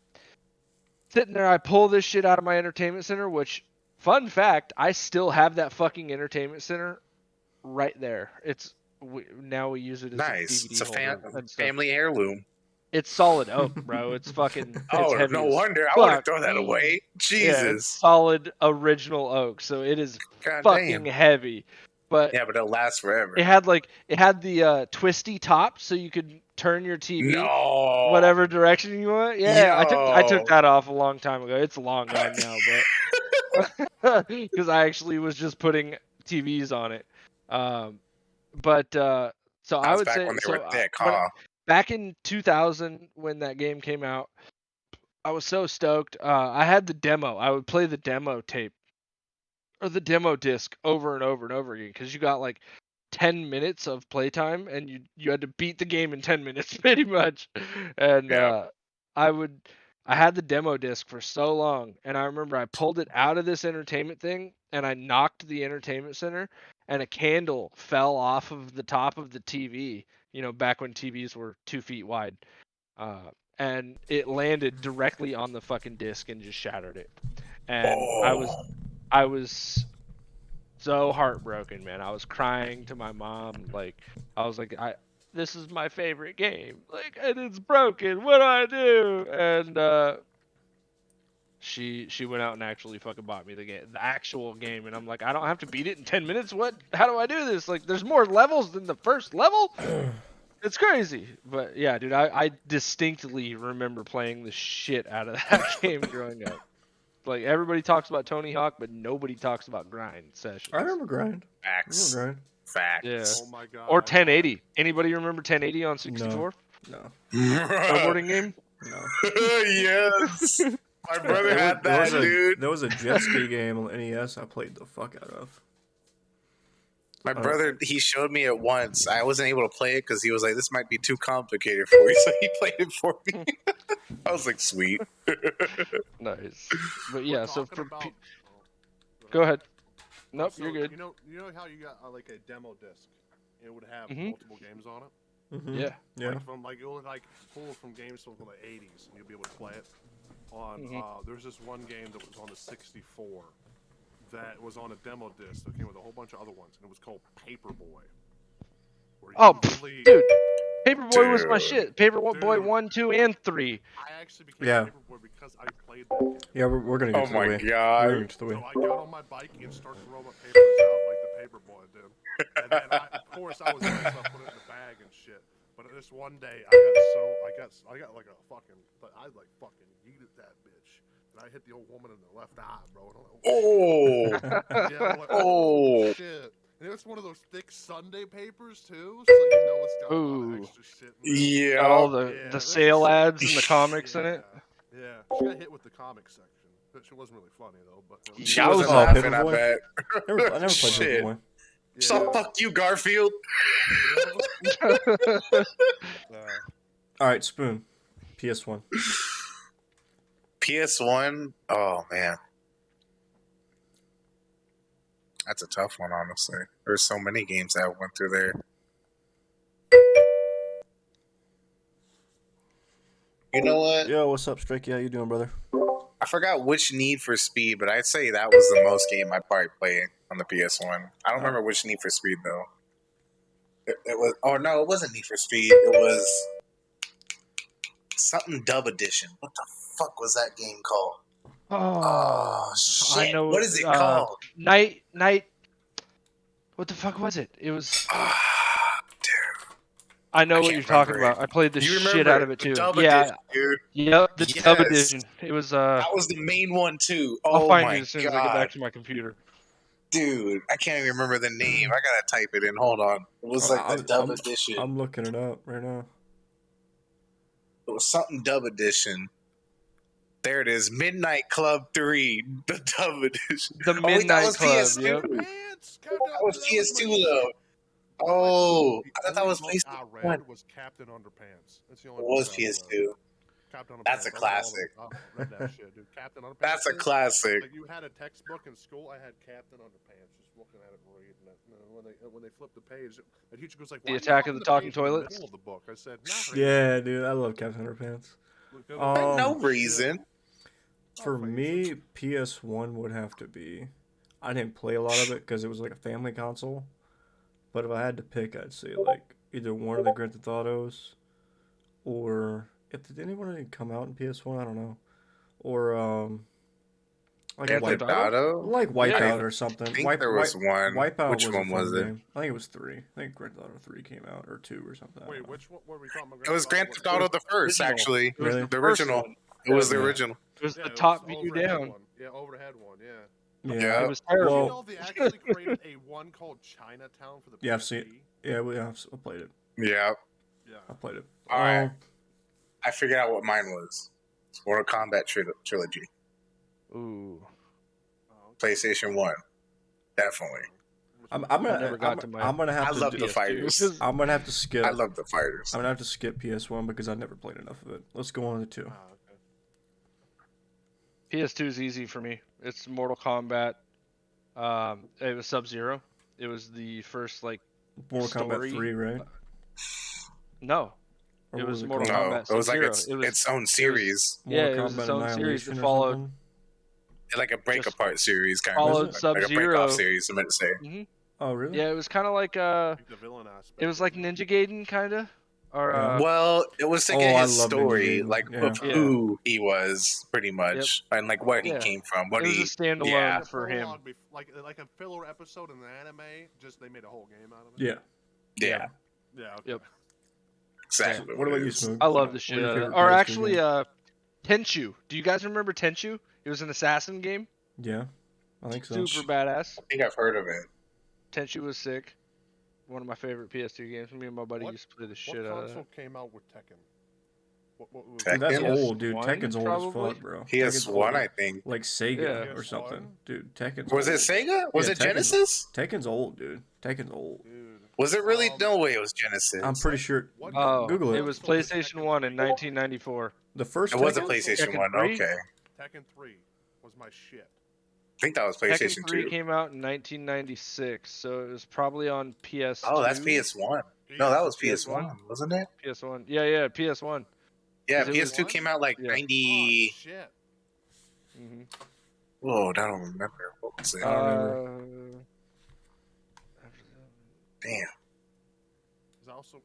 Speaker 2: sitting there. I pull this shit out of my entertainment center. Which, fun fact, I still have that fucking entertainment center right there. Now we use it as
Speaker 3: Nice.
Speaker 2: a DVD
Speaker 3: It's a
Speaker 2: holder and stuff.
Speaker 3: family heirloom.
Speaker 2: It's solid oak, bro. It's fucking. It's
Speaker 3: Oh,
Speaker 2: heavy
Speaker 3: no
Speaker 2: as
Speaker 3: wonder. I want to
Speaker 2: fuck.
Speaker 3: throw that away.
Speaker 2: Yeah, it's
Speaker 3: Jesus.
Speaker 2: solid original oak, so it is
Speaker 3: God
Speaker 2: fucking
Speaker 3: damn.
Speaker 2: heavy. But
Speaker 3: Yeah, but it'll last forever.
Speaker 2: it had the twisty top, so you could turn your TV
Speaker 3: No.
Speaker 2: whatever direction you want. Yeah, I took
Speaker 3: Yo.
Speaker 2: that off a long time ago. It's long gone now, but because I actually was just putting TVs on it. So
Speaker 3: That
Speaker 2: I
Speaker 3: was
Speaker 2: would
Speaker 3: back
Speaker 2: say
Speaker 3: when they
Speaker 2: so.
Speaker 3: were thick,
Speaker 2: When-
Speaker 3: huh?
Speaker 2: Back in 2000, when that game came out, I was so stoked. I had the demo. I would play the demo tape or the demo disc over and over and over again because you got like 10 minutes of playtime and you had to beat the game in 10 minutes pretty much. And
Speaker 3: Yeah.
Speaker 2: I had the demo disc for so long, and I remember I pulled it out of this entertainment thing and I knocked the entertainment center, and a candle fell off of the top of the TV. You know, back when TVs were 2 feet wide. And it landed directly on the fucking disc and just shattered it. And I was so heartbroken, man. I was crying to my mom. Like, I was like, this is my favorite game. Like, and it's broken. What do I do? And she went out and actually fucking bought me the actual game. And I'm like, I don't have to beat it in 10 minutes. What? How do I do this? Like, there's more levels than the first level. It's crazy. But yeah, dude, I distinctly remember playing the shit out of that game growing up. Like, everybody talks about Tony Hawk, but nobody talks about Grind Sessions.
Speaker 4: I remember Grind.
Speaker 3: Facts.
Speaker 4: I remember
Speaker 3: Facts.
Speaker 2: Yeah.
Speaker 1: Oh my god.
Speaker 2: Or 1080. Anybody remember 1080 on 64?
Speaker 4: Grind.
Speaker 2: Snowboarding game?
Speaker 4: No.
Speaker 3: Yes. My brother had that, dude.
Speaker 4: There was a jet ski game on the NES I played the fuck out of.
Speaker 3: My brother, he showed me it once. I wasn't able to play it because he was like, this might be too complicated for me. So he played it for me. I was like, sweet.
Speaker 2: Nice. But
Speaker 1: We're
Speaker 2: yeah, so
Speaker 1: talking
Speaker 2: for
Speaker 1: about-
Speaker 2: go ahead. Nope,
Speaker 1: So,
Speaker 2: you're good.
Speaker 1: You know how you got like a demo disc? It would have
Speaker 2: Mhm.
Speaker 1: multiple games on it.
Speaker 4: Mm-hmm.
Speaker 2: Yeah.
Speaker 4: Yeah.
Speaker 1: Like it would pull from games from the 80s, and you'll be able to play it. On there's this one game that was on the 64 that was on a demo disc that came with a whole bunch of other ones, and it was called Paperboy. Where you
Speaker 2: Oh,
Speaker 1: literally-
Speaker 2: dude. Paperboy was my
Speaker 3: Dude.
Speaker 2: shit. Paperboy
Speaker 1: Dude.
Speaker 2: 1, 2, and 3.
Speaker 1: I actually became
Speaker 4: Yeah.
Speaker 1: Paperboy because I played that game.
Speaker 4: Yeah, we're gonna get
Speaker 3: Oh
Speaker 4: to
Speaker 3: my
Speaker 4: the Wii. We're
Speaker 3: God.
Speaker 4: gonna get to the
Speaker 1: So
Speaker 4: Wii.
Speaker 1: I got on my bike and started to roll my papers out like the Paperboy did. And then of course I was nice, I put it in the bag and shit. But this one day I got like a fucking, I like fucking yeeted that bitch. And I hit the old woman in the left eye, bro. And I'm like,
Speaker 3: Oh.
Speaker 1: yeah, I'm like,
Speaker 3: Oh.
Speaker 1: shit. And it's one of those thick Sunday papers too, so you know it's got a lot
Speaker 2: Ooh.
Speaker 1: of extra shit in there.
Speaker 2: Got all
Speaker 3: Yeah.
Speaker 2: the,
Speaker 1: Yeah,
Speaker 2: the
Speaker 1: this
Speaker 2: sale
Speaker 1: is-
Speaker 2: ads and the comics in it.
Speaker 1: Yeah, she got hit with the comic section. But she wasn't really funny though. But
Speaker 3: She
Speaker 2: That
Speaker 3: wasn't
Speaker 2: was-
Speaker 3: laughing, I
Speaker 4: Paperboy?
Speaker 3: bet.
Speaker 4: I never played
Speaker 3: Shit.
Speaker 4: Paperboy.
Speaker 3: So fuck you, Garfield.
Speaker 4: All right, Spoon. PS1.
Speaker 3: PS1. Oh man, that's a tough one. Honestly, there's so many games that went through there. You know what?
Speaker 4: Yo, what's up, Strike? How you doing, brother?
Speaker 3: I forgot which Need for Speed, but I'd say that was the most game I probably played on the PS1. I don't remember which Need for Speed though. It was. Oh no, it wasn't Need for Speed. It was something Dub Edition. What the fuck was that game called? Oh shit!
Speaker 2: I know.
Speaker 3: What is it called?
Speaker 2: Night. What the fuck was it? It was. I know what you're talking about. I played the shit out of it too.
Speaker 3: Edition, dude.
Speaker 2: Yep, the Dub Edition. It was.
Speaker 3: That was the main one too.
Speaker 2: I'll
Speaker 3: Oh
Speaker 2: find
Speaker 3: my
Speaker 2: it as soon
Speaker 3: god,
Speaker 2: as I get back to my computer.
Speaker 3: dude! I can't even remember the name. I gotta type it in. Hold on. It was like the Dub Edition.
Speaker 4: I'm looking it up right now.
Speaker 3: It was something Dub Edition. There it is. Midnight Club 3, the Dub Edition.
Speaker 2: The Midnight Club.
Speaker 3: PS2.
Speaker 2: Yep.
Speaker 3: That was PS2 though. Oh, I thought that was
Speaker 1: PlayStation. I
Speaker 3: PlayStation.
Speaker 1: read was Captain Underpants. That's the only.
Speaker 3: It was PS2.
Speaker 1: Captain Underpants.
Speaker 3: That's a classic.
Speaker 1: I read that shit, dude. Captain Underpants.
Speaker 3: That's a classic.
Speaker 1: Like you had a textbook in school. I had Captain Underpants. Just looking at it and reading it. And when they flipped the page, the teacher goes like,
Speaker 2: The Attack of the Talking Toilets.
Speaker 1: Middle of the book. I said,
Speaker 4: Yeah, dude, I love Captain Underpants.
Speaker 3: No reason.
Speaker 4: For me, PS1 would have to be. I didn't play a lot of it because it was like a family console. But if I had to pick, I'd say like either one of the Grand Theft Autos, or if did anyone even come out in PS1, I don't know, or like
Speaker 3: Grand Theft
Speaker 4: Wipeout,
Speaker 3: Auto?
Speaker 4: like Wipeout or something.
Speaker 3: I think there was one.
Speaker 4: Wipeout.
Speaker 3: Which
Speaker 4: was
Speaker 3: one
Speaker 4: a fun
Speaker 3: was it?
Speaker 4: game. I think it was 3. I think Grand Theft Auto 3 came out, or 2 or something.
Speaker 1: Wait, which one were we talking about?
Speaker 3: It was Grand Theft Auto the first,
Speaker 2: Original.
Speaker 3: actually.
Speaker 2: It was
Speaker 4: Really?
Speaker 3: The original. It was the
Speaker 4: Yeah.
Speaker 3: original.
Speaker 2: It was
Speaker 1: Yeah,
Speaker 2: the
Speaker 1: it
Speaker 2: top
Speaker 1: was
Speaker 2: view
Speaker 1: overhead
Speaker 2: down.
Speaker 1: one. Yeah, overhead one. Yeah.
Speaker 3: Yeah.
Speaker 2: It was
Speaker 1: Did you
Speaker 2: terrible.
Speaker 1: know they actually created a one called Chinatown for the
Speaker 4: Yeah, I've
Speaker 1: PSP?
Speaker 4: seen it. Yeah, I played it.
Speaker 3: Yeah.
Speaker 1: Yeah.
Speaker 4: I played it.
Speaker 3: All right. I figured out what mine was. It's Mortal Kombat trilogy.
Speaker 2: Ooh.
Speaker 1: Oh,
Speaker 3: PlayStation 1. Definitely.
Speaker 4: I'm
Speaker 2: I
Speaker 4: gonna
Speaker 2: never got to my.
Speaker 4: I'm gonna have
Speaker 3: I
Speaker 4: to
Speaker 3: love
Speaker 4: do-
Speaker 3: the fighters.
Speaker 4: I'm gonna have to skip.
Speaker 3: I love the fighters.
Speaker 4: I'm gonna have to skip PS1 because I never played enough of it. Let's go on to 2.
Speaker 1: okay.
Speaker 2: PS2 is easy for me. It's Mortal Kombat. It was Sub-Zero. It was the first like.
Speaker 4: Mortal
Speaker 2: Story.
Speaker 4: Kombat 3, right?
Speaker 2: No.
Speaker 4: Or
Speaker 2: It
Speaker 4: what
Speaker 2: was
Speaker 4: it
Speaker 2: Mortal
Speaker 4: called?
Speaker 3: No,
Speaker 2: Kombat
Speaker 3: it was like
Speaker 2: Sub-Zero.
Speaker 3: its own series.
Speaker 2: Yeah,
Speaker 4: Mortal
Speaker 2: it was
Speaker 4: Kombat
Speaker 2: its own series that
Speaker 4: Annihilation or
Speaker 2: followed-
Speaker 4: something?
Speaker 3: Like a break
Speaker 2: Just
Speaker 3: apart series, kind
Speaker 2: followed
Speaker 3: of. Like a break
Speaker 2: Sub-Zero.
Speaker 3: off series, I meant to say.
Speaker 4: Oh, really?
Speaker 2: Yeah, it was kind of like
Speaker 1: Like the villain aspect.
Speaker 2: it was like Ninja Gaiden kind of, or
Speaker 4: Yeah.
Speaker 3: Well, it was thinking
Speaker 4: I
Speaker 3: his
Speaker 4: love Ninja
Speaker 3: story,
Speaker 4: Gaiden.
Speaker 3: like
Speaker 4: Yeah.
Speaker 3: of
Speaker 2: Yeah.
Speaker 3: who he was, pretty much, and like where he
Speaker 2: Yeah.
Speaker 3: came from, what
Speaker 2: it was
Speaker 3: he.
Speaker 2: a standalone
Speaker 3: yeah.
Speaker 2: for him.
Speaker 1: Like a filler episode in the anime. Just they made a whole game out of it.
Speaker 4: Yeah.
Speaker 3: Yeah,
Speaker 1: Yeah. Okay.
Speaker 2: Yep.
Speaker 3: exactly.
Speaker 4: What about
Speaker 3: it
Speaker 4: you,
Speaker 3: is.
Speaker 4: Smoog?
Speaker 2: I love
Speaker 4: What
Speaker 2: the
Speaker 4: are
Speaker 2: shit
Speaker 4: your
Speaker 2: out of
Speaker 4: favorite
Speaker 2: it. Or
Speaker 4: PS2
Speaker 2: actually,
Speaker 4: games?
Speaker 2: Tenchu. Do you guys remember Tenchu? It was an assassin game.
Speaker 4: Yeah, I think so.
Speaker 2: Super badass.
Speaker 3: I think I've heard of it.
Speaker 2: Tenchu was sick. One of my favorite PS2 games. Me and my buddy
Speaker 1: What-
Speaker 2: used to play the
Speaker 1: What
Speaker 2: shit out of
Speaker 1: console
Speaker 2: that.
Speaker 1: came out with Tekken? What was
Speaker 3: Tekken?
Speaker 4: Dude, that's
Speaker 3: PS1,
Speaker 4: old, dude. Tekken's old as
Speaker 2: probably?
Speaker 4: fuck, bro.
Speaker 3: PS1,
Speaker 4: Tekken's old.
Speaker 3: I think.
Speaker 4: Like Sega
Speaker 2: Yeah.
Speaker 4: or something. Dude, Tekken's
Speaker 3: Was it
Speaker 4: old.
Speaker 3: Sega? Was
Speaker 4: Yeah,
Speaker 3: it
Speaker 4: Tekken's-
Speaker 3: Genesis?
Speaker 4: Tekken's old, dude. Tekken's old.
Speaker 1: Dude.
Speaker 3: Was it really? No way, it was Genesis.
Speaker 4: I'm pretty sure.
Speaker 1: What
Speaker 2: Oh,
Speaker 4: Google it.
Speaker 2: it was PlayStation 1 in 1994.
Speaker 4: The first
Speaker 3: It was a
Speaker 4: Tekken?
Speaker 3: PlayStation
Speaker 2: Tekken
Speaker 3: 1.
Speaker 2: 3?
Speaker 3: Okay,
Speaker 1: Tekken 3 was my shit.
Speaker 3: I think that was
Speaker 2: Tekken
Speaker 3: PlayStation
Speaker 2: 3
Speaker 3: 2.
Speaker 2: came out in 1996, so it was probably on PS2.
Speaker 3: Oh, that's PS1. No, that was
Speaker 2: PS1.
Speaker 3: PS1, wasn't it?
Speaker 2: PS1. Yeah, PS1.
Speaker 3: Yeah,
Speaker 2: 'Cause it was-
Speaker 3: PS2 came out like
Speaker 2: Yeah.
Speaker 3: 90.
Speaker 1: Oh, shit.
Speaker 2: hmm
Speaker 3: Whoa, I don't remember. What was it?
Speaker 4: I don't
Speaker 3: Damn.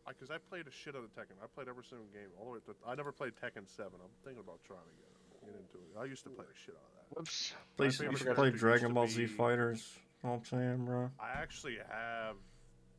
Speaker 1: Because I played a shit out of Tekken. I played every single game all the way to. I never played Tekken 7. I'm thinking about trying to get into it. I used to play the shit out of that.
Speaker 2: Whoops.
Speaker 1: My
Speaker 4: You
Speaker 1: favorite
Speaker 4: should play
Speaker 1: character used
Speaker 4: Dragon
Speaker 1: to
Speaker 4: Ball Z
Speaker 1: be-
Speaker 4: Fighters. You know what I'm saying, bro?
Speaker 1: I actually have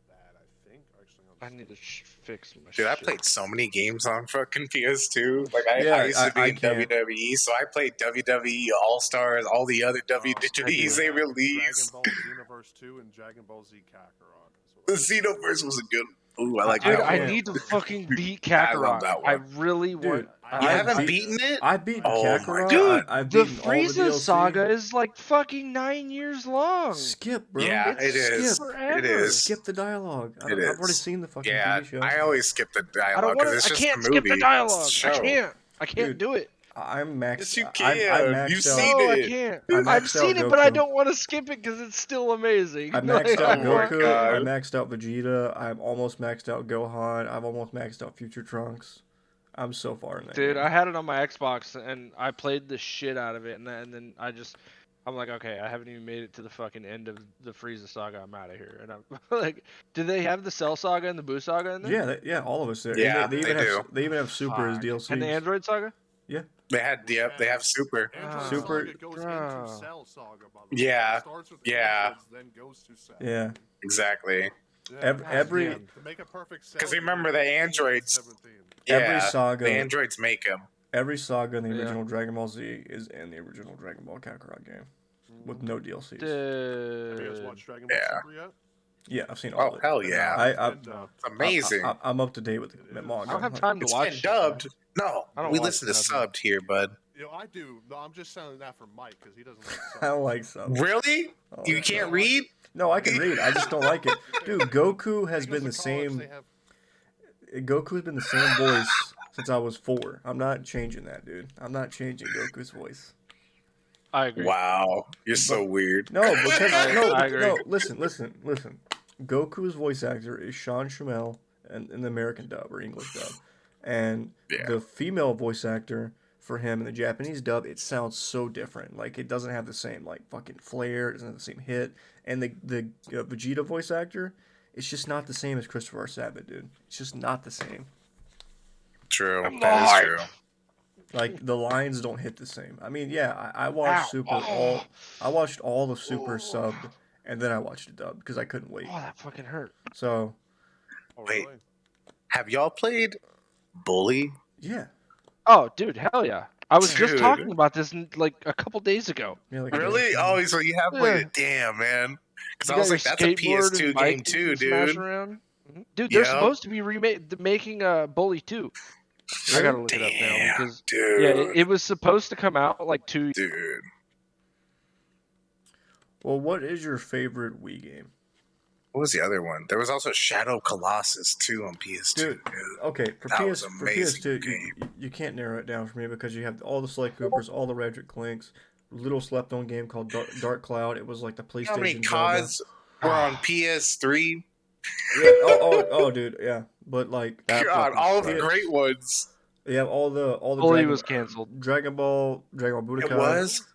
Speaker 1: that. I think actually.
Speaker 2: I need to fix my
Speaker 3: Dude, I
Speaker 2: shit.
Speaker 3: played so many games on fucking PS2. Like, I
Speaker 4: Yeah,
Speaker 3: used to be
Speaker 4: I
Speaker 3: in
Speaker 4: can't.
Speaker 3: WWE, so I played WWE All Stars, all the other WWEs they
Speaker 1: Dragon
Speaker 3: released.
Speaker 1: Ball Xenoverse 2 and Dragon Ball Z Kakarot.
Speaker 3: The Xenoverse was a good. Ooh, I like
Speaker 2: Dude,
Speaker 3: that
Speaker 2: I
Speaker 3: one.
Speaker 2: need to fucking beat
Speaker 3: I love
Speaker 2: Kakarot.
Speaker 3: that
Speaker 2: I
Speaker 3: one.
Speaker 2: really
Speaker 4: Dude,
Speaker 2: want.
Speaker 3: You haven't
Speaker 4: beat-
Speaker 3: beaten it?
Speaker 4: I've beaten
Speaker 3: Oh my
Speaker 4: Kakarot.
Speaker 2: Dude,
Speaker 4: I've
Speaker 2: the
Speaker 4: beaten all the
Speaker 2: Frieza
Speaker 4: DLC.
Speaker 2: saga is like fucking 9 years long.
Speaker 4: Skip, bro.
Speaker 3: Yeah,
Speaker 2: It's
Speaker 3: it is.
Speaker 2: forever.
Speaker 3: It is.
Speaker 4: Skip the dialogue.
Speaker 3: It
Speaker 4: I've already
Speaker 3: is.
Speaker 4: seen the fucking
Speaker 3: Yeah,
Speaker 4: TV show.
Speaker 3: I always skip the
Speaker 2: I
Speaker 3: dialogue
Speaker 2: don't want
Speaker 3: because
Speaker 2: to.
Speaker 3: it's
Speaker 2: I
Speaker 3: just
Speaker 2: can't
Speaker 3: a
Speaker 2: skip
Speaker 3: movie.
Speaker 2: the dialogue.
Speaker 3: It's a
Speaker 2: I
Speaker 3: show.
Speaker 2: can't. I can't
Speaker 4: Dude,
Speaker 2: do it.
Speaker 4: I'm maxed.
Speaker 3: Yes, you
Speaker 4: I
Speaker 3: can.
Speaker 4: maxed
Speaker 3: You've
Speaker 4: out.
Speaker 3: seen
Speaker 2: No, I
Speaker 3: it.
Speaker 2: can't.
Speaker 4: I
Speaker 2: I've
Speaker 4: maxed
Speaker 2: seen
Speaker 4: out
Speaker 2: it, but I
Speaker 4: Goku.
Speaker 2: don't want to skip it because it's still amazing.
Speaker 4: I maxed
Speaker 2: Like,
Speaker 4: out
Speaker 2: I want-
Speaker 4: Goku.
Speaker 3: God.
Speaker 4: I maxed out Vegeta. I'm almost maxed out Gohan. I've almost maxed out Future Trunks. I'm so far in that
Speaker 2: Dude,
Speaker 4: game.
Speaker 2: I had it on my Xbox and I played the shit out of it, and then I'm like, okay, I haven't even made it to the fucking end of the Frieza saga. I'm out of here. And I'm like, do they have the Cell saga and the Boo saga in there?
Speaker 4: Yeah, all of us there.
Speaker 3: Yeah,
Speaker 4: and they
Speaker 3: they
Speaker 4: even have
Speaker 3: do.
Speaker 4: they even have Super as
Speaker 2: Fuck.
Speaker 4: DLC.
Speaker 2: And the Android saga?
Speaker 3: They had, they have Super.
Speaker 1: Android
Speaker 4: Super-
Speaker 1: Saga goes
Speaker 2: Bro.
Speaker 1: into Cell Saga, by the way.
Speaker 3: Yeah,
Speaker 1: It starts with
Speaker 3: yeah.
Speaker 1: Androids, then goes to Cell.
Speaker 4: Yeah.
Speaker 3: Exactly.
Speaker 1: Yeah.
Speaker 4: Every
Speaker 2: damn.
Speaker 1: To make a perfect Cell,
Speaker 3: 'Cause
Speaker 1: you
Speaker 3: remember
Speaker 1: go
Speaker 3: the
Speaker 1: 18 and
Speaker 3: androids.
Speaker 1: 17.
Speaker 4: Every
Speaker 3: Yeah,
Speaker 4: saga-
Speaker 3: the androids make them.
Speaker 4: every saga in the
Speaker 2: Yeah.
Speaker 4: original Dragon Ball Z is in the original Dragon Ball Kakarot game with no DLCs.
Speaker 1: Have you guys
Speaker 2: Dude.
Speaker 1: watched Dragon Ball
Speaker 3: Yeah.
Speaker 1: Super yet?
Speaker 4: Yeah, I've seen all
Speaker 3: Oh
Speaker 4: of it.
Speaker 3: hell yeah!
Speaker 4: I-
Speaker 1: And,
Speaker 3: It's amazing.
Speaker 4: I'm up to date with the
Speaker 1: It is.
Speaker 4: manga.
Speaker 2: I don't have time to
Speaker 3: It's
Speaker 2: watch
Speaker 3: been
Speaker 2: shit, man.
Speaker 3: dubbed. No,
Speaker 2: I don't
Speaker 3: we
Speaker 2: watch
Speaker 3: listen to
Speaker 2: nothing.
Speaker 3: subbed here, bud.
Speaker 1: You know, I do. No, I'm just saying that for Mike because he doesn't like
Speaker 4: I
Speaker 1: subs.
Speaker 4: don't like some.
Speaker 3: Really?
Speaker 4: Oh,
Speaker 3: You
Speaker 4: yeah.
Speaker 3: can't read?
Speaker 4: No, I can read. I just don't like it. Dude, Goku has
Speaker 1: Because
Speaker 4: been the
Speaker 1: of college,
Speaker 4: same.
Speaker 1: they have-
Speaker 4: Goku's been the same voice since I was 4. I'm not changing that, dude. I'm not changing Goku's voice.
Speaker 2: I agree.
Speaker 3: Wow, you're so weird.
Speaker 4: No, because
Speaker 2: I agree.
Speaker 4: no. Listen. Goku's voice actor is Sean Schemmel in the American dub or English dub, and
Speaker 3: Yeah.
Speaker 4: the female voice actor for him in the Japanese dub, it sounds so different. Like it doesn't have the same like fucking flair. It doesn't have the same hit. And the Vegeta voice actor, it's just not the same as Christopher R. Sabat, dude. It's just not the same.
Speaker 3: True,
Speaker 2: Come
Speaker 3: that is
Speaker 2: on.
Speaker 3: true.
Speaker 4: Like the lines don't hit the same. I mean, yeah, I watched
Speaker 2: Ow.
Speaker 4: Super
Speaker 2: Oh.
Speaker 4: I watched all the Super
Speaker 2: Oh.
Speaker 4: subbed, and then I watched the dub because I couldn't wait.
Speaker 2: Oh, that fucking hurt.
Speaker 4: So
Speaker 1: Oh,
Speaker 3: Wait.
Speaker 1: really?
Speaker 3: Have y'all played Bully?
Speaker 4: yeah,
Speaker 2: Oh, dude, hell yeah. I was just
Speaker 3: Dude.
Speaker 2: talking about this like a couple days ago.
Speaker 4: yeah, like
Speaker 3: Really? Oh, so you have played it? Damn, man. Because I was like, that's a PS2 game too, dude.
Speaker 2: Around. Dude, they're
Speaker 3: Yep.
Speaker 2: supposed to be making Bully 2. I gotta look it up now
Speaker 3: Damn,
Speaker 2: because
Speaker 3: dude.
Speaker 2: yeah, it was supposed to come out like 2.
Speaker 3: Dude.
Speaker 4: Well, what is your favorite Wii game?
Speaker 3: What was the other one? There was also Shadow Colossus too on PS2.
Speaker 4: Dude,
Speaker 3: Dude.
Speaker 4: Okay, for
Speaker 3: That was
Speaker 4: for
Speaker 3: amazing
Speaker 4: PS2,
Speaker 3: game.
Speaker 4: you can't narrow it down for me because you have all the Select Coopers, all the Redrick Clinks, little slept-on game called Dark Cloud. It was like the PlayStation.
Speaker 3: You know how many
Speaker 4: Zelda.
Speaker 3: CODs were on PS3?
Speaker 4: Yeah. Oh, dude. Yeah, but like,
Speaker 2: That
Speaker 3: God,
Speaker 2: fucking
Speaker 3: all of the
Speaker 2: sucks.
Speaker 3: great ones.
Speaker 4: you have all the
Speaker 2: Bully
Speaker 4: Dragon,
Speaker 2: was canceled
Speaker 4: Dragon Ball Budokai.
Speaker 3: It was.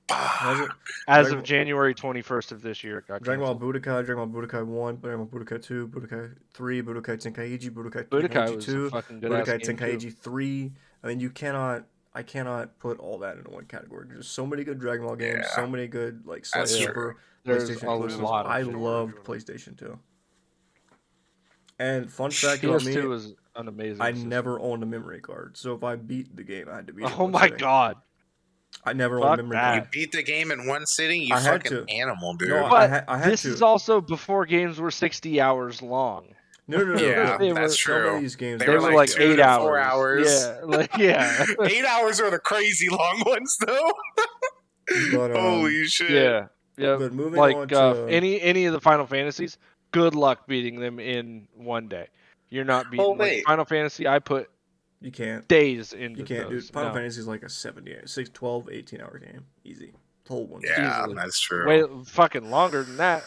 Speaker 4: Was it?
Speaker 2: as
Speaker 4: Dragon-
Speaker 2: of January 21st of this year. It got
Speaker 4: Dragon Ball
Speaker 2: canceled.
Speaker 4: Budokai, Dragon Ball Budokai 1, Dragon Ball Budokai 2, Budokai 3, Budokai Tenkaichi, Budokai
Speaker 2: Budokai
Speaker 4: Tenkaichi
Speaker 2: was
Speaker 4: 2,
Speaker 2: a fucking good ass
Speaker 4: Budokai
Speaker 2: game too.
Speaker 4: Tenkaichi 3. I mean, I cannot put all that into one category. There's so many good Dragon Ball games,
Speaker 3: Yeah.
Speaker 4: so many good like
Speaker 3: That's
Speaker 4: Select
Speaker 3: true.
Speaker 4: Super
Speaker 2: There's
Speaker 4: PlayStation
Speaker 2: a
Speaker 4: exclusives.
Speaker 2: lot of
Speaker 4: I
Speaker 2: shit.
Speaker 4: loved PlayStation 2. And fun fact about me,
Speaker 2: PS2 was an amazing.
Speaker 4: I
Speaker 2: system.
Speaker 4: never owned a memory card. So if I beat the game, I had to beat it. in
Speaker 2: Oh
Speaker 4: one
Speaker 2: my
Speaker 4: sitting.
Speaker 2: god.
Speaker 4: I never
Speaker 2: Fuck
Speaker 4: owned a memory
Speaker 2: that.
Speaker 3: You
Speaker 4: card.
Speaker 3: beat the game in one sitting, you
Speaker 4: I had
Speaker 3: fucking
Speaker 4: to.
Speaker 3: animal, dude.
Speaker 4: No,
Speaker 2: But
Speaker 4: I had
Speaker 2: this
Speaker 4: to.
Speaker 2: is also before games were 60 hours long.
Speaker 4: No.
Speaker 3: Yeah,
Speaker 2: They
Speaker 3: that's
Speaker 2: were-
Speaker 4: Some of
Speaker 3: true.
Speaker 4: these games
Speaker 3: They
Speaker 2: They
Speaker 3: were
Speaker 2: were
Speaker 3: like
Speaker 2: like
Speaker 3: 2
Speaker 2: 8
Speaker 3: to 4
Speaker 2: hours.
Speaker 3: hours.
Speaker 2: Yeah, like yeah.
Speaker 3: 8 hours are the crazy long ones, though.
Speaker 4: But,
Speaker 3: Holy shit.
Speaker 2: Yeah. Yeah.
Speaker 4: But moving
Speaker 2: Like
Speaker 4: on to
Speaker 2: any of the Final Fantasies, good luck beating them in one day. You're not beating like
Speaker 3: wait.
Speaker 2: Final Fantasy. I put
Speaker 4: you can't.
Speaker 2: days into
Speaker 4: You can't,
Speaker 2: those.
Speaker 4: dude. Final
Speaker 2: No.
Speaker 4: Fantasy is like a 12, 18 hour game. Easy. The whole one.
Speaker 3: Yeah,
Speaker 2: Easily.
Speaker 3: that's true.
Speaker 2: Way fucking longer than that.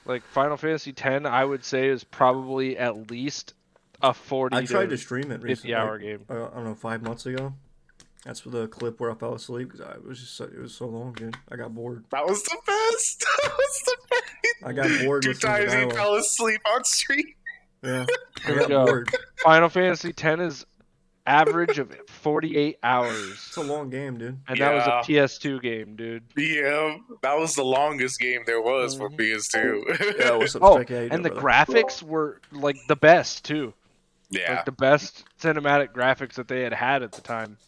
Speaker 2: Like Final Fantasy X, I would say is probably at least a 40
Speaker 4: I tried to
Speaker 2: to
Speaker 4: stream it
Speaker 2: 50
Speaker 4: recently.
Speaker 2: hour game.
Speaker 4: I don't know, 5 months ago. That's for the clip where I fell asleep because it was so long, dude. I got bored.
Speaker 3: That was the best. That was the best.
Speaker 4: I got bored
Speaker 3: 2
Speaker 4: listening to
Speaker 3: times he
Speaker 4: dialogue.
Speaker 3: fell asleep on stream.
Speaker 4: Yeah, I
Speaker 2: Here we
Speaker 4: got
Speaker 2: go.
Speaker 4: bored.
Speaker 2: Final Fantasy X is average of 48 hours.
Speaker 4: It's a long game, dude.
Speaker 2: And that was a
Speaker 3: Yeah.
Speaker 2: PS2 game, dude.
Speaker 3: Yeah, that was the longest game there was for PS2.
Speaker 4: Yeah, what's up,
Speaker 2: Oh,
Speaker 4: Strike? How you
Speaker 2: and the
Speaker 4: doing, brother?
Speaker 2: graphics were like the best too.
Speaker 3: Yeah.
Speaker 2: Like the best cinematic graphics that they had at the time.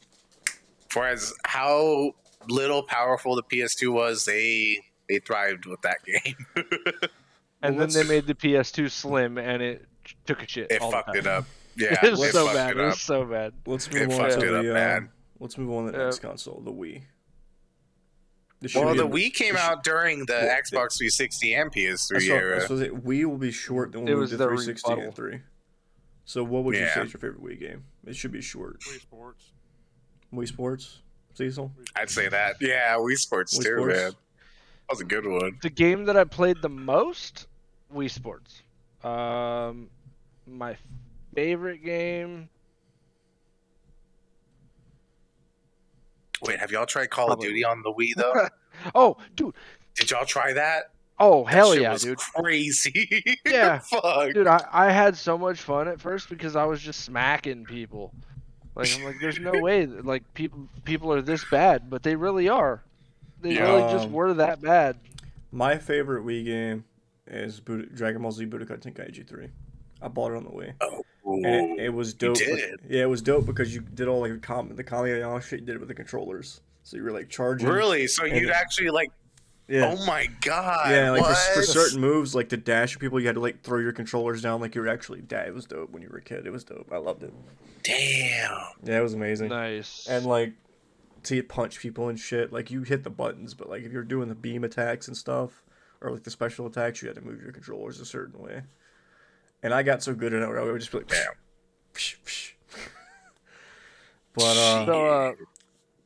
Speaker 3: For as how little powerful the PS2 was, they thrived with that game.
Speaker 2: And
Speaker 4: Well,
Speaker 2: then they made the PS2 slim and it took a shit.
Speaker 3: It
Speaker 2: all the
Speaker 3: fucked
Speaker 2: time.
Speaker 3: it up. Yeah,
Speaker 2: It was
Speaker 3: it
Speaker 2: so
Speaker 3: fucked
Speaker 2: bad.
Speaker 3: it
Speaker 2: It
Speaker 3: up.
Speaker 2: was so bad.
Speaker 4: Let's
Speaker 3: It
Speaker 4: move on
Speaker 3: fucked
Speaker 4: to
Speaker 3: it up
Speaker 4: the
Speaker 3: bad.
Speaker 4: let's move on to the next console, the Wii. This
Speaker 3: Well,
Speaker 4: should
Speaker 3: the
Speaker 4: be
Speaker 3: Wii came out during the
Speaker 4: well,
Speaker 3: Xbox 360 and PS3
Speaker 4: that's
Speaker 3: era.
Speaker 4: what it. Wii will be short, then
Speaker 2: It
Speaker 4: we'll move
Speaker 2: was
Speaker 4: to
Speaker 2: the
Speaker 4: 360
Speaker 2: rebuttal.
Speaker 4: and 3. So what would you say
Speaker 3: Yeah.
Speaker 4: is your favorite Wii game? It should be short.
Speaker 1: Wii Sports.
Speaker 4: Wii Sports, Cecil.
Speaker 3: I'd say that. Yeah, Wii Sports
Speaker 4: Wii
Speaker 3: too,
Speaker 4: Sports.
Speaker 3: man. That was a good one.
Speaker 2: The game that I played the most, Wii Sports. My favorite game,
Speaker 3: Wait, have y'all tried Call
Speaker 2: Probably
Speaker 3: of Duty on the Wii though?
Speaker 2: oh, dude.
Speaker 3: Did y'all try that?
Speaker 2: Oh,
Speaker 3: That
Speaker 2: hell
Speaker 3: shit
Speaker 2: yeah,
Speaker 3: was
Speaker 2: dude.
Speaker 3: crazy.
Speaker 2: Yeah.
Speaker 3: Fuck.
Speaker 2: Dude, I had so much fun at first because I was just smacking people. Like I'm like, there's no way that, like people are this bad, but they really are. They
Speaker 3: Yeah.
Speaker 2: really just were that bad.
Speaker 4: My favorite Wii game is Dragon Ball Z Budokai Tenkaichi 3. I bought it on the Wii.
Speaker 3: Oh,
Speaker 4: And it was
Speaker 3: you
Speaker 4: dope.
Speaker 3: did?
Speaker 4: Yeah, it was dope because you did all like the Kami shit you did it with the controllers. So you were like charging.
Speaker 3: Really? So
Speaker 4: and
Speaker 3: you'd actually like?
Speaker 4: Yeah.
Speaker 3: Oh my god!
Speaker 4: Yeah, like
Speaker 3: what?
Speaker 4: for certain moves, like to dash people, you had to like throw your controllers down like you were actually dad. It was dope when you were a kid. It was dope. I loved it.
Speaker 3: Damn.
Speaker 4: Yeah, it was amazing.
Speaker 2: Nice.
Speaker 4: And like to punch people and shit, like you hit the buttons, but like if you're doing the beam attacks and stuff, or like the special attacks, you had to move your controllers a certain way. And I got so good at it, I would just be like,
Speaker 3: Damn.
Speaker 4: psh, psh. But
Speaker 2: So,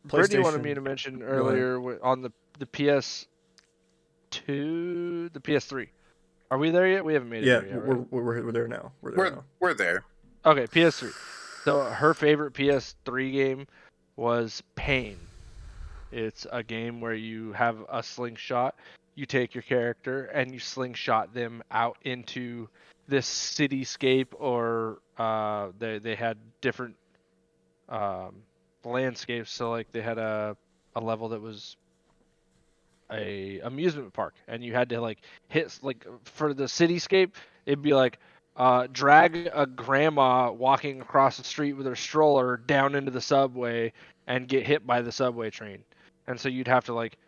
Speaker 2: Brittany wanted
Speaker 4: PlayStation.
Speaker 2: me to mention
Speaker 4: ahead.
Speaker 2: earlier on the PS2, the PS3. Are we there yet? We haven't made it
Speaker 4: Yeah,
Speaker 2: there yet, right?
Speaker 4: we're there now. We're there now.
Speaker 3: We're there.
Speaker 2: Okay, PS3. So her favorite PS3 game was Pain. It's a game where you have a slingshot. You take your character and you slingshot them out into this cityscape, or they had different landscapes. So like they had a level that was a amusement park, and you had to like hit like for the cityscape. It'd be like drag a grandma walking across the street with her stroller down into the subway and get hit by the subway train. And so you'd have to like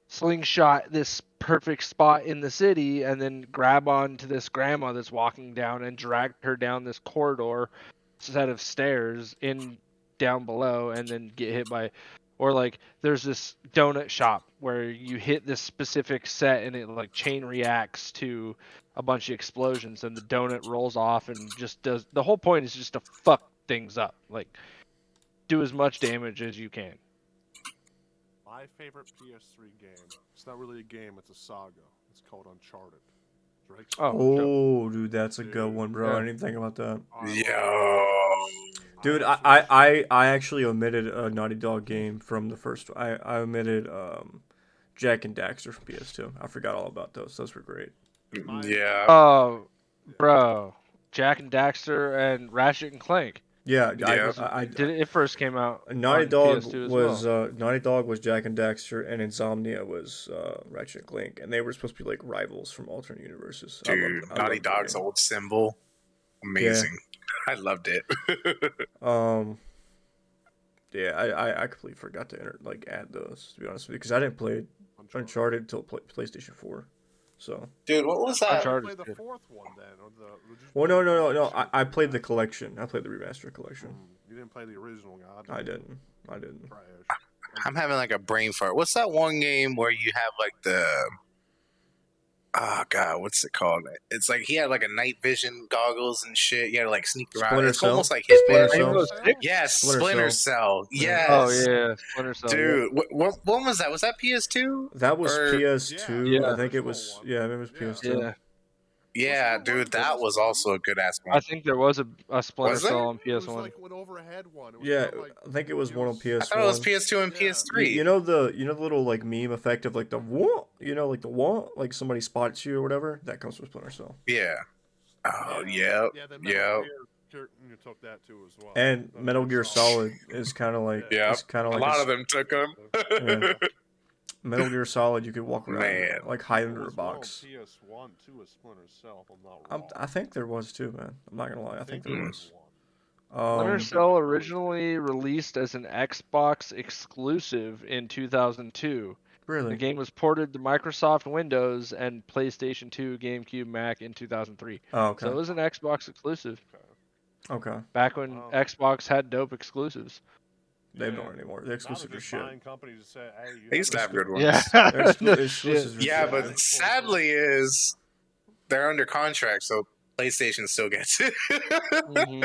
Speaker 2: slingshot this perfect spot in the city and then grab onto this grandma that's walking down and drag her down this corridor set of stairs in down below and then get hit by, or like there's this donut shop where you hit this specific set and it like chain reacts to a bunch of explosions and the donut rolls off and just does, the whole point is just to fuck things up, like do as much damage as you can.
Speaker 1: My favorite PS3 game. It's not really a game. It's a saga. It's called Uncharted. Drake's
Speaker 4: Oh, dude, that's a good
Speaker 1: Dude.
Speaker 4: one, bro. I
Speaker 2: Yeah.
Speaker 4: didn't even think about that.
Speaker 3: Yo.
Speaker 4: Dude,
Speaker 1: absolutely-
Speaker 4: I actually omitted a Naughty Dog game from the first. I omitted Jack and Daxter from PS2. I forgot all about those. Those were great.
Speaker 3: Yeah.
Speaker 2: Oh, bro, Jack and Daxter and Ratchet and Clank.
Speaker 4: Yeah,
Speaker 3: Yeah.
Speaker 2: It first came out
Speaker 4: Naughty
Speaker 2: on
Speaker 4: Dog
Speaker 2: PS2 as
Speaker 4: was
Speaker 2: well.
Speaker 4: Naughty Dog was Jack and Daxter, and Insomnia was Ratchet and Clank, and they were supposed to be like rivals from alternate universes.
Speaker 3: Dude,
Speaker 4: I
Speaker 3: Naughty
Speaker 4: loved that
Speaker 3: Dog's
Speaker 4: game.
Speaker 3: old symbol. Amazing. I loved it.
Speaker 4: Yeah, I completely forgot to add those, to be honest with you, because I didn't play Uncharted until PlayStation 4. So.
Speaker 3: Dude, what was that?
Speaker 2: Uncharted.
Speaker 1: Play the
Speaker 2: good.
Speaker 1: fourth one then, or the. or did you
Speaker 4: Well,
Speaker 1: play
Speaker 4: no.
Speaker 1: the
Speaker 4: I played the collection. I played the remastered collection.
Speaker 1: You didn't play the original, God.
Speaker 4: I didn't.
Speaker 1: Trash.
Speaker 3: I'm having like a brain fart. What's that one game where you have like the oh god, what's it called? It's like he had like a night vision goggles and shit. You had to like sneak around.
Speaker 4: Splinter
Speaker 3: It's
Speaker 4: Cell?
Speaker 3: almost like Hitman.
Speaker 4: Splinter Cell?
Speaker 2: Rainbow Six?
Speaker 3: Yes,
Speaker 4: Splinter
Speaker 3: Splinter
Speaker 4: Cell.
Speaker 3: Cell.
Speaker 4: Yeah.
Speaker 3: Yes.
Speaker 2: Oh yeah, Splinter Cell.
Speaker 3: Dude, when was that? Was that PS2?
Speaker 4: That was
Speaker 3: Or-
Speaker 4: PS2.
Speaker 2: Yeah.
Speaker 4: I think it
Speaker 1: Original
Speaker 4: was.
Speaker 1: one.
Speaker 4: Yeah, I think it was PS2.
Speaker 2: Yeah,
Speaker 3: Yeah, dude, that was also a good ass
Speaker 2: I
Speaker 3: one.
Speaker 2: think there was a Splinter
Speaker 3: Was there?
Speaker 2: Cell on
Speaker 1: It was
Speaker 2: PS1.
Speaker 1: like went overhead one. It was
Speaker 4: Yeah,
Speaker 1: kinda like,
Speaker 4: I think it was one on PS1.
Speaker 3: I thought it was PS2 and
Speaker 1: Yeah.
Speaker 3: PS3.
Speaker 4: You know the little like meme effect of like the whoa, like the whoa, like somebody spots you or whatever. That comes from Splinter Cell.
Speaker 3: Yeah. Oh,
Speaker 1: Yeah,
Speaker 3: yeah.
Speaker 1: the
Speaker 3: Yeah.
Speaker 1: Metal Gear, you took that too as well.
Speaker 4: And Metal Gear Solid is kind of like
Speaker 3: Yeah.
Speaker 4: it's kind of
Speaker 3: A
Speaker 4: like
Speaker 3: lot of them took them.
Speaker 4: Yeah. Metal Gear Solid. You could walk around
Speaker 3: Man.
Speaker 4: like hide
Speaker 1: There
Speaker 4: under a
Speaker 1: was one on
Speaker 4: box.
Speaker 1: PS1 too, a Splinter Cell. If I'm not wrong.
Speaker 4: I think there was too, man. I'm not gonna lie. I think there
Speaker 3: there
Speaker 4: was.
Speaker 2: Splinter
Speaker 4: Um,
Speaker 2: Cell originally released as an Xbox exclusive in 2002. The
Speaker 4: really?
Speaker 2: game was ported to Microsoft Windows and PlayStation 2, GameCube, Mac in 2003.
Speaker 4: Oh, okay.
Speaker 2: So it was an Xbox exclusive.
Speaker 4: Okay.
Speaker 2: Back when
Speaker 1: Wow.
Speaker 2: Xbox had dope exclusives.
Speaker 4: They
Speaker 1: Yeah.
Speaker 4: don't anymore. They're
Speaker 1: Now
Speaker 4: exclusive
Speaker 1: they're
Speaker 4: as
Speaker 1: just
Speaker 4: shit.
Speaker 1: buying companies to say, hey, you
Speaker 3: They used to have good ones.
Speaker 2: Yeah.
Speaker 4: They're
Speaker 2: No
Speaker 4: exclusives
Speaker 2: shit.
Speaker 4: for
Speaker 3: Yeah,
Speaker 4: shit.
Speaker 3: but
Speaker 4: dude.
Speaker 3: sadly is they're under contract, so PlayStation still gets it.
Speaker 2: hmm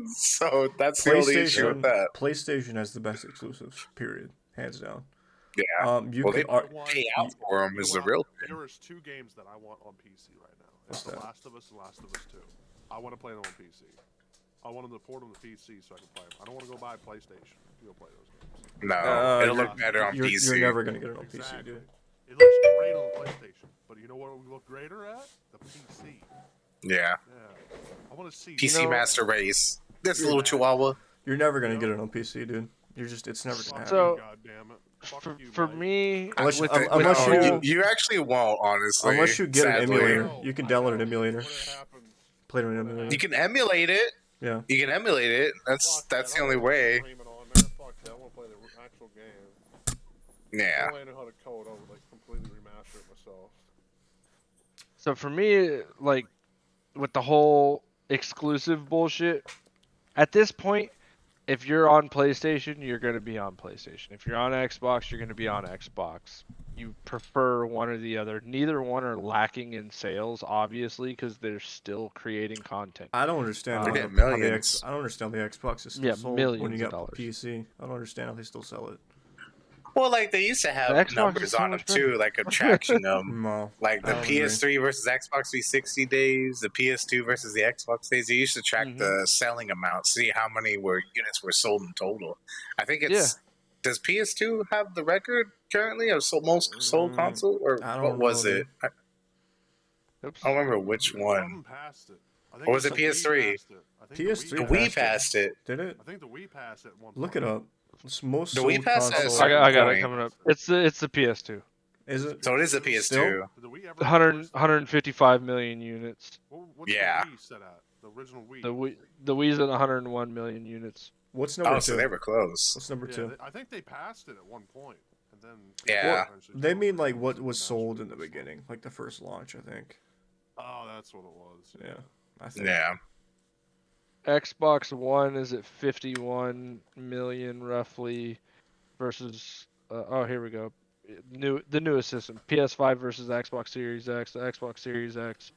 Speaker 3: So that's the only issue with that.
Speaker 4: PlayStation has the best exclusives. Period. Hands down.
Speaker 3: Yeah.
Speaker 4: You
Speaker 3: Well,
Speaker 4: could
Speaker 3: they
Speaker 4: ar-
Speaker 3: pay out for them
Speaker 1: You
Speaker 3: is
Speaker 1: know
Speaker 3: the
Speaker 1: what?
Speaker 3: real thing.
Speaker 1: There is 2 games that I want on PC right now. It's
Speaker 4: What's
Speaker 1: The
Speaker 4: that?
Speaker 1: Last of Us and Last of Us 2. I want to play them on PC. I want them to port them to PC so I can play them. I don't want to go buy a PlayStation to go play those games.
Speaker 3: No, it'll
Speaker 4: you're,
Speaker 3: look better on
Speaker 4: you're,
Speaker 3: PC.
Speaker 4: You're never gonna get it on
Speaker 1: Exactly.
Speaker 4: PC, dude.
Speaker 1: It looks great on the PlayStation, but you know what would look greater at? The PC.
Speaker 3: Yeah.
Speaker 1: Yeah. I want to see
Speaker 3: PC Master Race. This little
Speaker 1: Exactly.
Speaker 3: chihuahua.
Speaker 4: You're never gonna get it on PC, dude. It's never gonna happen.
Speaker 2: So-
Speaker 1: God damn it. Fuck
Speaker 2: For,
Speaker 1: you,
Speaker 2: for
Speaker 1: Mike.
Speaker 2: me,
Speaker 4: Unless-
Speaker 2: with,
Speaker 4: un-
Speaker 2: with
Speaker 4: unless
Speaker 2: the
Speaker 3: No,
Speaker 2: whole,
Speaker 3: you actually won't, honestly.
Speaker 4: Unless you get an
Speaker 3: sadly.
Speaker 4: emulator. You can download an emulator.
Speaker 1: What happens?
Speaker 4: Play it on an emulator.
Speaker 3: You can emulate it.
Speaker 4: Yeah.
Speaker 3: You can emulate it. That's
Speaker 1: Fuck
Speaker 3: the
Speaker 1: that.
Speaker 3: only
Speaker 1: I don't wanna
Speaker 3: way.
Speaker 1: stream it on there. Fuck that. I want to play the actual game.
Speaker 3: Yeah.
Speaker 1: I know how to code. I would like completely remaster it myself.
Speaker 2: so for me, like with the whole exclusive bullshit, at this point, if you're on PlayStation, you're gonna be on PlayStation. If you're on Xbox, you're gonna be on Xbox. You prefer one or the other. Neither one are lacking in sales, obviously, because they're still creating content.
Speaker 4: I don't understand
Speaker 3: They
Speaker 4: how
Speaker 3: get
Speaker 4: the
Speaker 3: millions.
Speaker 4: I don't understand the Xbox is still
Speaker 2: Yeah,
Speaker 4: sold when
Speaker 2: millions
Speaker 4: you
Speaker 2: of
Speaker 4: got
Speaker 2: dollars.
Speaker 4: PC. I don't understand how they still sell it.
Speaker 3: Well, like they used to have
Speaker 2: The Xbox is
Speaker 3: numbers
Speaker 2: so
Speaker 3: on them
Speaker 2: much better.
Speaker 3: too, like tracking them.
Speaker 4: No.
Speaker 3: Like the
Speaker 4: I don't agree.
Speaker 3: PS3 versus Xbox 360 days, the PS2 versus the Xbox days. They used to track
Speaker 2: Mhm.
Speaker 3: the selling amount, see how many units were sold in total. I think it's. Does PS2 have the record currently of most sold console, or
Speaker 4: I don't
Speaker 3: what was
Speaker 4: know,
Speaker 3: it?
Speaker 4: dude.
Speaker 2: Oops.
Speaker 3: I don't remember which
Speaker 1: One of
Speaker 3: one.
Speaker 1: them passed it. I think
Speaker 3: Or was
Speaker 1: the
Speaker 3: it PS3?
Speaker 1: Wii passed it. I think
Speaker 4: PS3
Speaker 3: The
Speaker 1: the Wii
Speaker 3: Wii
Speaker 4: passed it.
Speaker 3: passed it.
Speaker 4: Did it?
Speaker 1: I think the Wii passed it at one
Speaker 4: Look
Speaker 1: point.
Speaker 4: it up. It's most
Speaker 3: The
Speaker 4: sold
Speaker 3: Wii passed at a
Speaker 4: console.
Speaker 3: certain
Speaker 2: I got it
Speaker 3: point.
Speaker 2: coming up. It's the PS2.
Speaker 4: Is it?
Speaker 3: So it is a PS2.
Speaker 4: Still?
Speaker 1: Did the Wii ever
Speaker 2: 155 million units.
Speaker 1: What's
Speaker 3: Yeah.
Speaker 1: the Wii set at? The original Wii.
Speaker 2: The Wii's at 101 million units.
Speaker 4: What's number
Speaker 3: Oh,
Speaker 4: 2?
Speaker 3: so they were close.
Speaker 4: What's number
Speaker 1: Yeah,
Speaker 4: 2?
Speaker 1: I think they passed it at one point, and then
Speaker 3: Yeah.
Speaker 1: eventually
Speaker 4: They
Speaker 1: took
Speaker 4: mean
Speaker 1: over
Speaker 4: like
Speaker 1: and
Speaker 4: what
Speaker 1: said
Speaker 4: was
Speaker 1: the
Speaker 4: sold in the
Speaker 1: Master Race.
Speaker 4: beginning, like the first launch, I think.
Speaker 1: Oh, that's what it was.
Speaker 4: Yeah. I think.
Speaker 3: Yeah.
Speaker 2: Xbox One is at 51 million roughly, versus oh here we go, the newest system PS5 versus Xbox Series X. The Xbox Series X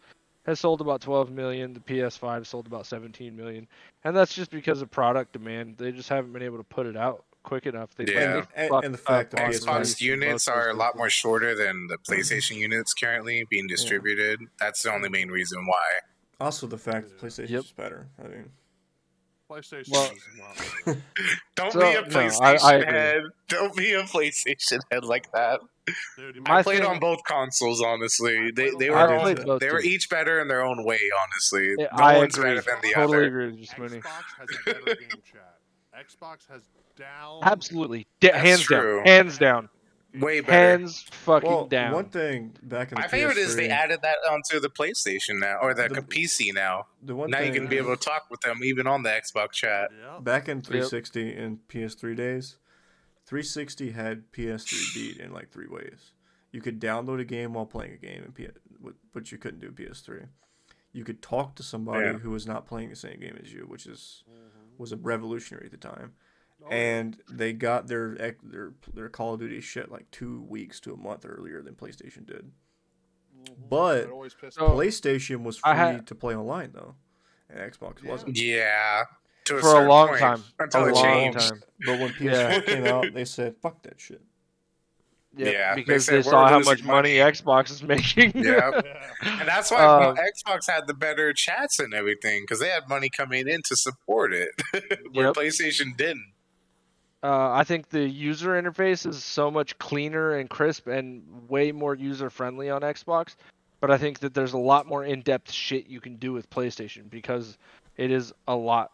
Speaker 2: has sold about 12 million. The PS5 sold about 17 million, and that's just because of product demand. They just haven't been able to put it out quick enough. They
Speaker 3: Yeah.
Speaker 4: And the fact that
Speaker 2: on
Speaker 4: PS5
Speaker 3: Xbox
Speaker 2: release in
Speaker 3: units
Speaker 2: both
Speaker 3: are a
Speaker 2: those
Speaker 3: lot
Speaker 2: systems.
Speaker 3: more shorter than the PlayStation units currently being distributed. That's the only main reason why.
Speaker 4: Also, the fact that
Speaker 1: Yeah.
Speaker 4: PlayStation
Speaker 2: Yep.
Speaker 4: is better. I mean,
Speaker 1: PlayStation
Speaker 2: Well-
Speaker 1: is not better.
Speaker 3: Don't
Speaker 2: So,
Speaker 3: be a
Speaker 2: no,
Speaker 3: PlayStation
Speaker 2: I agree.
Speaker 3: head. Don't be a PlayStation head like that.
Speaker 1: Dude, you
Speaker 2: My
Speaker 3: I played
Speaker 2: thing-
Speaker 3: on both consoles, honestly.
Speaker 1: I
Speaker 3: They
Speaker 1: played
Speaker 3: they
Speaker 1: on
Speaker 3: were
Speaker 4: both.
Speaker 3: all,
Speaker 2: played both
Speaker 3: they were
Speaker 2: too.
Speaker 3: each better in their own way, honestly.
Speaker 2: Yeah,
Speaker 3: No
Speaker 2: I
Speaker 3: one's
Speaker 2: agree.
Speaker 3: better than the
Speaker 2: Totally
Speaker 3: other.
Speaker 2: agree with you, Smitty.
Speaker 1: Xbox has a better game chat. Xbox has down.
Speaker 2: Absolutely,
Speaker 3: That's
Speaker 2: hands
Speaker 3: true.
Speaker 2: down, hands down,
Speaker 3: Way better.
Speaker 2: hands fucking
Speaker 4: well,
Speaker 2: down.
Speaker 4: one thing back in the
Speaker 3: My
Speaker 4: PS3,
Speaker 3: favorite is they added that onto the PlayStation now, or the
Speaker 4: The-
Speaker 3: PC now.
Speaker 4: the one
Speaker 3: Now you
Speaker 4: thing
Speaker 3: can be able to talk with them even on the Xbox chat.
Speaker 1: Yeah.
Speaker 4: back in 360 and PS3 days, 360 had PS3 beat in like 3 ways. You could download a game while playing a game, but you couldn't do PS3. You could talk to somebody
Speaker 3: Yeah.
Speaker 4: who was not playing the same game as you, which was a revolutionary at the time.
Speaker 1: Oh, yeah.
Speaker 4: And they got their Call of Duty shit like 2 weeks to a month earlier than PlayStation did. But
Speaker 1: It always pissed
Speaker 2: So-
Speaker 1: me off.
Speaker 4: PlayStation was
Speaker 2: I
Speaker 4: free
Speaker 2: had-
Speaker 4: to play online though, and Xbox
Speaker 1: Yeah.
Speaker 4: wasn't.
Speaker 3: Yeah. To
Speaker 2: For a
Speaker 3: certain
Speaker 2: long
Speaker 3: point,
Speaker 2: time.
Speaker 3: Until
Speaker 2: a
Speaker 3: it
Speaker 2: long
Speaker 3: changed.
Speaker 2: time.
Speaker 4: But when PS4 came out, they said, "Fuck that shit."
Speaker 3: Yeah,
Speaker 2: because
Speaker 3: they
Speaker 2: they,
Speaker 3: said,
Speaker 2: saw
Speaker 3: "We're
Speaker 2: how
Speaker 3: losing
Speaker 2: much money Xbox is making.
Speaker 3: Yeah.
Speaker 1: Yeah.
Speaker 3: And that's why
Speaker 2: Um,
Speaker 3: Xbox had the better chats and everything, because they had money coming in to support it, where
Speaker 2: Yep.
Speaker 3: PlayStation didn't.
Speaker 2: I think the user interface is so much cleaner and crisp and way more user friendly on Xbox. But I think that there's a lot more in-depth shit you can do with PlayStation because it is a lot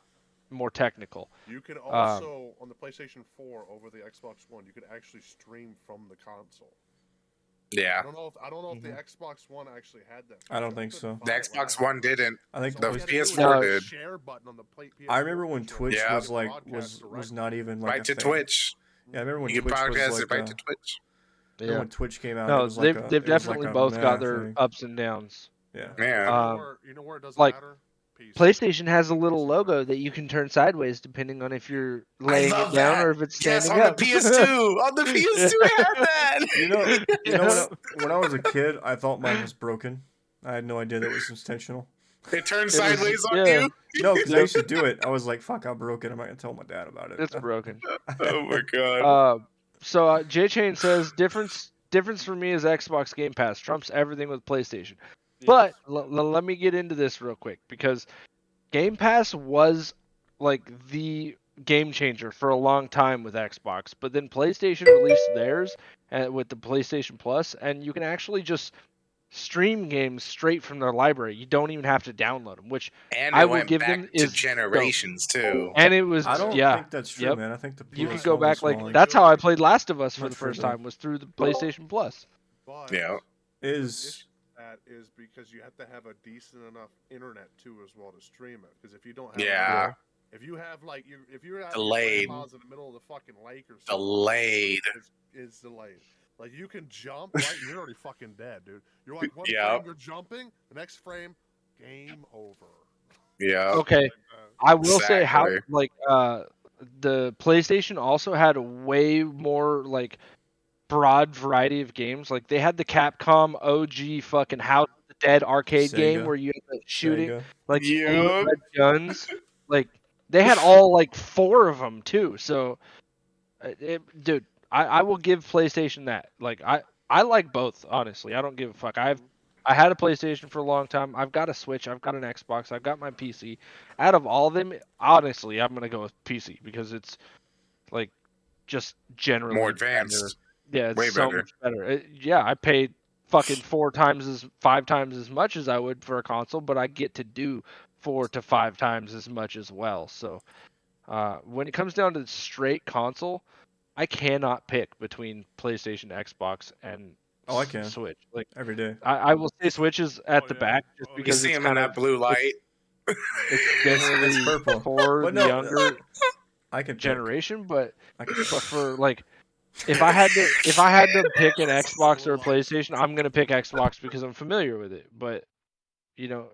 Speaker 2: more technical.
Speaker 1: You can also on the PlayStation 4 over the Xbox One, you could actually stream from the console. I
Speaker 3: Yeah.
Speaker 1: don't know if the Xbox One actually had that.
Speaker 4: I don't
Speaker 1: feature.
Speaker 4: think so.
Speaker 1: couldn't
Speaker 3: The
Speaker 1: find it when
Speaker 3: Xbox
Speaker 1: I
Speaker 3: One
Speaker 1: had it.
Speaker 4: I
Speaker 3: didn't.
Speaker 4: think
Speaker 1: So
Speaker 3: The
Speaker 1: all you had to
Speaker 3: PS4
Speaker 1: do was hit
Speaker 3: did.
Speaker 1: the share button on the PS4.
Speaker 4: I remember when Twitch
Speaker 3: Yeah.
Speaker 4: was like
Speaker 1: Broadcast
Speaker 4: was
Speaker 1: directly.
Speaker 4: not even like
Speaker 3: Right
Speaker 4: a
Speaker 3: to
Speaker 4: thing.
Speaker 3: Twitch.
Speaker 4: Yeah, I remember when
Speaker 3: You can
Speaker 4: Twitch was
Speaker 3: podcast
Speaker 4: like
Speaker 3: it right to Twitch.
Speaker 4: remember when Twitch came out. It
Speaker 2: No,
Speaker 4: was like
Speaker 2: they've
Speaker 4: it was like
Speaker 2: definitely
Speaker 4: a
Speaker 2: both got
Speaker 4: meh
Speaker 2: their
Speaker 4: thing.
Speaker 2: ups and downs.
Speaker 4: Yeah.
Speaker 3: Yeah.
Speaker 2: Um,
Speaker 1: You know where it doesn't
Speaker 2: like-
Speaker 1: matter? PC.
Speaker 2: PlayStation has a little logo that you can turn sideways depending on if you're laying
Speaker 3: love
Speaker 2: it down
Speaker 3: that.
Speaker 2: or if it's
Speaker 3: Yes,
Speaker 2: standing
Speaker 3: on
Speaker 2: up.
Speaker 3: the PS2. On the PS2, I had that.
Speaker 4: You know,
Speaker 2: Yeah.
Speaker 4: when I was a kid, I thought mine was broken. I had no idea that was intentional.
Speaker 3: It turned
Speaker 2: It was,
Speaker 3: sideways on
Speaker 2: yeah,
Speaker 3: you.
Speaker 4: No, because I
Speaker 2: Yep.
Speaker 4: used to do it. I was like, "Fuck, I broke it. I'm not gonna tell my dad about it."
Speaker 2: It's broken.
Speaker 3: Oh my god.
Speaker 2: So J Chain says difference for me is Xbox Game Pass trumps everything with PlayStation. But let me get into this real quick because Game Pass was like the game changer for a long time with Xbox, but then PlayStation released theirs with the PlayStation Plus, and you can actually just stream games straight from their library. You don't even have to download them, which
Speaker 3: And
Speaker 2: I
Speaker 3: it
Speaker 2: will
Speaker 3: went
Speaker 2: give
Speaker 3: back
Speaker 2: them
Speaker 3: to
Speaker 2: is dope.
Speaker 3: generations too.
Speaker 2: And it was
Speaker 4: I don't
Speaker 2: yeah,
Speaker 4: think that's true,
Speaker 2: yep.
Speaker 4: man. I think the
Speaker 2: You could
Speaker 4: PS1
Speaker 2: go back
Speaker 4: was
Speaker 2: like
Speaker 4: fine.
Speaker 2: that's how I played Last of Us for
Speaker 4: Not
Speaker 2: the
Speaker 4: sure,
Speaker 2: first
Speaker 4: though.
Speaker 2: time was through the PlayStation Plus.
Speaker 1: But
Speaker 3: Yeah.
Speaker 4: Is
Speaker 1: that is because you have to have a decent enough internet too as well to stream it. Because if you don't have
Speaker 3: Yeah.
Speaker 1: if you have like if you're at
Speaker 3: Delayed.
Speaker 1: your grandma's in the middle of the fucking lake or something,
Speaker 3: Delayed.
Speaker 1: it's delayed. Like you can jump right, and you're already fucking dead, dude. You're like one
Speaker 3: Yeah.
Speaker 1: frame you're jumping, the next frame, game over.
Speaker 3: Yeah.
Speaker 2: Okay.
Speaker 1: Like,
Speaker 2: I will say how
Speaker 3: Exactly.
Speaker 2: like the PlayStation also had a way more like broad variety of games. Like they had the Capcom OG fucking House of the Dead arcade game
Speaker 4: Sega.
Speaker 2: where you had the shooting
Speaker 4: Sega.
Speaker 2: like the
Speaker 3: Yup.
Speaker 2: red guns. Like they had all like 4 of them too. So dude, I will give PlayStation that. Like I like both, honestly. I don't give a fuck. I had a PlayStation for a long time. I've got a Switch. I've got an Xbox. I've got my PC. Out of all of them, honestly, I'm gonna go with PC because it's like just generally
Speaker 3: More
Speaker 2: better.
Speaker 3: advanced.
Speaker 2: Yeah, it's
Speaker 3: Way
Speaker 2: so
Speaker 3: better.
Speaker 2: much better. Yeah, I paid fucking 5 times as much as I would for a console, but I get to do 4 to 5 times as much as well. So when it comes down to straight console, I cannot pick between PlayStation, Xbox, and
Speaker 4: Oh, I can.
Speaker 2: Switch. Like
Speaker 4: Every day.
Speaker 2: I will say Switch is at the
Speaker 1: yeah.
Speaker 2: back just
Speaker 1: Oh,
Speaker 3: You
Speaker 2: because
Speaker 3: see
Speaker 2: it's
Speaker 3: him in
Speaker 2: kind
Speaker 3: that
Speaker 2: of
Speaker 3: blue light.
Speaker 2: it's generally
Speaker 4: It's purple.
Speaker 2: for
Speaker 4: But
Speaker 2: the
Speaker 4: no,
Speaker 2: younger
Speaker 4: I can pick.
Speaker 2: generation, but
Speaker 4: I can pick.
Speaker 2: for like if I had to pick an Xbox or a PlayStation, I'm gonna pick Xbox because I'm familiar with it. But you know,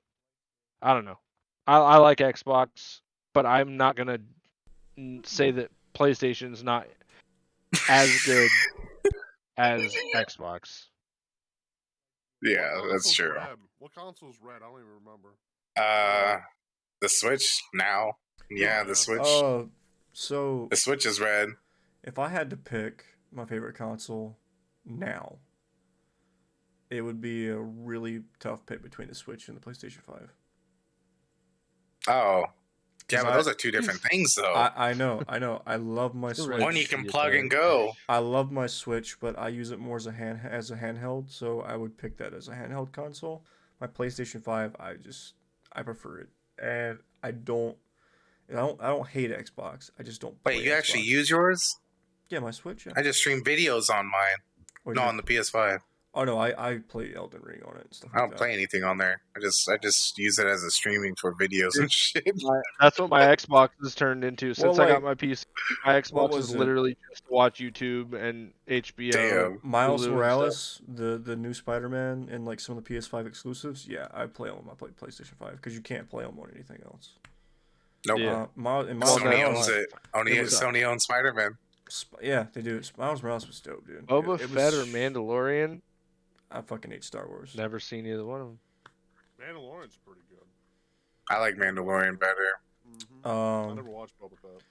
Speaker 2: I don't know. I like Xbox, but I'm not gonna say that PlayStation's not as good as Xbox.
Speaker 3: Yeah,
Speaker 1: What
Speaker 3: that's
Speaker 1: console's
Speaker 3: true.
Speaker 1: red? What console's red? I don't even remember.
Speaker 3: The Switch now. Yeah, the Switch.
Speaker 4: So
Speaker 3: The Switch is red.
Speaker 4: if I had to pick my favorite console now, it would be a really tough pick between the Switch and the PlayStation 5.
Speaker 3: Oh. Yeah,
Speaker 4: 'Cause
Speaker 3: but those are two different things, though.
Speaker 4: I know. I love my Switch.
Speaker 3: One you can plug and go.
Speaker 4: I love my Switch, but I use it more as a handheld, so I would pick that as a handheld console. My PlayStation 5, I prefer it. And I don't hate Xbox. I just don't play
Speaker 3: Wait, you actually
Speaker 4: Xbox.
Speaker 3: use yours?
Speaker 4: Yeah, my Switch, yeah.
Speaker 3: I just stream videos on mine.
Speaker 4: Or
Speaker 3: No,
Speaker 4: you-
Speaker 3: on the PS5.
Speaker 4: Oh no, I play Elden Ring on it and stuff
Speaker 3: I
Speaker 4: like
Speaker 3: don't
Speaker 4: that.
Speaker 3: play anything on there. I just use it as a streaming for videos and shit.
Speaker 2: That's what my Xbox has turned into since I got
Speaker 4: like,
Speaker 2: my PC. My
Speaker 4: what
Speaker 2: Xbox
Speaker 4: was
Speaker 2: is
Speaker 4: it?
Speaker 2: literally just to watch YouTube and HBO.
Speaker 3: Damn.
Speaker 4: Miles
Speaker 2: Hulu and
Speaker 4: Morales, the new Spider-Man, and like some of the PS5 exclusives. Yeah, I play them on my PlayStation 5 because you can't play them on anything else.
Speaker 3: Nope.
Speaker 2: Yeah.
Speaker 4: Miles
Speaker 3: Sony
Speaker 4: Morales,
Speaker 3: owns it. Sony owns Spider-Man.
Speaker 4: Yeah, they do. Miles Morales was dope, dude.
Speaker 2: Boba
Speaker 4: It
Speaker 2: Fett or
Speaker 4: was.
Speaker 2: Mandalorian?
Speaker 4: I fucking hate Star Wars.
Speaker 2: Never seen either one of them.
Speaker 1: Mandalorian's pretty good.
Speaker 3: I like Mandalorian better.
Speaker 1: I never watched Boba Fett.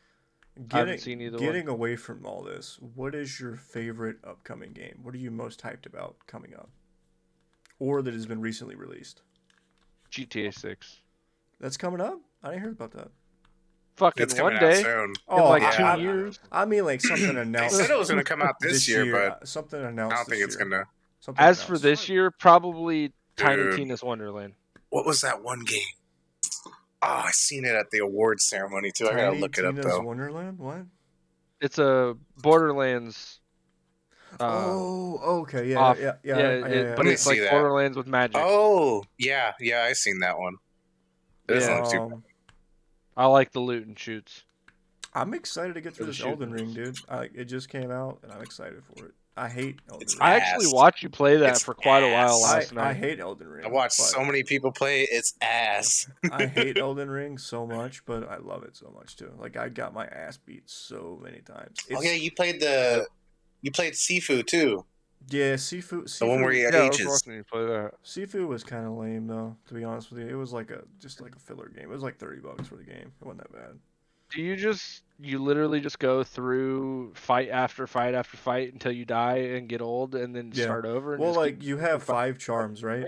Speaker 2: I haven't seen either
Speaker 4: Getting away from all this, what is your favorite upcoming game? What are you most hyped about coming up, or that has been recently released?
Speaker 2: GTA 6.
Speaker 4: That's coming up. I didn't hear about that.
Speaker 2: Fucking
Speaker 3: It's
Speaker 2: one
Speaker 3: coming out
Speaker 2: day.
Speaker 3: soon.
Speaker 2: In like
Speaker 3: yeah.
Speaker 2: 2 years.
Speaker 4: I mean, like something
Speaker 3: They
Speaker 4: announced.
Speaker 3: said it was going to come out this year, but
Speaker 4: something
Speaker 3: I
Speaker 4: announced.
Speaker 3: don't think it's going to.
Speaker 4: Something
Speaker 2: As for
Speaker 4: announced.
Speaker 2: this year, probably Tiny
Speaker 3: Dude.
Speaker 2: Tina's Wonderland.
Speaker 3: What was that one game? Oh, I seen it at the awards ceremony too. I gotta
Speaker 4: Tiny
Speaker 3: look it up
Speaker 4: Tina's
Speaker 3: though.
Speaker 4: Wonderland. What?
Speaker 2: It's a Borderlands.
Speaker 4: Okay, yeah,
Speaker 2: Off.
Speaker 4: yeah.
Speaker 2: But
Speaker 3: me
Speaker 2: it's
Speaker 3: see
Speaker 2: like
Speaker 3: that.
Speaker 2: Borderlands with magic.
Speaker 3: Oh, yeah, I seen that one. It doesn't
Speaker 2: Yeah.
Speaker 3: look too.
Speaker 2: I like the loot and shoots.
Speaker 4: I'm excited to get through
Speaker 2: The
Speaker 4: this Elden
Speaker 2: shooting.
Speaker 4: Ring, dude. It just came out, and I'm excited for it. I hate Elden
Speaker 3: It's
Speaker 4: Ring.
Speaker 2: I actually
Speaker 3: ass.
Speaker 2: watched you play that
Speaker 3: It's
Speaker 2: for quite a while
Speaker 3: ass.
Speaker 2: last
Speaker 4: I
Speaker 2: night.
Speaker 4: hate Elden Ring.
Speaker 3: I watched
Speaker 4: but
Speaker 3: so many people play it. It's ass.
Speaker 4: I hate Elden Ring so much, but I love it so much too. Like I got my ass beat so many times.
Speaker 3: Oh yeah, you played Sifu too.
Speaker 4: Yeah, Sifu.
Speaker 3: The one where
Speaker 4: Sifu.
Speaker 3: he
Speaker 2: Yeah, I was
Speaker 3: ages.
Speaker 2: watching you play that.
Speaker 4: Sifu was kind of lame though. To be honest with you, it was like just like a filler game. It was like $30 for the game. It wasn't that bad.
Speaker 2: Do you literally just go through fight after fight after fight until you die and get old and then
Speaker 4: Yeah.
Speaker 2: start over? And
Speaker 4: Well,
Speaker 2: just keep
Speaker 4: like you have 5 charms, right?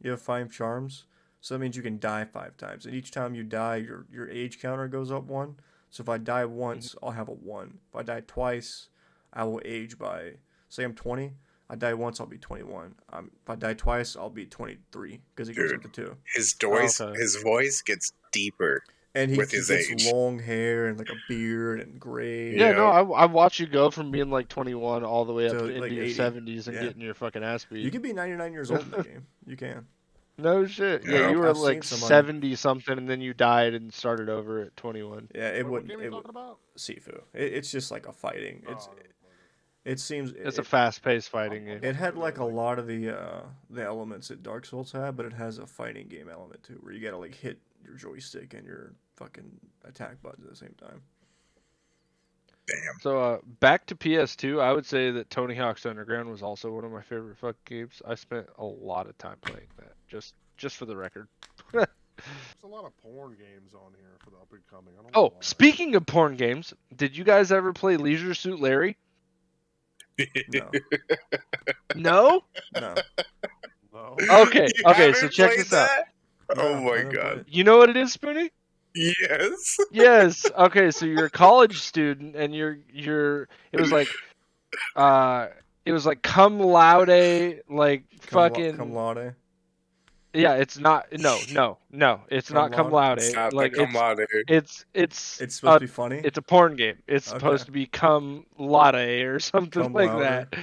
Speaker 4: You have 5 charms, so that means you can die 5 times. And each time you die, your age counter goes up 1. So if I die once, I'll have a 1. If I die twice, I will age by. Say I'm 20. I die once, I'll be 21. If I die twice, I'll be 23 because it goes up to 2.
Speaker 3: His voice gets deeper.
Speaker 4: And he
Speaker 3: With his
Speaker 4: gets
Speaker 3: age.
Speaker 4: long hair and like a beard and gray.
Speaker 2: Yeah, no,
Speaker 3: Yeah.
Speaker 2: I watched you go from being like 21 all the way up
Speaker 4: To,
Speaker 2: into
Speaker 4: like,
Speaker 2: your
Speaker 4: 80.
Speaker 2: 70s and
Speaker 4: Yeah.
Speaker 2: getting your fucking ass beat.
Speaker 4: You can be 99 years old in the game. You can.
Speaker 2: No shit. Yeah,
Speaker 3: Yeah.
Speaker 2: you were
Speaker 4: I've
Speaker 2: like
Speaker 4: seen somebody-
Speaker 2: 70 something and then you died and started over at 21.
Speaker 4: Yeah, it
Speaker 1: What
Speaker 4: wouldn't.
Speaker 1: game are
Speaker 4: It
Speaker 1: you
Speaker 4: would.
Speaker 1: talking about?
Speaker 4: Sifu. It's just like a fighting. It seems
Speaker 2: It's a fast-paced fighting game.
Speaker 4: It had like a lot of the elements that Dark Souls had, but it has a fighting game element too, where you gotta like hit your joystick and your fucking attack buttons at the same time.
Speaker 3: Damn.
Speaker 2: So back to PS2, I would say that Tony Hawk's Underground was also one of my favorite fucking games. I spent a lot of time playing that, just for the record.
Speaker 1: There's a lot of porn games on here for the up and coming. I don't know
Speaker 2: Oh,
Speaker 1: why.
Speaker 2: speaking of porn games, did you guys ever play Leisure Suit Larry?
Speaker 4: No,
Speaker 2: No?
Speaker 4: no.
Speaker 1: No.
Speaker 2: Okay,
Speaker 3: You
Speaker 2: okay, so
Speaker 3: haven't
Speaker 2: check
Speaker 3: played
Speaker 2: this out.
Speaker 3: that?
Speaker 4: No,
Speaker 3: Oh
Speaker 4: I
Speaker 3: my
Speaker 4: haven't
Speaker 3: god.
Speaker 4: played.
Speaker 2: You know what it is, Spoonie?
Speaker 3: Yes.
Speaker 2: Yes. Okay, so you're a college student and it was like cum laude, like fucking
Speaker 4: Cum laude.
Speaker 2: yeah, it's not no, it's
Speaker 4: Cum
Speaker 2: not cum
Speaker 4: laude?
Speaker 2: laude.
Speaker 3: It's not
Speaker 2: Like
Speaker 3: the cum laude.
Speaker 2: it's
Speaker 4: It's supposed to be funny.
Speaker 2: it's a porn game. It's
Speaker 4: Okay.
Speaker 2: supposed to be cum latte or something
Speaker 4: Cum
Speaker 2: like
Speaker 4: louder.
Speaker 2: that.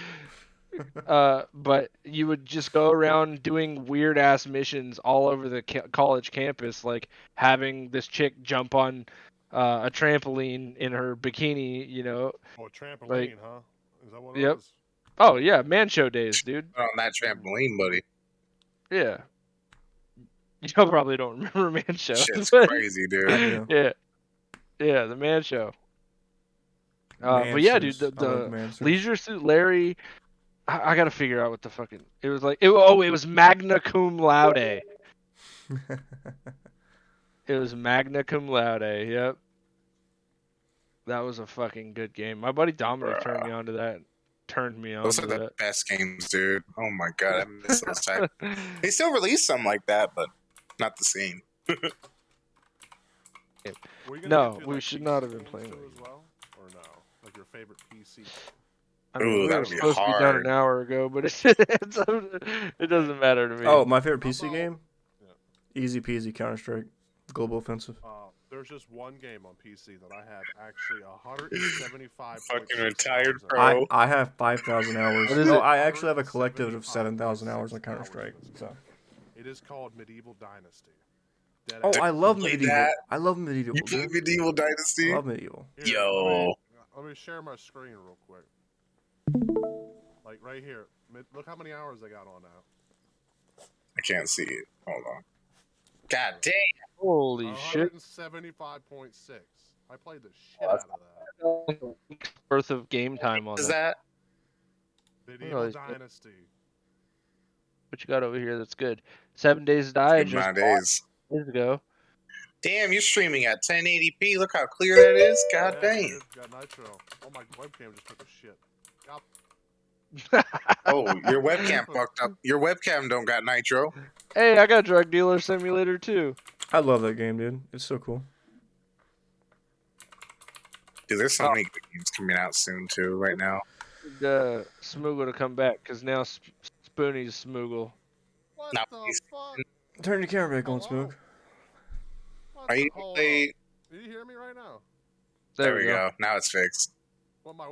Speaker 2: But you would just go around doing weird ass missions all over the college campus, like having this chick jump on a trampoline in her bikini, you know.
Speaker 1: Oh, a trampoline,
Speaker 2: Like-
Speaker 1: huh? Is that what it
Speaker 2: Yep.
Speaker 1: is?
Speaker 2: Oh yeah, man show days, dude.
Speaker 3: On that trampoline, buddy.
Speaker 2: Yeah. You probably don't remember man show.
Speaker 3: Shit's
Speaker 2: but-
Speaker 3: crazy,
Speaker 4: I
Speaker 3: dude.
Speaker 4: do.
Speaker 2: Yeah, the man show. But yeah, dude,
Speaker 4: Mansers. I love
Speaker 2: the
Speaker 4: Mansers.
Speaker 2: Leisure Suit Larry. I gotta figure out what the fucking it was like. It was magna cum laude. It was magna cum laude. Yep. That was a fucking good game. My buddy Dominic turned me on to that. Turned me on
Speaker 3: Those
Speaker 2: to
Speaker 3: are the
Speaker 2: that.
Speaker 3: best games, dude. Oh my god, I miss those types. They still release something like that, but not the same.
Speaker 1: Were you gonna
Speaker 2: No,
Speaker 1: get to,
Speaker 2: we
Speaker 1: like,
Speaker 2: should
Speaker 1: PC
Speaker 2: not have been
Speaker 1: games
Speaker 2: playing
Speaker 1: too
Speaker 2: those.
Speaker 1: as well, or no? Like your favorite PC.
Speaker 2: I mean,
Speaker 3: Ooh,
Speaker 2: we were
Speaker 3: that'd be
Speaker 2: supposed to be done
Speaker 3: hard.
Speaker 2: an hour ago, but it doesn't matter to me.
Speaker 4: Oh, my favorite PC
Speaker 1: How about-
Speaker 4: game? Easy peasy Counter Strike. Global Offensive.
Speaker 1: There's just one game on PC that I have actually 175.
Speaker 3: Fucking retired pro.
Speaker 4: I have 5,000 hours.
Speaker 2: What is
Speaker 4: No,
Speaker 2: it?
Speaker 4: I actually have a collective of 7,000 hours on Counter Strike. So.
Speaker 1: It is called Medieval Dynasty. Dead
Speaker 4: Oh,
Speaker 1: ass.
Speaker 4: I love
Speaker 3: Play
Speaker 4: medieval.
Speaker 3: that?
Speaker 4: I love medieval.
Speaker 3: You play
Speaker 4: Dude.
Speaker 3: Medieval
Speaker 4: I
Speaker 3: Dynasty?
Speaker 4: love medieval.
Speaker 1: Here,
Speaker 3: Yo.
Speaker 1: let me share my screen real quick. Like right here. Look how many hours I got on now.
Speaker 3: I can't see it. Hold on. God damn.
Speaker 2: Holy shit!
Speaker 1: 175.6. I played the shit out of that.
Speaker 2: Worth of game time on
Speaker 3: Is
Speaker 2: that.
Speaker 3: that?
Speaker 1: Medieval
Speaker 2: it's-
Speaker 1: Dynasty.
Speaker 2: What you got over here that's good? 7 Days to Die.
Speaker 3: In
Speaker 2: Just
Speaker 3: my days.
Speaker 2: years ago.
Speaker 3: Damn, you're streaming at 1080p. Look how clear that is. God
Speaker 1: Yeah,
Speaker 3: damn.
Speaker 1: dude, got nitro. Oh, my webcam just took a shit. Yup.
Speaker 3: Oh, your webcam fucked up. Your webcam don't got nitro.
Speaker 2: Hey, I got Drug Dealer Simulator too.
Speaker 4: I love that game, dude. It's so cool.
Speaker 3: Dude, there's so many good games coming out soon too. Right now.
Speaker 2: Smoogle to come back because now Spoonie's Smoogle.
Speaker 1: What
Speaker 3: Now
Speaker 1: the
Speaker 3: he's-
Speaker 1: fuck?
Speaker 4: Turn your camera back on,
Speaker 1: Hello?
Speaker 4: Smoke.
Speaker 1: What
Speaker 3: Are
Speaker 1: the-
Speaker 3: you
Speaker 1: hold
Speaker 3: play?
Speaker 1: up. Do you hear me right now?
Speaker 3: There we go. Now it's fixed.
Speaker 1: What, my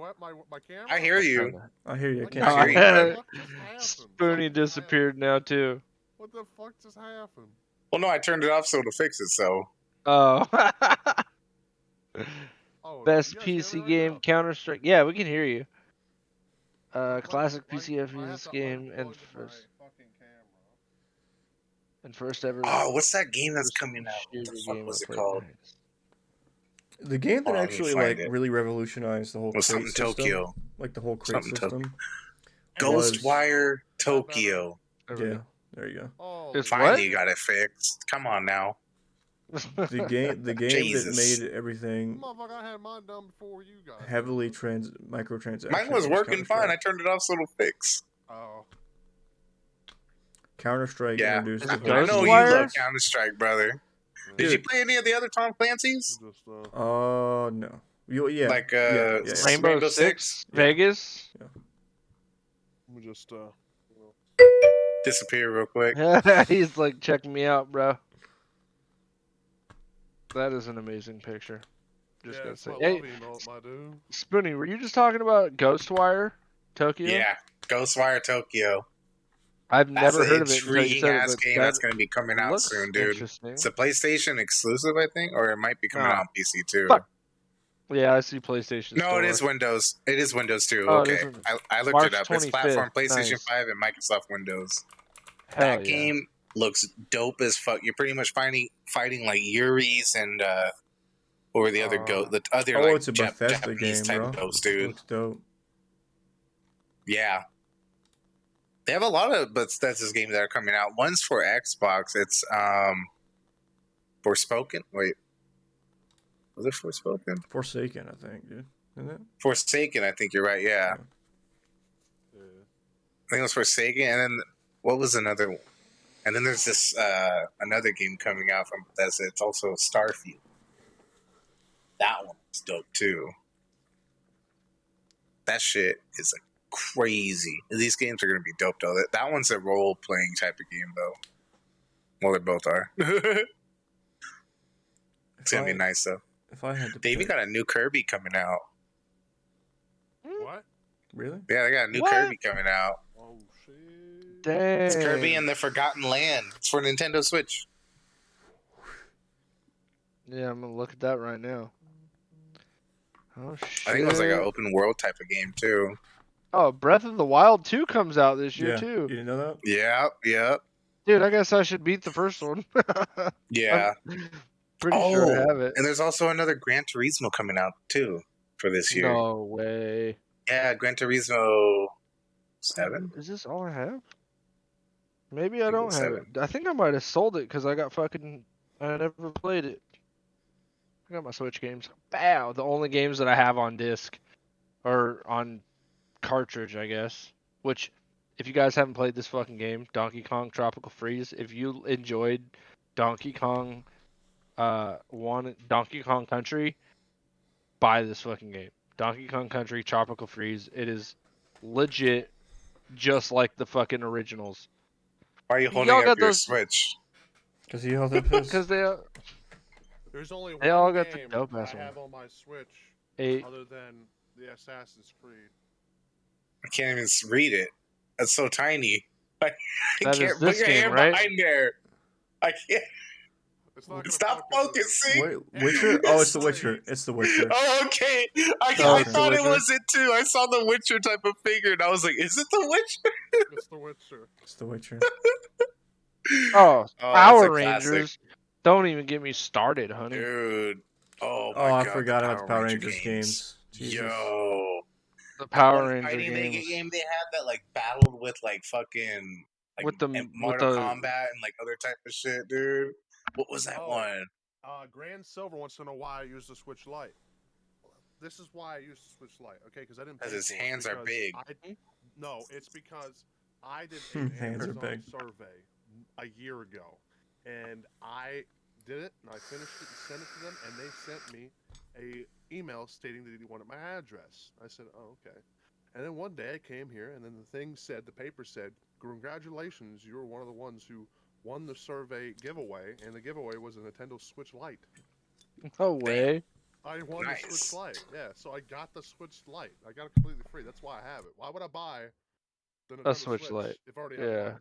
Speaker 1: camera?
Speaker 3: I hear you.
Speaker 4: I hear you. I
Speaker 1: What
Speaker 4: can't
Speaker 3: I
Speaker 4: see
Speaker 3: hear
Speaker 4: you.
Speaker 3: you, bud.
Speaker 1: What just happened?
Speaker 2: Spoonie
Speaker 1: Something
Speaker 2: disappeared now too.
Speaker 1: happened. What the fuck just happened?
Speaker 3: Well, no, I turned it off so to fix it. So
Speaker 2: Oh.
Speaker 1: Oh,
Speaker 2: Best
Speaker 1: you guys hear me
Speaker 2: PC
Speaker 1: right
Speaker 2: game,
Speaker 1: now?
Speaker 2: Counter Strike. Yeah, we can hear you. classic
Speaker 1: Like,
Speaker 2: PC
Speaker 1: I have
Speaker 2: FPS
Speaker 1: to
Speaker 2: game and
Speaker 1: unplug
Speaker 2: first
Speaker 1: my fucking camera.
Speaker 2: ever
Speaker 3: Oh, what's that game that's
Speaker 2: person
Speaker 3: coming out? What the
Speaker 2: shooter
Speaker 3: fuck
Speaker 2: game I
Speaker 3: was it
Speaker 2: played.
Speaker 3: called?
Speaker 2: Nice.
Speaker 4: The game that
Speaker 3: Hold on, let me
Speaker 4: actually
Speaker 3: find
Speaker 4: like
Speaker 3: it.
Speaker 4: really revolutionized the whole
Speaker 3: It was
Speaker 4: crate
Speaker 3: something
Speaker 4: system,
Speaker 3: Tokyo.
Speaker 4: like the whole crate
Speaker 3: Something Tokyo.
Speaker 4: system.
Speaker 3: Ghostwire
Speaker 1: Is that better?
Speaker 3: Tokyo.
Speaker 2: There we
Speaker 4: Yeah,
Speaker 2: go.
Speaker 4: there you go.
Speaker 1: Holy
Speaker 2: It's
Speaker 3: Finally,
Speaker 2: what?
Speaker 3: you got it fixed. Come on now.
Speaker 4: The game that
Speaker 3: Jesus.
Speaker 4: made everything
Speaker 1: Motherfucker, I had mine done before you guys.
Speaker 4: heavily microtransaction.
Speaker 3: Mine was working fine. I turned it off so it'll fix.
Speaker 1: Oh.
Speaker 4: Counter-Strike
Speaker 3: Yeah.
Speaker 4: introduced
Speaker 2: Is
Speaker 4: the
Speaker 2: it
Speaker 4: whole
Speaker 3: I know
Speaker 2: Ghostwire?
Speaker 3: you love
Speaker 4: series.
Speaker 3: Counter-Strike, brother. Did
Speaker 4: Dude.
Speaker 3: you play any of the other Tom Clancy's?
Speaker 1: Just,
Speaker 4: No. Yeah.
Speaker 3: Like
Speaker 4: yeah.
Speaker 2: Rainbow
Speaker 3: Rainbow
Speaker 2: Six,
Speaker 4: Yeah.
Speaker 2: Vegas.
Speaker 1: let me just,
Speaker 3: Disappear real quick.
Speaker 2: He's like, check me out, bro. That is an amazing picture. Just
Speaker 1: yeah,
Speaker 2: gotta
Speaker 1: it's
Speaker 2: say.
Speaker 1: my
Speaker 2: Hey,
Speaker 1: love emote, my dude.
Speaker 2: Spoonie, were you just talking about Ghostwire Tokyo?
Speaker 3: Yeah. Ghostwire Tokyo.
Speaker 2: I've
Speaker 3: That's
Speaker 2: never
Speaker 3: an
Speaker 2: heard of it until you
Speaker 3: intriguing
Speaker 2: said it,
Speaker 3: ass
Speaker 2: but
Speaker 3: game
Speaker 2: that
Speaker 3: that's going to be coming out
Speaker 2: looks
Speaker 3: soon, dude.
Speaker 2: interesting.
Speaker 3: It's a PlayStation exclusive, I think, or it might be coming
Speaker 2: Oh,
Speaker 3: out on PC too.
Speaker 2: fuck. Yeah, I see PlayStation
Speaker 3: No,
Speaker 2: Store.
Speaker 3: it is Windows. It is Windows too.
Speaker 2: Oh, it
Speaker 3: okay,
Speaker 2: is Windows.
Speaker 3: I looked
Speaker 2: March
Speaker 3: it up. It's platform
Speaker 2: 25th.
Speaker 3: PlayStation
Speaker 2: Nice.
Speaker 3: 5 and Microsoft Windows.
Speaker 2: Hell
Speaker 3: That
Speaker 2: yeah.
Speaker 3: game looks dope as fuck. You're pretty much fighting like Yuri's and what were the other the other like
Speaker 4: it's a Bethesda
Speaker 3: Japanese
Speaker 4: game,
Speaker 3: type
Speaker 4: bro.
Speaker 3: ghosts,
Speaker 4: It
Speaker 3: dude.
Speaker 4: looks dope.
Speaker 3: Yeah, they have a lot of Bethesda's games that are coming out. One's for Xbox. It's Forspoken. Wait, was it Forspoken?
Speaker 4: Forsaken, I think, dude. Isn't it?
Speaker 3: Forsaken. I think you're right. Yeah.
Speaker 1: Yeah.
Speaker 3: I think it was Forsaken, and then what was another one? And then there's this another game coming out from Bethesda. It's also Starfield. That one was dope too. That shit is crazy. These games are gonna be dope though. That one's a role playing type of game though. Well, they both are. It's gonna be nice though.
Speaker 4: If I had to,
Speaker 3: They even got a new Kirby coming out.
Speaker 1: What?
Speaker 4: really?
Speaker 3: Yeah, they got a new
Speaker 2: What?
Speaker 3: Kirby coming out.
Speaker 1: Oh, shit.
Speaker 2: Dang.
Speaker 3: It's Kirby and the Forgotten Land. It's for Nintendo Switch.
Speaker 2: Yeah, I'm gonna look at that right now. Oh shit.
Speaker 3: I think it was like an open world type of game too.
Speaker 2: Oh, Breath of the Wild 2 comes out this year
Speaker 4: Yeah.
Speaker 2: too.
Speaker 4: You didn't know that?
Speaker 3: Yeah.
Speaker 2: Dude, I guess I should beat the first one.
Speaker 3: Yeah.
Speaker 2: Pretty sure I have it.
Speaker 3: And there's also another Gran Turismo coming out too for this year.
Speaker 2: No way.
Speaker 3: Yeah, Gran Turismo 7.
Speaker 2: Is this all I have? Maybe I don't have
Speaker 3: 7.
Speaker 2: it. I think I might have sold it because I never played it. I got my Switch games. Bow. The only games that I have on disc or on cartridge, I guess. Which, if you guys haven't played this fucking game, Donkey Kong Tropical Freeze, if you enjoyed Donkey Kong, Donkey Kong Country, buy this fucking game. Donkey Kong Country Tropical Freeze. It is legit, just like the fucking originals.
Speaker 3: Why are you holding
Speaker 2: Y'all
Speaker 3: up
Speaker 2: got
Speaker 3: your
Speaker 2: those-
Speaker 3: Switch?
Speaker 4: Because he held up his.
Speaker 2: Because
Speaker 1: There's only
Speaker 2: They
Speaker 1: one
Speaker 2: all got the
Speaker 1: game
Speaker 2: dope
Speaker 1: I
Speaker 2: ass
Speaker 1: have on my Switch
Speaker 2: eight.
Speaker 1: other than the Assassin's Creed.
Speaker 3: I can't even read it. That's so tiny. I
Speaker 2: That
Speaker 3: can't
Speaker 2: is this
Speaker 3: put your
Speaker 2: game,
Speaker 3: hand
Speaker 2: right?
Speaker 3: behind there. I can't.
Speaker 1: It's not gonna
Speaker 3: Stop
Speaker 1: focus.
Speaker 3: focusing.
Speaker 4: Witcher? Oh, it's The Witcher. It's The Witcher.
Speaker 3: Oh, okay. I
Speaker 2: Oh, it's The
Speaker 3: thought it
Speaker 2: Witcher.
Speaker 3: was it too. I saw the Witcher type of figure, and I was like, "Is it the Witcher?"
Speaker 1: It's The Witcher.
Speaker 4: It's The Witcher.
Speaker 2: Oh,
Speaker 3: that's
Speaker 2: Power
Speaker 3: a classic.
Speaker 2: Rangers. Don't even get me started, honey.
Speaker 3: Dude. Oh my
Speaker 4: Oh, I
Speaker 3: god.
Speaker 4: forgot
Speaker 3: the
Speaker 4: about the Power Rangers games. Jesus.
Speaker 3: Yo.
Speaker 2: The
Speaker 3: That
Speaker 2: Power
Speaker 3: one
Speaker 2: Ranger
Speaker 3: fighting
Speaker 2: games.
Speaker 3: game they had that like battled with like fucking like
Speaker 2: With the-
Speaker 3: Mortal
Speaker 2: with the-
Speaker 3: Kombat and like other type of shit, dude. What was that
Speaker 1: Oh.
Speaker 3: one?
Speaker 1: Grand Silver wants to know why I use the Switch Lite. This is why I use the Switch Lite, okay? Because I didn't.
Speaker 3: Because
Speaker 1: pay
Speaker 3: his
Speaker 1: for it,
Speaker 3: hands are
Speaker 1: because
Speaker 3: big.
Speaker 1: No, it's because I did an
Speaker 4: Hands are
Speaker 1: Amazon
Speaker 4: big.
Speaker 1: survey a year ago, and I did it, and I finished it and sent it to them, and they sent me a email stating that he wanted my address. I said, oh, okay. And then one day I came here, and then the paper said, congratulations, you were one of the ones who won the survey giveaway, and the giveaway was a Nintendo Switch Lite.
Speaker 2: No way.
Speaker 1: I won
Speaker 3: Nice.
Speaker 1: the Switch Lite. Yeah, so I got the Switch Lite. I got it completely free. That's why I have it. Why would I buy the Nintendo
Speaker 2: Switch Lite.
Speaker 1: if I already have
Speaker 2: Yeah.
Speaker 1: one?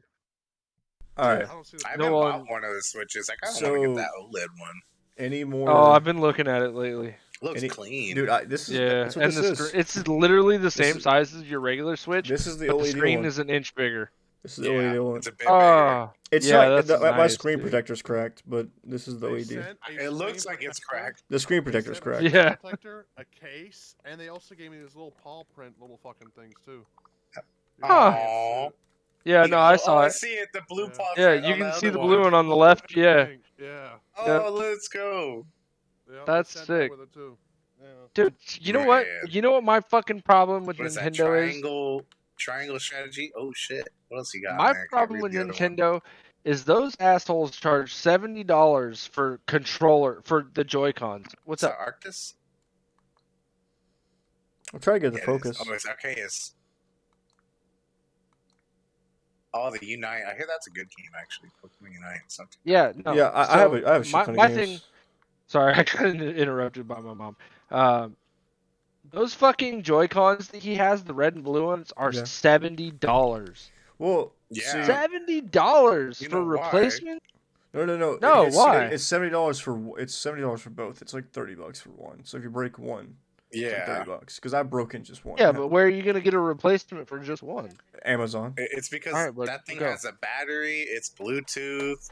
Speaker 4: All right.
Speaker 1: I don't see the
Speaker 3: I
Speaker 1: point.
Speaker 3: haven't
Speaker 2: No
Speaker 3: bought
Speaker 2: one-
Speaker 3: one of the Switches. I kind of want to
Speaker 4: So-
Speaker 3: get that OLED one.
Speaker 4: Any more?
Speaker 2: Oh, I've been looking at it lately.
Speaker 3: Looks
Speaker 4: And
Speaker 3: clean.
Speaker 4: dude, that's what
Speaker 2: and
Speaker 4: this is.
Speaker 2: it's literally the same
Speaker 4: is-
Speaker 2: size as your regular Switch,
Speaker 4: This is the
Speaker 2: but the
Speaker 4: OLED
Speaker 2: screen
Speaker 4: one.
Speaker 2: is an inch bigger.
Speaker 4: This is the OLED one.
Speaker 3: It's a bit bigger.
Speaker 2: Oh,
Speaker 4: It's
Speaker 2: yeah,
Speaker 4: not.
Speaker 2: that's
Speaker 4: My
Speaker 2: nice,
Speaker 4: screen
Speaker 2: dude.
Speaker 4: protector's cracked, but this is the
Speaker 1: They
Speaker 4: OLED.
Speaker 1: sent a
Speaker 3: It looks
Speaker 1: screen
Speaker 3: like it's
Speaker 1: protector,
Speaker 3: cracked.
Speaker 4: The screen
Speaker 1: they
Speaker 4: protector's
Speaker 1: sent a
Speaker 4: cracked.
Speaker 1: screen
Speaker 2: Yeah.
Speaker 1: protector, a case, and they also gave me this little paw print, little fucking things too.
Speaker 2: Huh.
Speaker 3: Aww.
Speaker 2: Yeah, no, I saw
Speaker 3: I
Speaker 2: it.
Speaker 3: see it. The blue
Speaker 1: Yeah.
Speaker 3: paw
Speaker 2: Yeah,
Speaker 3: print
Speaker 2: you
Speaker 3: on
Speaker 2: can see
Speaker 3: other
Speaker 2: the blue one on the
Speaker 1: Blue
Speaker 2: left.
Speaker 1: and
Speaker 2: Yeah,
Speaker 1: pink, yeah.
Speaker 3: Oh, let's go.
Speaker 1: Yep,
Speaker 2: That's
Speaker 1: they sent
Speaker 2: sick.
Speaker 1: that with it too. Yeah.
Speaker 2: dude. You know what?
Speaker 3: Man.
Speaker 2: You know what my fucking problem with
Speaker 3: What is that?
Speaker 2: Nintendo is?
Speaker 3: Triangle strategy? Oh shit. What else you got
Speaker 2: My
Speaker 3: in there? Can't
Speaker 2: problem
Speaker 3: read
Speaker 2: with
Speaker 3: the other one.
Speaker 2: Nintendo is those assholes charge $70 for the Joy Cons. What's
Speaker 3: Is
Speaker 2: up?
Speaker 3: that Arctis?
Speaker 4: I'm trying to get the
Speaker 3: Yeah,
Speaker 4: focus.
Speaker 3: Oh, it's Arceus. Oh, the Unite. I hear that's a good game, actually. Pokemon Unite. Something.
Speaker 2: Yeah, no.
Speaker 4: Yeah, I have a shit
Speaker 2: my,
Speaker 4: ton of
Speaker 2: my
Speaker 4: games.
Speaker 2: thing. Sorry, I got interrupted by my mom. Those fucking Joy Cons that he has, the red and blue ones, are
Speaker 4: Yeah.
Speaker 2: $70.
Speaker 4: Well,
Speaker 3: Yeah.
Speaker 4: see,
Speaker 2: $70
Speaker 3: You
Speaker 2: for
Speaker 3: know why?
Speaker 2: replacement?
Speaker 4: no.
Speaker 2: No,
Speaker 4: it's,
Speaker 2: why?
Speaker 4: It's $70 for both. It's like $30 for one. So if you break one, it's like
Speaker 3: Yeah.
Speaker 4: $30. Because I broke in just one.
Speaker 2: Yeah, but where are you gonna get a replacement for just one?
Speaker 4: Amazon.
Speaker 3: It's because
Speaker 2: All right, bud,
Speaker 3: that thing
Speaker 2: go.
Speaker 3: has a battery, it's Bluetooth,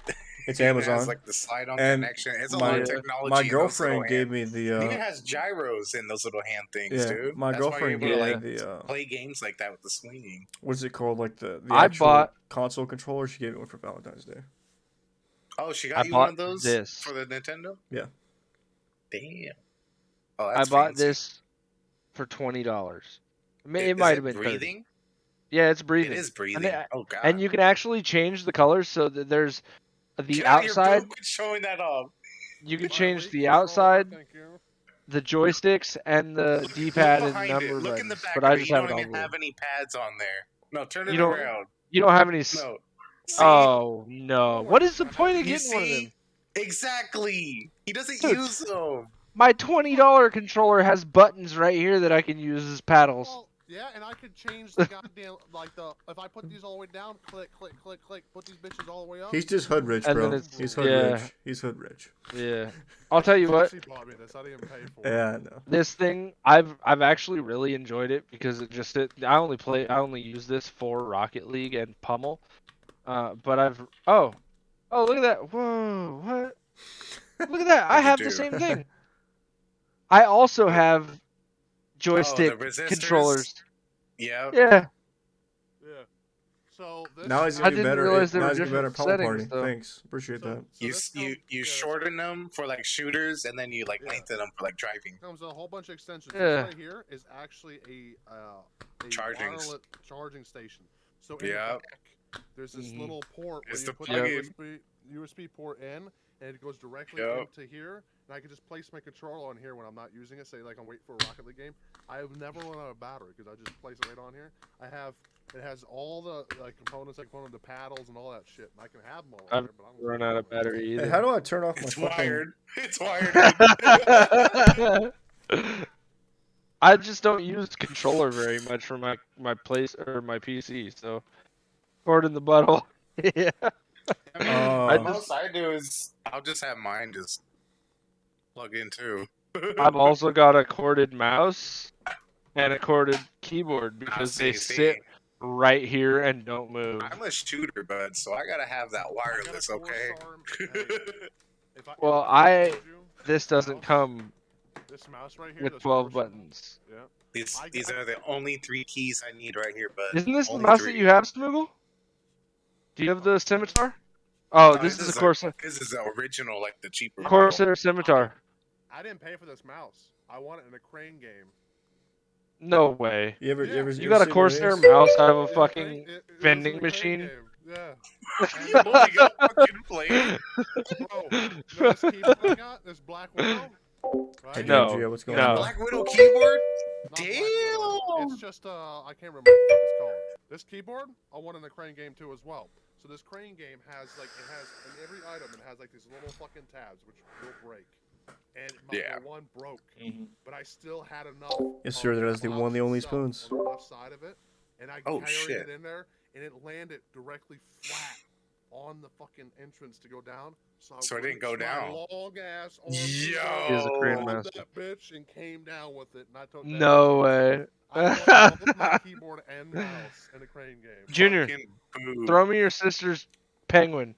Speaker 4: It's
Speaker 3: it
Speaker 4: Amazon.
Speaker 3: has like the slide-on
Speaker 4: And
Speaker 3: connection. It's a
Speaker 4: my-
Speaker 3: lot of technology.
Speaker 4: My
Speaker 3: in those little
Speaker 4: girlfriend gave
Speaker 3: hand-
Speaker 4: me
Speaker 3: It
Speaker 4: the.
Speaker 3: even has gyros in those little hand things,
Speaker 4: Yeah,
Speaker 3: dude.
Speaker 4: my
Speaker 3: That's why you're
Speaker 4: girlfriend
Speaker 3: able to
Speaker 4: gave
Speaker 3: like
Speaker 4: me the.
Speaker 3: play games like that with the swinging.
Speaker 4: What's it called? Like the
Speaker 2: I
Speaker 4: actual
Speaker 2: bought-
Speaker 4: console controller. She gave me one for Valentine's Day.
Speaker 3: Oh, she
Speaker 2: I
Speaker 3: got you one
Speaker 2: bought
Speaker 3: of those
Speaker 2: this.
Speaker 3: for the Nintendo?
Speaker 4: Yeah.
Speaker 3: Damn. Oh,
Speaker 2: I
Speaker 3: that's
Speaker 2: bought
Speaker 3: fancy.
Speaker 2: this for $20. It
Speaker 3: Is
Speaker 2: might
Speaker 3: it
Speaker 2: have been 30.
Speaker 3: breathing?
Speaker 2: Yeah, it's breathing.
Speaker 3: It is breathing. Oh god.
Speaker 2: And you can actually change the colors so that there's the
Speaker 3: Get out of here,
Speaker 2: outside.
Speaker 3: bro. Quit showing that off.
Speaker 2: You can
Speaker 1: My
Speaker 2: change
Speaker 1: Wii
Speaker 2: the
Speaker 1: controller,
Speaker 2: outside,
Speaker 1: thank you.
Speaker 2: the joysticks, and the
Speaker 3: Look
Speaker 2: D-pad and
Speaker 3: behind it.
Speaker 2: number
Speaker 3: Look in the
Speaker 2: buttons.
Speaker 3: back
Speaker 2: But
Speaker 3: of
Speaker 2: I
Speaker 3: it.
Speaker 2: just
Speaker 3: You
Speaker 2: have it
Speaker 3: don't
Speaker 2: all
Speaker 3: even
Speaker 2: blue.
Speaker 3: have any pads on there. No, turn it
Speaker 2: You don't-
Speaker 3: around.
Speaker 2: You don't have any.
Speaker 3: No. See?
Speaker 2: Oh no! What is the point of
Speaker 3: You
Speaker 2: getting one of
Speaker 3: see?
Speaker 2: them?
Speaker 3: Exactly. He doesn't
Speaker 2: Dude.
Speaker 3: use them.
Speaker 2: My $20 controller has buttons right here that I can use as paddles.
Speaker 1: Well, yeah, and I could change the goddamn if I put these all the way down, click, click, click, click, put these bitches all the way up.
Speaker 4: He's just hood rich,
Speaker 2: And
Speaker 4: bro.
Speaker 2: then it's-
Speaker 4: He's hood
Speaker 2: yeah.
Speaker 4: rich. He's hood rich.
Speaker 2: Yeah, I'll tell you what.
Speaker 1: She bought me this. I didn't pay for it.
Speaker 4: Yeah, I know.
Speaker 2: This thing, I've actually really enjoyed it because I only use this for Rocket League and Pummel. But oh look at that. Whoa, what? Look at that. I
Speaker 3: What'd you
Speaker 2: have the
Speaker 3: do?
Speaker 2: same thing. I also have joystick
Speaker 3: resistors?
Speaker 2: controllers.
Speaker 3: Yeah.
Speaker 2: Yeah.
Speaker 1: Yeah. So this.
Speaker 4: Now he's
Speaker 2: I
Speaker 4: gonna be
Speaker 2: didn't
Speaker 4: better.
Speaker 2: realize there
Speaker 4: Now
Speaker 2: were
Speaker 4: he's gonna be better at
Speaker 2: different
Speaker 4: Pummel Party.
Speaker 2: settings, though.
Speaker 4: Thanks, appreciate that.
Speaker 3: You
Speaker 1: this
Speaker 3: you
Speaker 1: comes-
Speaker 3: you
Speaker 1: yeah,
Speaker 3: shorten them for like shooters, and then you like
Speaker 1: Yeah.
Speaker 3: lengthen them for like driving.
Speaker 1: comes with a whole bunch of extensions.
Speaker 2: Yeah.
Speaker 1: This right here is actually a
Speaker 3: Charging.
Speaker 1: wireless charging station. So in
Speaker 3: Yeah.
Speaker 1: the back, there's this
Speaker 2: Mhm.
Speaker 1: little port where
Speaker 3: It's
Speaker 1: you
Speaker 3: the
Speaker 1: put
Speaker 3: plug-in.
Speaker 1: the USB port in, and it goes directly
Speaker 3: Yep.
Speaker 1: into here. And I can just place my controller on here when I'm not using it. Say like I'm waiting for a Rocket League game. I have never run out of battery because I just place it right on here. It has all the components, like one of the paddles and all that shit. And I can have them all.
Speaker 2: I've
Speaker 1: on there, but I don't
Speaker 2: Run
Speaker 1: care
Speaker 2: out of
Speaker 1: about it.
Speaker 2: battery
Speaker 4: Hey,
Speaker 2: either.
Speaker 4: how do I turn off my
Speaker 3: It's
Speaker 4: fucking?
Speaker 3: wired. It's wired.
Speaker 2: I just don't use controller very much for my place or my PC, so cord in the butthole. Yeah.
Speaker 3: I mean,
Speaker 4: Uh,
Speaker 3: the most I do is I'll just have mine just plug in too.
Speaker 2: I've also got a corded mouse and a corded keyboard because they
Speaker 3: see.
Speaker 2: sit right here and don't move.
Speaker 3: I'm a shooter, bud, so I gotta have that
Speaker 1: I got a
Speaker 3: wireless, okay?
Speaker 2: Well, This doesn't come
Speaker 1: This mouse right here.
Speaker 2: with
Speaker 1: this
Speaker 2: 12
Speaker 1: Corsair-
Speaker 2: buttons.
Speaker 1: Yeah.
Speaker 3: These are the only 3 keys I need right here, bud.
Speaker 2: Isn't this the
Speaker 3: Only
Speaker 2: mouse
Speaker 3: 3.
Speaker 2: that you have, Smoogle? Do you have the Scimitar? Oh,
Speaker 3: No,
Speaker 2: this is a Corsair.
Speaker 3: This is the original, like the cheaper
Speaker 2: Corsair Scimitar.
Speaker 1: I didn't pay for this mouse. I want it in a crane game.
Speaker 2: No way.
Speaker 4: You ever,
Speaker 1: Yeah.
Speaker 4: you ever,
Speaker 2: You
Speaker 4: you
Speaker 2: got
Speaker 4: ever
Speaker 2: a
Speaker 4: see one of
Speaker 2: Corsair
Speaker 4: these?
Speaker 2: mouse out of a
Speaker 1: Yeah,
Speaker 2: fucking
Speaker 1: it was
Speaker 2: vending
Speaker 1: in a crane
Speaker 2: machine?
Speaker 1: game. Yeah.
Speaker 3: You only got fucking played.
Speaker 1: Bro, this keyboard I got, this Black Widow. Right?
Speaker 4: Hey,
Speaker 2: No.
Speaker 4: DMG, what's going
Speaker 2: No.
Speaker 4: on?
Speaker 3: Black Widow keyboard?
Speaker 1: Not Black Widow.
Speaker 3: Damn!
Speaker 1: It's just I can't remember what it's called. This keyboard, I want in the crane game too as well. So this crane game has in every item it has like these little fucking tabs which will break. And
Speaker 3: Yeah.
Speaker 1: the one broke,
Speaker 2: Mhm.
Speaker 1: but I still had enough.
Speaker 4: Yes, sir,
Speaker 1: of
Speaker 4: that is the
Speaker 1: mouse
Speaker 4: one, the only
Speaker 1: stuff
Speaker 4: spoons.
Speaker 1: On the left side of it, and I
Speaker 3: Oh,
Speaker 1: carried
Speaker 3: shit.
Speaker 1: it in there, and it landed directly flat on the fucking entrance to go down.
Speaker 3: So I didn't go
Speaker 1: reached
Speaker 3: down.
Speaker 1: My long ass arm
Speaker 2: He is a
Speaker 3: Yo.
Speaker 2: crane
Speaker 1: grabbed
Speaker 2: master.
Speaker 1: that bitch and came down with it, and I took that
Speaker 2: No
Speaker 1: bitch.
Speaker 2: way.
Speaker 1: I won both my keyboard and mouse in a crane game.
Speaker 2: Junior,
Speaker 3: Fucking boo.
Speaker 2: throw me your sister's penguin.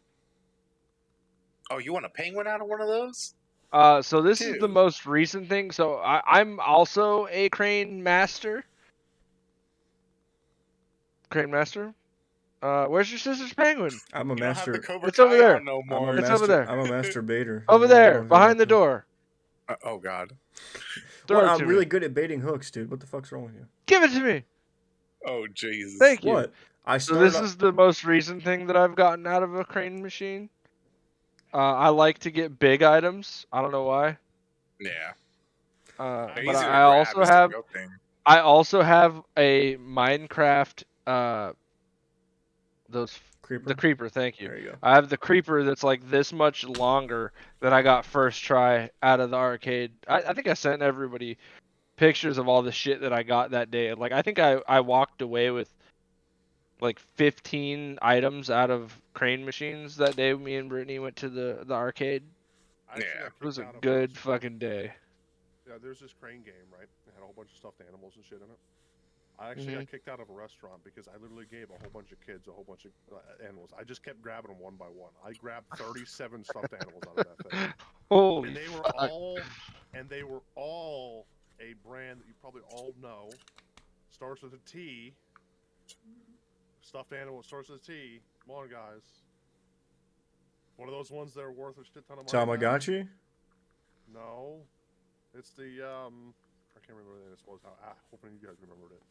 Speaker 3: Oh, you want a penguin out of one of those?
Speaker 2: So this is the
Speaker 3: Dude.
Speaker 2: most recent thing. So I'm also a crane master. Crane master. Where's your sister's penguin?
Speaker 4: I'm a
Speaker 3: You don't have the
Speaker 4: master.
Speaker 3: Cobra
Speaker 2: It's over
Speaker 3: Kai
Speaker 2: there.
Speaker 3: on no
Speaker 4: I'm a
Speaker 3: more.
Speaker 2: It's over
Speaker 4: master.
Speaker 2: there.
Speaker 4: I'm a masturbator.
Speaker 2: Over
Speaker 4: I don't
Speaker 2: there,
Speaker 4: know if you're
Speaker 2: behind the
Speaker 4: about to-
Speaker 2: door.
Speaker 3: Oh God.
Speaker 2: Throw
Speaker 4: What?
Speaker 2: it
Speaker 4: I'm
Speaker 2: to
Speaker 4: really
Speaker 2: me.
Speaker 4: good at baiting hooks, dude. What the fuck's wrong with you?
Speaker 2: Give it to me.
Speaker 3: Oh Jesus.
Speaker 2: Thank you.
Speaker 4: What? I
Speaker 2: So
Speaker 4: started.
Speaker 2: this is the most recent thing that I've gotten out of a crane machine. I like to get big items. I don't know why.
Speaker 3: Yeah.
Speaker 2: But
Speaker 3: They're easy to
Speaker 2: I
Speaker 3: grab.
Speaker 2: also
Speaker 3: Is the
Speaker 2: have
Speaker 3: real thing.
Speaker 2: I also have a Minecraft the
Speaker 4: Creeper.
Speaker 2: creeper. Thank you.
Speaker 4: There you go.
Speaker 2: I have the creeper that's like this much longer that I got first try out of the arcade. I think I sent everybody pictures of all the shit that I got that day. Like I think I walked away with like 15 items out of crane machines that day. Me and Brittany went to the arcade.
Speaker 1: I actually
Speaker 3: Yeah.
Speaker 1: got
Speaker 2: It was
Speaker 1: kicked
Speaker 2: a
Speaker 1: out of
Speaker 2: good
Speaker 1: restaurant.
Speaker 2: fucking day.
Speaker 1: Yeah, there's this crane game, right? It had a whole bunch of stuffed animals and shit in it. I actually got kicked out of a restaurant because I literally gave a whole bunch of kids a whole bunch of animals. I just kept grabbing them one by one. I grabbed 37 stuffed animals out of that thing,
Speaker 2: Holy
Speaker 1: and they were
Speaker 2: fuck.
Speaker 1: all a brand that you probably all know. Starts with a T. Stuffed animal starts with a T. Come on, guys. One of those ones that are worth a shit ton of money. man.
Speaker 4: Tamagotchi.
Speaker 1: No, it's the I can't remember what it was. Hoping you guys remembered it.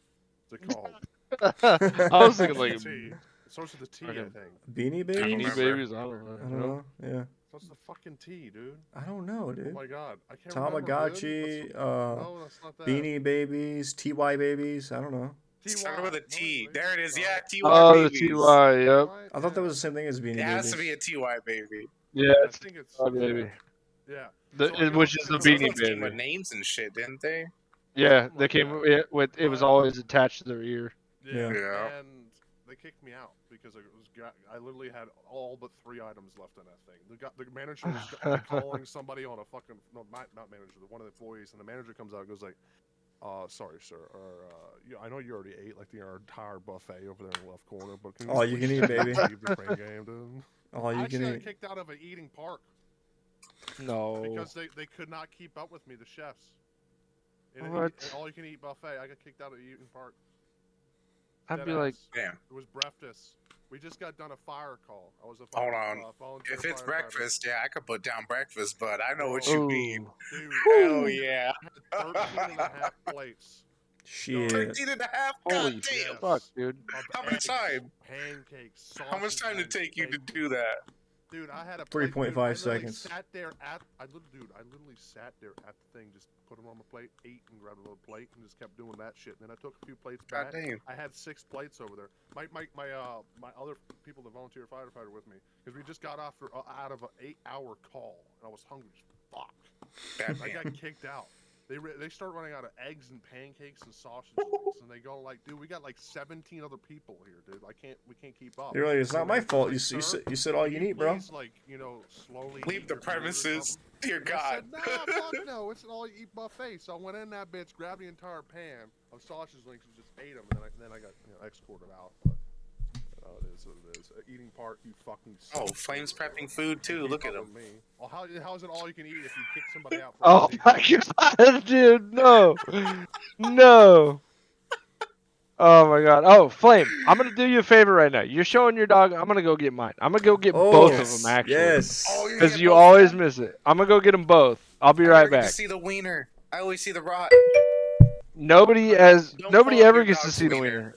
Speaker 1: What's it called?
Speaker 2: I was thinking like
Speaker 1: T. It starts with a T, I
Speaker 2: fucking
Speaker 1: think.
Speaker 4: Beanie
Speaker 3: I
Speaker 4: Babies.
Speaker 2: Beanie
Speaker 3: remember.
Speaker 2: Babies. I don't know.
Speaker 4: I don't know. Yeah.
Speaker 1: It starts with a fucking T, dude.
Speaker 4: I don't know,
Speaker 1: Oh
Speaker 4: dude.
Speaker 1: my god, I can't remember.
Speaker 4: Tamagotchi.
Speaker 1: Dude. No, that's not that.
Speaker 4: Beanie Babies. TY Babies. I don't know.
Speaker 3: Start with a T.
Speaker 1: No,
Speaker 3: There it is.
Speaker 1: no.
Speaker 3: Yeah, TY
Speaker 2: Oh, the
Speaker 3: babies.
Speaker 2: TY. Yep.
Speaker 1: Right?
Speaker 4: I thought that
Speaker 1: Yeah.
Speaker 4: was the same thing as Beanie
Speaker 3: It has
Speaker 4: Babies.
Speaker 3: to be a TY baby.
Speaker 2: Yeah,
Speaker 1: I
Speaker 2: it's
Speaker 1: think it's
Speaker 2: TY baby.
Speaker 1: Yeah.
Speaker 2: The,
Speaker 1: So I get
Speaker 2: which
Speaker 1: all
Speaker 2: is the
Speaker 1: pissed
Speaker 3: Some of
Speaker 2: Beanie
Speaker 3: those came with
Speaker 2: Baby.
Speaker 3: names and shit, didn't they?
Speaker 2: Yeah,
Speaker 1: Something
Speaker 2: they
Speaker 1: like
Speaker 2: came
Speaker 1: that.
Speaker 2: with. It was
Speaker 1: But-
Speaker 2: always attached to their ear.
Speaker 1: Yeah.
Speaker 3: Yeah.
Speaker 1: And they kicked me out because I literally had all but 3 items left in that thing. The manager was like calling somebody on a fucking not manager, one of the employees, and the manager comes out and goes like, sorry, sir. I know you already ate like the entire buffet over there in the left corner, but can you
Speaker 4: All you
Speaker 1: please
Speaker 4: can eat,
Speaker 1: just
Speaker 4: baby.
Speaker 1: leave the crane game, dude?
Speaker 4: All
Speaker 1: I
Speaker 4: you
Speaker 1: actually
Speaker 4: can
Speaker 1: got
Speaker 4: eat.
Speaker 1: kicked out of an eating park
Speaker 2: No.
Speaker 1: because they could not keep up with me, the chefs. In
Speaker 2: What?
Speaker 1: an all-you-can-eat buffet, I got kicked out of the eating park.
Speaker 2: I'd be
Speaker 1: Deadass.
Speaker 2: like,
Speaker 3: Damn.
Speaker 1: It was breakfast. We just got done a fire call. I was a
Speaker 3: Hold
Speaker 1: fire,
Speaker 3: on.
Speaker 1: volunteer
Speaker 3: If it's
Speaker 1: firefighter.
Speaker 3: breakfast, yeah, I could put down breakfast, but I know what
Speaker 1: Bro.
Speaker 3: you mean.
Speaker 1: Dude,
Speaker 3: Hell yeah.
Speaker 1: I had 13 and a half plates.
Speaker 4: Shit.
Speaker 3: 13 and a half?
Speaker 2: holy
Speaker 3: God damn.
Speaker 2: fuck, dude.
Speaker 1: Of
Speaker 3: How much
Speaker 1: eggs,
Speaker 3: time?
Speaker 1: Pancakes,
Speaker 3: How much
Speaker 1: sausage
Speaker 3: time did it
Speaker 1: links,
Speaker 3: take you to
Speaker 1: bacon.
Speaker 3: do that?
Speaker 1: Dude, I had a
Speaker 4: 3.5
Speaker 1: plate, dude, I literally
Speaker 4: seconds.
Speaker 1: Sat there at I literally sat there at the thing, just put them on my plate, ate and grabbed another plate, and just kept doing that shit. And then I took a few plates
Speaker 3: God
Speaker 1: back.
Speaker 3: damn.
Speaker 1: I had 6 plates over there. My other people that volunteer firefighter with me, because we just got off out of an 8-hour call, and I was hungry as fuck.
Speaker 3: God
Speaker 1: I got
Speaker 3: damn.
Speaker 1: kicked out. They start running out of eggs and pancakes and sausage links, and they go like, dude, we got like 17 other people here, dude. We can't keep up.
Speaker 4: You're like, it's
Speaker 1: So
Speaker 4: not my
Speaker 1: manager's
Speaker 4: fault.
Speaker 1: like,
Speaker 4: You
Speaker 1: "Sir,
Speaker 4: said all
Speaker 1: can
Speaker 4: you need, bro.
Speaker 1: please, like, slowly
Speaker 3: Leave
Speaker 1: eat
Speaker 3: the
Speaker 1: your food or
Speaker 3: premises.
Speaker 1: something?"
Speaker 3: Dear
Speaker 1: And I
Speaker 3: God.
Speaker 1: said, nah, fuck no, it's an all-you-eat buffet. So I went in that bitch, grabbed the entire pan of sausage links, and just ate them. And then I got escorted out. But it is what it is. Eating part, you fucking.
Speaker 3: Oh, Flame's prepping food too.
Speaker 1: Keep
Speaker 3: Look at
Speaker 1: up
Speaker 3: him.
Speaker 1: with me. Well, how is it all you can eat if you kick somebody out? For
Speaker 2: Oh my god, dude, no. No. Oh my god. Oh, Flame, I'm gonna do you a favor right now. You're showing your dog. I'm gonna go get mine. I'm gonna go get both
Speaker 3: Yes.
Speaker 2: of them, actually.
Speaker 4: Yes.
Speaker 3: Oh, you're
Speaker 2: Because
Speaker 3: gonna
Speaker 2: you
Speaker 3: both
Speaker 2: always
Speaker 3: of them?
Speaker 2: miss it. I'm gonna go get them both. I'll be
Speaker 3: I
Speaker 2: right
Speaker 3: never get
Speaker 2: back.
Speaker 3: to see the wiener. I always see the rot.
Speaker 2: Nobody
Speaker 3: Don't pull up
Speaker 2: ever
Speaker 3: your
Speaker 2: gets to
Speaker 3: dog's
Speaker 2: see the
Speaker 3: wiener.
Speaker 2: wiener.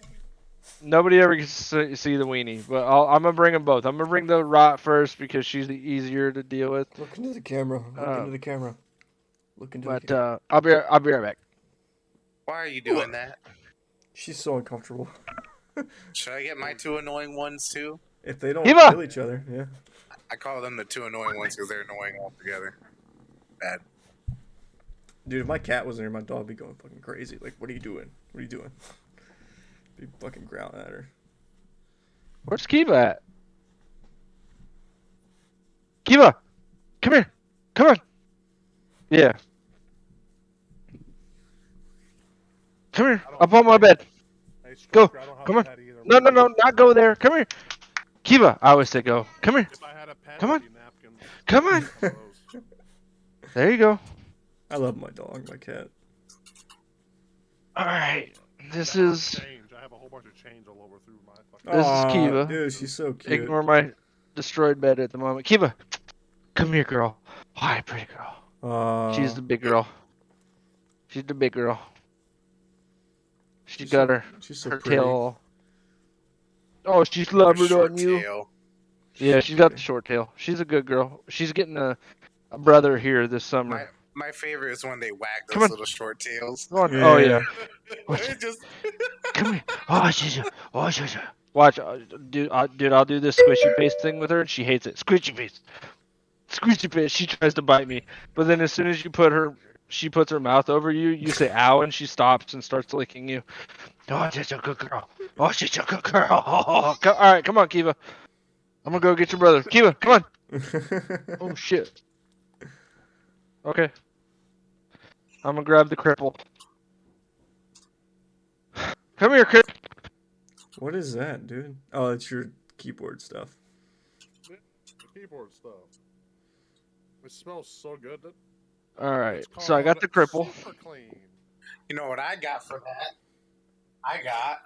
Speaker 2: Nobody ever gets to see the weenie. But I'm gonna bring them both. I'm gonna bring the rot first because she's the easier to deal with.
Speaker 4: Look into the camera. Look into the camera. Look into the
Speaker 2: But
Speaker 4: camera.
Speaker 2: I'll be right back.
Speaker 3: Why are you doing that?
Speaker 4: She's so uncomfortable.
Speaker 3: Should I get my 2 annoying ones too?
Speaker 4: If they don't
Speaker 2: Eva!
Speaker 4: kill each other, yeah.
Speaker 3: I call them the 2 annoying ones because they're annoying altogether. Bad.
Speaker 4: Dude, if my cat was in here, my dog would be going fucking crazy. Like, what are you doing? What are you doing? Be fucking growling at her.
Speaker 2: Where's Kiva at? Kiva, come here. Come on. Yeah. Come here.
Speaker 1: I don't
Speaker 2: Up
Speaker 1: have
Speaker 2: on
Speaker 1: a
Speaker 2: my
Speaker 1: pet.
Speaker 2: bed.
Speaker 1: Hey,
Speaker 2: Go.
Speaker 1: Striker, I don't have
Speaker 2: Come
Speaker 1: a
Speaker 2: on.
Speaker 1: pet either.
Speaker 2: No, no, no, not go there. Come here. Kiva, I always say go. Come here.
Speaker 1: If I had a pet,
Speaker 2: Come
Speaker 1: it'd
Speaker 2: on.
Speaker 1: be napkins.
Speaker 2: Come on.
Speaker 1: Some of those.
Speaker 2: There you go.
Speaker 4: I love my dog, my cat.
Speaker 2: All right. This
Speaker 1: Now I have
Speaker 2: is
Speaker 1: change. I have a whole bunch of change all over through my fucking.
Speaker 2: This is
Speaker 4: Aw,
Speaker 2: Kiva.
Speaker 4: dude, she's so cute.
Speaker 2: Ignore my destroyed bed at the moment. Kiva, come here, girl. Hi, pretty girl. She's the big girl. She's the big girl. She's got
Speaker 4: She's so
Speaker 2: her
Speaker 4: pretty.
Speaker 2: tail. Oh, she's
Speaker 3: A
Speaker 2: slobbered
Speaker 3: short
Speaker 2: on you.
Speaker 3: tail.
Speaker 2: Yeah, she's got the short tail. She's a good girl. She's getting a brother here this summer.
Speaker 3: My favorite is when they wag
Speaker 2: Come
Speaker 3: those
Speaker 2: on.
Speaker 3: little short tails.
Speaker 2: Come on. Oh yeah.
Speaker 3: It just
Speaker 2: Come here. Oh, she's. Watch, dude. I'll do this squishy face thing with her, and she hates it. Squishy face. Squishy face. She tries to bite me, but then as soon as she puts her mouth over you. You say "ow," and she stops and starts licking you. Oh, she's a good girl. Oh, she's a good girl. All right, come on, Kiva. I'm gonna go get your brother. Kiva, come on. Oh shit. Okay. I'm gonna grab the cripple. Come here, cripple.
Speaker 4: What is that, dude? Oh, it's your keyboard stuff.
Speaker 1: The keyboard stuff. It smells so good.
Speaker 2: All right.
Speaker 1: It's
Speaker 2: So I got
Speaker 1: called
Speaker 2: the cripple.
Speaker 1: Super clean.
Speaker 3: you know what I got for that? I got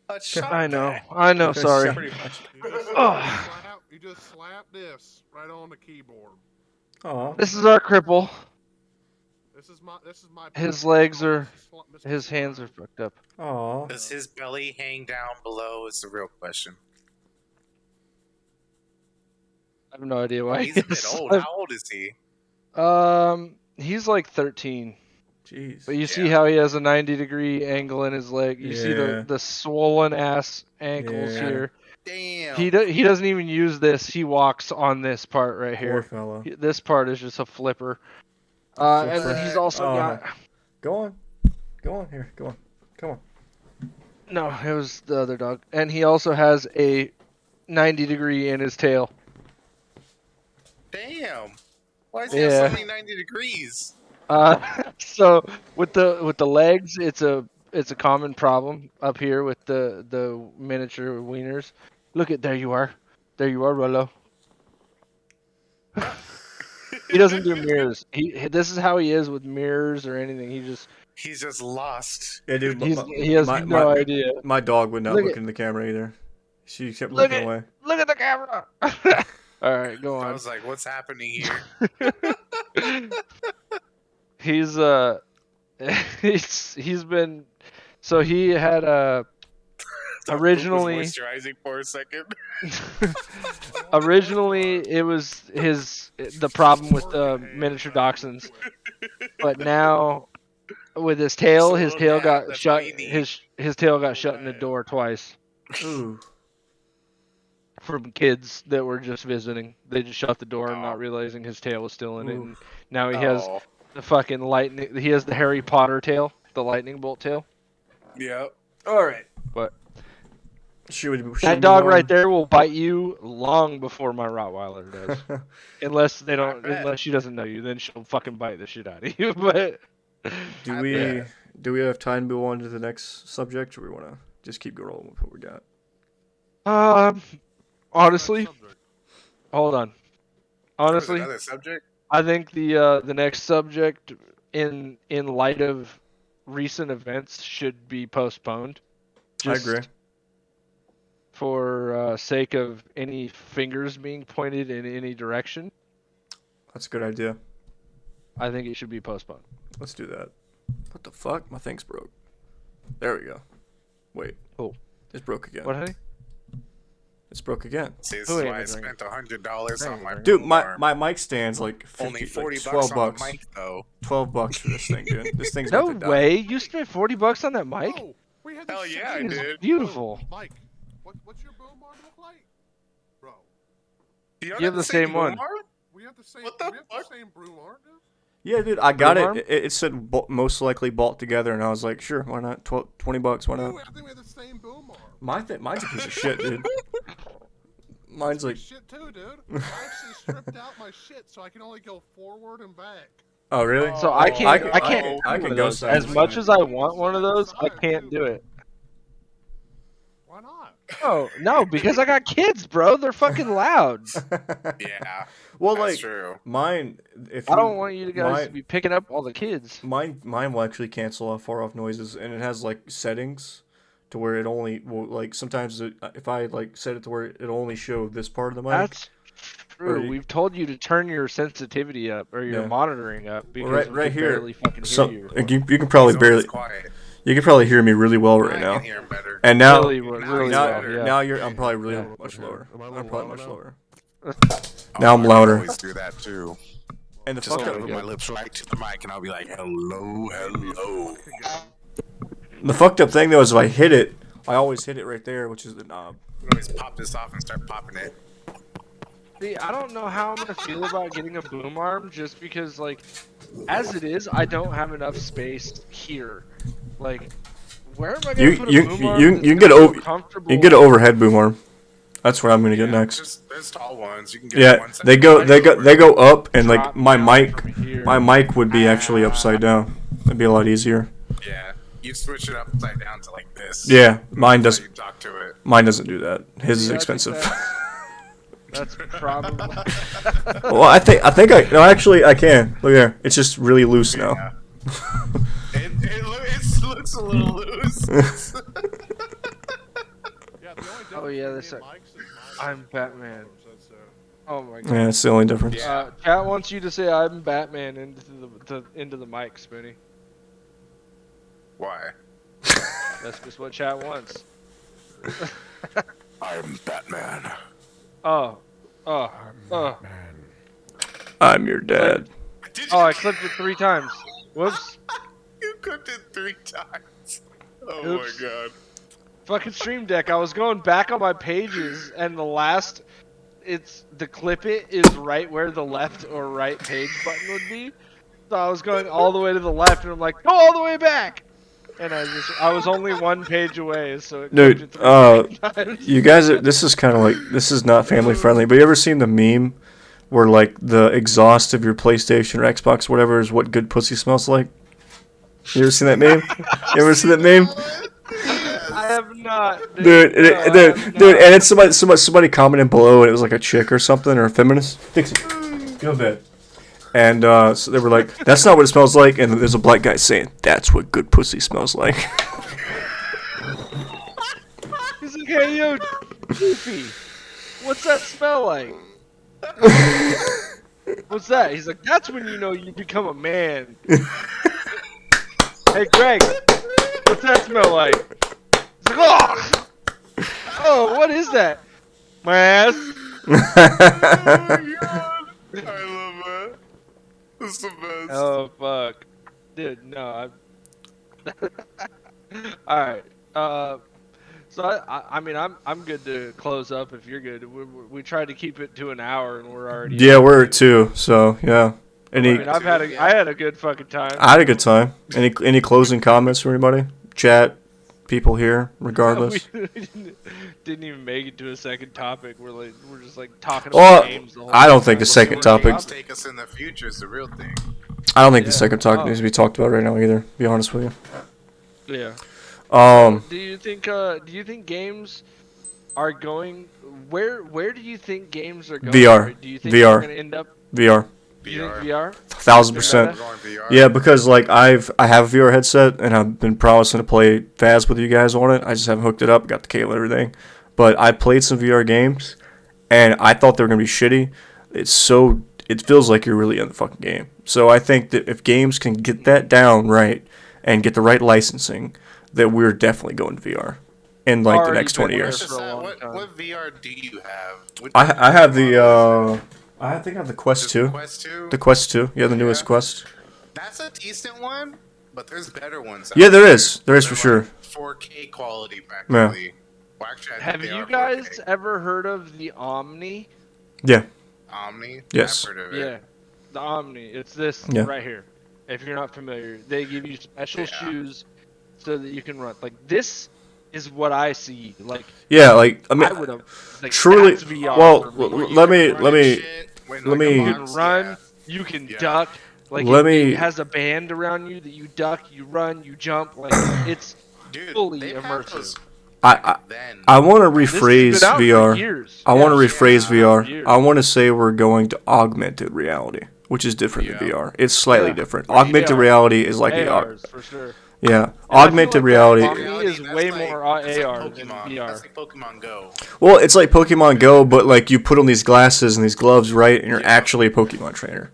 Speaker 3: a shot
Speaker 2: I know.
Speaker 3: vac.
Speaker 2: I know. Sorry.
Speaker 4: Shut-
Speaker 3: Pretty much.
Speaker 1: You just slap this right on the keyboard.
Speaker 4: Aw.
Speaker 2: This is our cripple.
Speaker 1: This is my.
Speaker 2: His legs
Speaker 1: Oh,
Speaker 2: are.
Speaker 1: Mr.
Speaker 2: His hands
Speaker 1: Slime.
Speaker 2: are fucked up.
Speaker 4: Aw.
Speaker 3: Does his belly hang down below? Is the real question.
Speaker 2: I have no idea why.
Speaker 3: He's a bit old. How old is he?
Speaker 2: He's like 13.
Speaker 4: Jeez.
Speaker 2: But you see
Speaker 3: Yeah.
Speaker 2: how he has a 90-degree angle in his leg. You see
Speaker 4: Yeah.
Speaker 2: the swollen ass ankles
Speaker 4: Yeah.
Speaker 2: here.
Speaker 3: Damn.
Speaker 2: He doesn't even use this. He walks on this part right
Speaker 4: Poor
Speaker 2: here.
Speaker 4: fella.
Speaker 2: This part is just a flipper. And then he's also got.
Speaker 4: Go on. Go on here. Go on. Come on.
Speaker 2: No, it was the other dog. And he also has a 90-degree in his tail.
Speaker 3: Damn. Why does he have so
Speaker 2: Yeah.
Speaker 3: many 90 degrees?
Speaker 2: So with the legs, it's a common problem up here with the miniature wieners. Look at there you are, Rollo. He doesn't do mirrors. This is how he is with mirrors or anything.
Speaker 3: He's just lost.
Speaker 4: Yeah, dude.
Speaker 2: He has no idea.
Speaker 4: My dog would not
Speaker 2: Look
Speaker 4: look
Speaker 2: at-
Speaker 4: in the camera either. She kept
Speaker 2: Look
Speaker 4: looking
Speaker 2: at-
Speaker 4: away.
Speaker 2: Look at the camera. All right, go
Speaker 3: I
Speaker 2: on.
Speaker 3: was like, what's happening here?
Speaker 2: He's he's been so he had
Speaker 3: Thought
Speaker 2: originally
Speaker 3: Poop was moisturizing for a second.
Speaker 2: originally it was the problem with the miniature dachshunds, but now with his tail
Speaker 3: Slow down,
Speaker 2: got
Speaker 3: that's
Speaker 2: shut.
Speaker 3: all you need.
Speaker 2: His tail got shut in the door twice
Speaker 4: Ooh.
Speaker 2: from kids that were just visiting. They just shut the door,
Speaker 3: Oh.
Speaker 2: not realizing his tail was still in it.
Speaker 4: Oof.
Speaker 2: And now he has
Speaker 3: Oh,
Speaker 2: the fucking lightning. He has the Harry Potter tail, the lightning bolt tail.
Speaker 3: yep.
Speaker 4: All right.
Speaker 2: But
Speaker 4: Should we
Speaker 2: that
Speaker 4: move
Speaker 2: dog
Speaker 4: on?
Speaker 2: right there will bite you long before my Rottweiler does. Unless
Speaker 3: bet.
Speaker 2: unless she doesn't know you, then she'll fucking bite the shit out of you. But
Speaker 4: Do
Speaker 3: I
Speaker 4: we
Speaker 3: bet.
Speaker 4: do we have time to move on to the next subject, or we want to just keep rolling with what we got?
Speaker 2: honestly, hold on.
Speaker 3: There was
Speaker 2: Honestly,
Speaker 3: another subject.
Speaker 2: I think the next subject, in light of recent events, should be postponed.
Speaker 4: I agree.
Speaker 2: For sake of any fingers being pointed in any direction,
Speaker 4: That's a good idea.
Speaker 2: I think it should be postponed.
Speaker 4: Let's do that. What the fuck? My thing's broke. There we go. Wait.
Speaker 2: Oh.
Speaker 4: It's broke again.
Speaker 2: What, honey?
Speaker 4: It's broke again.
Speaker 3: See, this
Speaker 2: Who
Speaker 3: is
Speaker 2: ain't
Speaker 3: why I
Speaker 2: been ringing?
Speaker 3: spent $100 on my
Speaker 4: Dude,
Speaker 3: boom
Speaker 4: my
Speaker 3: arm.
Speaker 4: mic stand's like 50,
Speaker 3: Only 40
Speaker 4: like 12
Speaker 3: bucks
Speaker 4: bucks.
Speaker 3: on the mic though.
Speaker 4: 12 bucks for this thing, dude. This thing's
Speaker 2: No
Speaker 4: about to die.
Speaker 2: way! You spent $40 on that mic?
Speaker 1: Oh, we had
Speaker 3: Hell
Speaker 1: the
Speaker 3: yeah, I
Speaker 1: same-
Speaker 3: did.
Speaker 2: Beautiful.
Speaker 1: Mike, what's your boom arm look like, bro?
Speaker 3: You don't
Speaker 2: You have the same
Speaker 3: boom
Speaker 2: one.
Speaker 3: arm?
Speaker 1: We have the same.
Speaker 3: What the
Speaker 1: we have
Speaker 3: fuck?
Speaker 1: the same broom arm, dude.
Speaker 4: Yeah, dude, I got
Speaker 2: Broom arm?
Speaker 4: it. It said most likely bought together, and I was like, sure, why not? 20 bucks, why not?
Speaker 1: Dude, I think we have the same boom arm.
Speaker 4: Mine's a piece of shit, dude. Mine's
Speaker 1: That's my
Speaker 4: like,
Speaker 1: shit too, dude. I actually stripped out my shit so I can only go forward and back.
Speaker 4: oh really?
Speaker 2: So I can't
Speaker 4: can-
Speaker 2: I
Speaker 4: I
Speaker 2: can't
Speaker 4: can-
Speaker 2: do
Speaker 4: I
Speaker 2: one
Speaker 4: can
Speaker 2: of
Speaker 4: go
Speaker 2: those.
Speaker 4: side
Speaker 2: As
Speaker 4: to
Speaker 2: much
Speaker 4: side.
Speaker 2: as I want one of those, I can't do it.
Speaker 1: Why not?
Speaker 2: Oh no, because I got kids, bro. They're fucking loud.
Speaker 3: Yeah,
Speaker 4: Well,
Speaker 3: that's
Speaker 4: like
Speaker 3: true.
Speaker 4: mine, if
Speaker 2: I
Speaker 4: you
Speaker 2: don't want you guys to
Speaker 4: mine
Speaker 2: be picking up all the kids.
Speaker 4: mine will actually cancel out far off noises, and it has like settings to where it only will like sometimes if I like set it to where it only show this part of the mic.
Speaker 2: That's
Speaker 4: Or
Speaker 2: true. We've told you to turn your sensitivity up or your
Speaker 4: Yeah.
Speaker 2: monitoring up
Speaker 4: Well,
Speaker 2: because we
Speaker 4: right
Speaker 2: could
Speaker 4: here,
Speaker 2: barely fucking hear
Speaker 4: so
Speaker 2: you.
Speaker 4: you can probably
Speaker 3: He's always
Speaker 4: barely
Speaker 3: quiet.
Speaker 4: you can probably hear me really well
Speaker 3: Now
Speaker 4: right
Speaker 3: I
Speaker 4: now.
Speaker 3: can hear him better.
Speaker 4: And now
Speaker 2: Really,
Speaker 3: Now
Speaker 2: really
Speaker 3: he's
Speaker 4: now,
Speaker 2: well.
Speaker 3: better.
Speaker 2: Yeah.
Speaker 4: now I'm probably really
Speaker 2: Yeah.
Speaker 4: much lower.
Speaker 1: Am I a
Speaker 4: I'm
Speaker 1: little
Speaker 4: probably
Speaker 1: louder
Speaker 4: much
Speaker 1: now?
Speaker 4: lower.
Speaker 3: Oh,
Speaker 4: Now I'm
Speaker 3: I
Speaker 4: louder.
Speaker 3: always do that too.
Speaker 4: And the
Speaker 3: Just
Speaker 4: fucked
Speaker 2: Oh
Speaker 3: gotta
Speaker 2: my
Speaker 3: put my
Speaker 2: God.
Speaker 3: lips right to the mic, and I'll be like, "Hello, hello."
Speaker 4: up thing though is if I hit it, I always hit it right there, which is the knob.
Speaker 3: We always pop this off and start popping it.
Speaker 2: See, I don't know how I'm gonna feel about getting a boom arm just because, like, as it is, I don't have enough space here. Like, where am I gonna put a boom arm that's
Speaker 4: You can
Speaker 2: gonna
Speaker 4: get
Speaker 2: feel
Speaker 4: you
Speaker 2: comfortable?
Speaker 4: can get an overhead boom arm. That's what I'm gonna get next.
Speaker 3: There's tall ones. You can get
Speaker 4: Yeah,
Speaker 3: ones that
Speaker 4: they go up, and
Speaker 2: Drop
Speaker 4: like my
Speaker 2: down
Speaker 4: mic,
Speaker 2: from here.
Speaker 4: my mic would be actually upside down. It'd be a lot easier.
Speaker 3: Yeah, you switch it upside down to like this.
Speaker 4: Yeah, mine
Speaker 3: That's
Speaker 4: does.
Speaker 3: how you talk to it.
Speaker 4: Mine doesn't do that. His is
Speaker 2: See, I think
Speaker 4: expensive.
Speaker 2: That's probably.
Speaker 4: Well, I think no, actually I can. Look here, it's just really loose now.
Speaker 3: Yeah. It looks a little loose.
Speaker 1: Yeah, the only difference
Speaker 2: Oh, yeah,
Speaker 1: between
Speaker 2: that's
Speaker 1: me and
Speaker 2: a-
Speaker 1: Mike's is mine
Speaker 2: I'm
Speaker 1: has
Speaker 2: Batman.
Speaker 1: boom arms,
Speaker 2: Oh my God.
Speaker 4: Yeah, it's the only difference.
Speaker 3: Yeah.
Speaker 2: Cat wants you to say I'm Batman into the mic, Spoonie.
Speaker 3: Why?
Speaker 2: That's just what chat wants.
Speaker 3: I'm Batman.
Speaker 2: Oh,
Speaker 4: I'm your dad.
Speaker 3: Did
Speaker 2: oh! I clicked it 3 times. Whoops.
Speaker 3: You cooked it 3 times. Oh
Speaker 2: Oops.
Speaker 3: my god.
Speaker 2: Fucking Stream Deck. I was going back on my pages, and the clip it is right where the left or right page button would be. So I was going all the way to the left, and I'm like, go all the way back. And I was only 1 page away, so it clicked
Speaker 4: Dude,
Speaker 2: it 3 times.
Speaker 4: you guys, this is kind of like this is not family friendly. But you ever seen the meme where like the exhaust of your PlayStation or Xbox, or whatever, is what good pussy smells like? You ever seen that meme? You ever seen that meme?
Speaker 2: I have not,
Speaker 4: Dude,
Speaker 2: No, I have
Speaker 4: dude,
Speaker 2: not.
Speaker 4: and it's somebody commented below, and it was like a chick or something, or a feminist. Dixie, go to bed. And so they were like, "That's not what it smells like," and there's a black guy saying, "That's what good pussy smells like."
Speaker 2: He's like, hey, yo, Goofy, what's that smell like? What's that? He's like, that's when you know you become a man. Hey, Greg, what's that smell like? He's like, oh, what is that? My ass.
Speaker 3: I love that. That's the best.
Speaker 2: Oh, fuck. Dude, no, Alright, so I mean, I'm good to close up if you're good. We tried to keep it to an hour, and we're already.
Speaker 4: Yeah, we're at 2, so yeah.
Speaker 2: I mean, I had a good fucking time.
Speaker 4: I had a good time. Any closing comments from anybody? Chat, people here, regardless.
Speaker 2: we didn't even make it to a second topic. We're just like talking
Speaker 4: Well,
Speaker 2: about games. The whole
Speaker 4: I don't
Speaker 2: time.
Speaker 4: think a second topic.
Speaker 3: Take us in the future is the real thing.
Speaker 4: I don't think the
Speaker 2: Yeah.
Speaker 4: second topic needs to be talked about right now either. To be honest with you.
Speaker 2: Yeah. Do you think games are going where do you think games are going?
Speaker 4: VR.
Speaker 2: Do you think
Speaker 4: VR.
Speaker 2: they're gonna end up
Speaker 4: VR.
Speaker 2: do you think VR?
Speaker 4: 1000%.
Speaker 3: We're going VR.
Speaker 4: Yeah, because like I have a VR headset and I've been promising to play Faz with you guys on it. I just haven't hooked it up, got the cable and everything. But I played some VR games and I thought they were gonna be shitty. It feels like you're really in the fucking game. So I think that if games can get that down right and get the right licensing, that we're definitely going to VR in like the
Speaker 2: Already
Speaker 4: next 20
Speaker 2: been there
Speaker 4: years.
Speaker 2: for a long time.
Speaker 3: What VR do you have?
Speaker 4: I have the I think I have the Quest 2.
Speaker 3: Quest 2?
Speaker 4: The Quest 2. Yeah, the newest
Speaker 3: Yeah.
Speaker 4: Quest.
Speaker 3: That's a decent one, but there's better ones.
Speaker 4: Yeah,
Speaker 3: out
Speaker 4: there is. There is for
Speaker 3: They're
Speaker 4: sure.
Speaker 3: like 4K quality practically. Well, actually, I think
Speaker 2: Have
Speaker 3: they
Speaker 2: you
Speaker 3: are
Speaker 2: guys
Speaker 3: 4K.
Speaker 2: ever heard of the Omni?
Speaker 4: Yeah.
Speaker 3: Omni?
Speaker 4: Yes.
Speaker 3: I've heard of it.
Speaker 2: Yeah, the Omni. It's this
Speaker 4: Yeah.
Speaker 2: right here. If you're not familiar, they give you special
Speaker 3: Yeah.
Speaker 2: shoes so that you can run. Like this is what I see. Like
Speaker 4: Yeah, like I mean,
Speaker 2: I would have like
Speaker 4: truly.
Speaker 2: that's VR
Speaker 4: Well,
Speaker 2: for me.
Speaker 3: Where you
Speaker 4: let
Speaker 3: can
Speaker 4: me
Speaker 3: run
Speaker 4: let
Speaker 3: and
Speaker 4: me
Speaker 3: shit when,
Speaker 4: let
Speaker 3: like, a
Speaker 2: You
Speaker 4: me
Speaker 2: can
Speaker 3: box,
Speaker 2: run,
Speaker 3: yeah.
Speaker 2: you can
Speaker 3: Yeah.
Speaker 2: duck. Like
Speaker 4: let
Speaker 2: it
Speaker 4: me.
Speaker 2: has a band around you that you duck, you run, you jump. Like it's
Speaker 3: Dude,
Speaker 2: fully
Speaker 3: they've had
Speaker 2: immersive.
Speaker 3: those
Speaker 4: I
Speaker 3: back then.
Speaker 4: I want to
Speaker 2: This has been
Speaker 4: rephrase
Speaker 2: out for
Speaker 4: VR.
Speaker 2: years.
Speaker 4: I want to
Speaker 2: Yeah,
Speaker 4: rephrase
Speaker 3: Yeah.
Speaker 2: for
Speaker 4: VR.
Speaker 2: years.
Speaker 4: I want to say we're going to augmented reality, which is different
Speaker 3: Yeah.
Speaker 4: than VR. It's slightly
Speaker 2: Yeah.
Speaker 4: different.
Speaker 3: What do you
Speaker 4: Augmented
Speaker 2: AR.
Speaker 4: reality is like
Speaker 2: ARs for sure.
Speaker 4: yeah,
Speaker 2: And I feel
Speaker 4: augmented
Speaker 2: like that
Speaker 4: reality.
Speaker 2: for me is way more
Speaker 3: that's like
Speaker 2: AR than
Speaker 3: Pokemon.
Speaker 2: VR.
Speaker 3: That's like Pokemon Go.
Speaker 4: Well, it's like Pokemon Go, but like you put on these glasses and these gloves, right, and you're
Speaker 3: Yeah.
Speaker 4: actually a Pokemon trainer.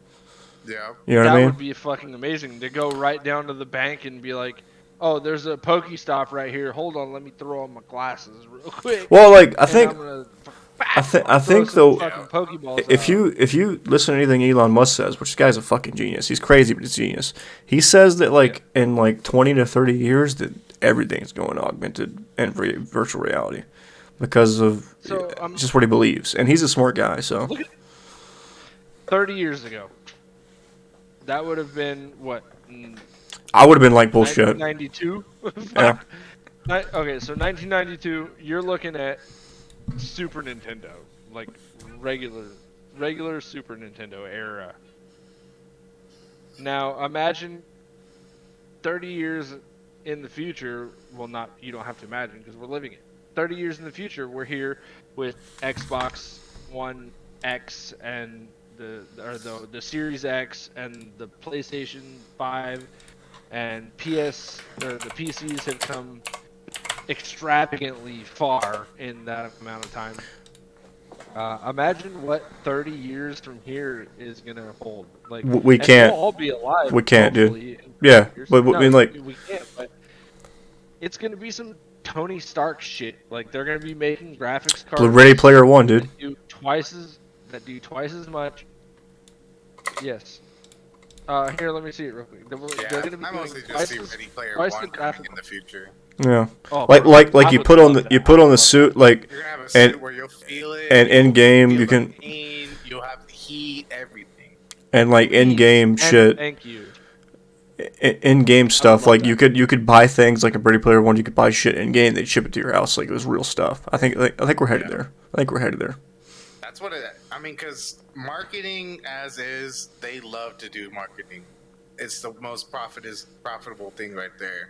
Speaker 3: Yeah.
Speaker 4: You know what
Speaker 2: That
Speaker 4: I mean?
Speaker 2: would be fucking amazing to go right down to the bank and be like, "Oh, there's a Pokestop right here. Hold on, let me throw on my glasses real quick."
Speaker 4: Well, like
Speaker 2: and I'm gonna
Speaker 4: I
Speaker 2: throw
Speaker 4: think
Speaker 2: some
Speaker 4: though,
Speaker 2: fucking Pokeballs
Speaker 4: if
Speaker 2: out.
Speaker 4: you listen to anything Elon Musk says, which this guy's a fucking genius. He's crazy, but he's a genius. He says that like in like 20 to 30 years that everything's going to augmented and virtual reality because of
Speaker 2: So
Speaker 4: just what he believes, and he's a smart guy. So
Speaker 2: look at 30 years ago. That would have been what?
Speaker 4: I would have been like bullshit.
Speaker 2: 1992.
Speaker 4: Yeah.
Speaker 2: Okay, so 1992. You're looking at Super Nintendo, like regular Super Nintendo era. Now imagine 30 years in the future. Well, not you don't have to imagine because we're living it. 30 years in the future, we're here with Xbox One X and the Series X and the PlayStation 5 and the PCs have come extravagantly far in that amount of time. Imagine what 30 years from here is gonna hold. Like,
Speaker 4: We
Speaker 2: and
Speaker 4: can't.
Speaker 2: we'll all be alive.
Speaker 4: We can't, dude.
Speaker 2: hopefully, in 30
Speaker 4: Yeah,
Speaker 2: years.
Speaker 4: but I
Speaker 2: No,
Speaker 4: mean, like,
Speaker 2: we can't. But it's gonna be some Tony Stark shit. Like they're gonna be making graphics cards.
Speaker 4: Ready Player One, dude.
Speaker 2: That do twice as much. Yes. Here, let me see it real quick. They're gonna be
Speaker 3: I
Speaker 2: doing
Speaker 3: mostly just
Speaker 2: twice
Speaker 3: see
Speaker 2: as-
Speaker 3: Ready Player
Speaker 2: twice
Speaker 3: One
Speaker 2: the
Speaker 3: coming
Speaker 2: graphic-
Speaker 3: in the future.
Speaker 4: Yeah.
Speaker 2: Oh,
Speaker 4: Like
Speaker 2: perfect. I
Speaker 4: you
Speaker 2: would
Speaker 4: put on
Speaker 2: love
Speaker 4: the you
Speaker 2: that.
Speaker 4: put
Speaker 2: I
Speaker 4: on
Speaker 2: would
Speaker 4: the
Speaker 2: love
Speaker 4: suit like
Speaker 3: You're gonna have a
Speaker 4: and-
Speaker 3: suit where you'll feel it.
Speaker 4: and in game
Speaker 3: feel
Speaker 4: you
Speaker 3: the
Speaker 4: can
Speaker 3: pain, you'll have the heat, everything.
Speaker 4: and like in game
Speaker 2: And
Speaker 4: shit.
Speaker 2: Thank you.
Speaker 4: In game stuff,
Speaker 2: love
Speaker 4: like
Speaker 2: that.
Speaker 4: you could buy things like a Ready Player One. You could buy shit in game. They'd ship it to your house like it was real stuff. I think we're headed
Speaker 3: Yeah.
Speaker 4: there. I think we're headed there.
Speaker 3: That's what I mean, because marketing as is, they love to do marketing. It's the most profitable thing right there.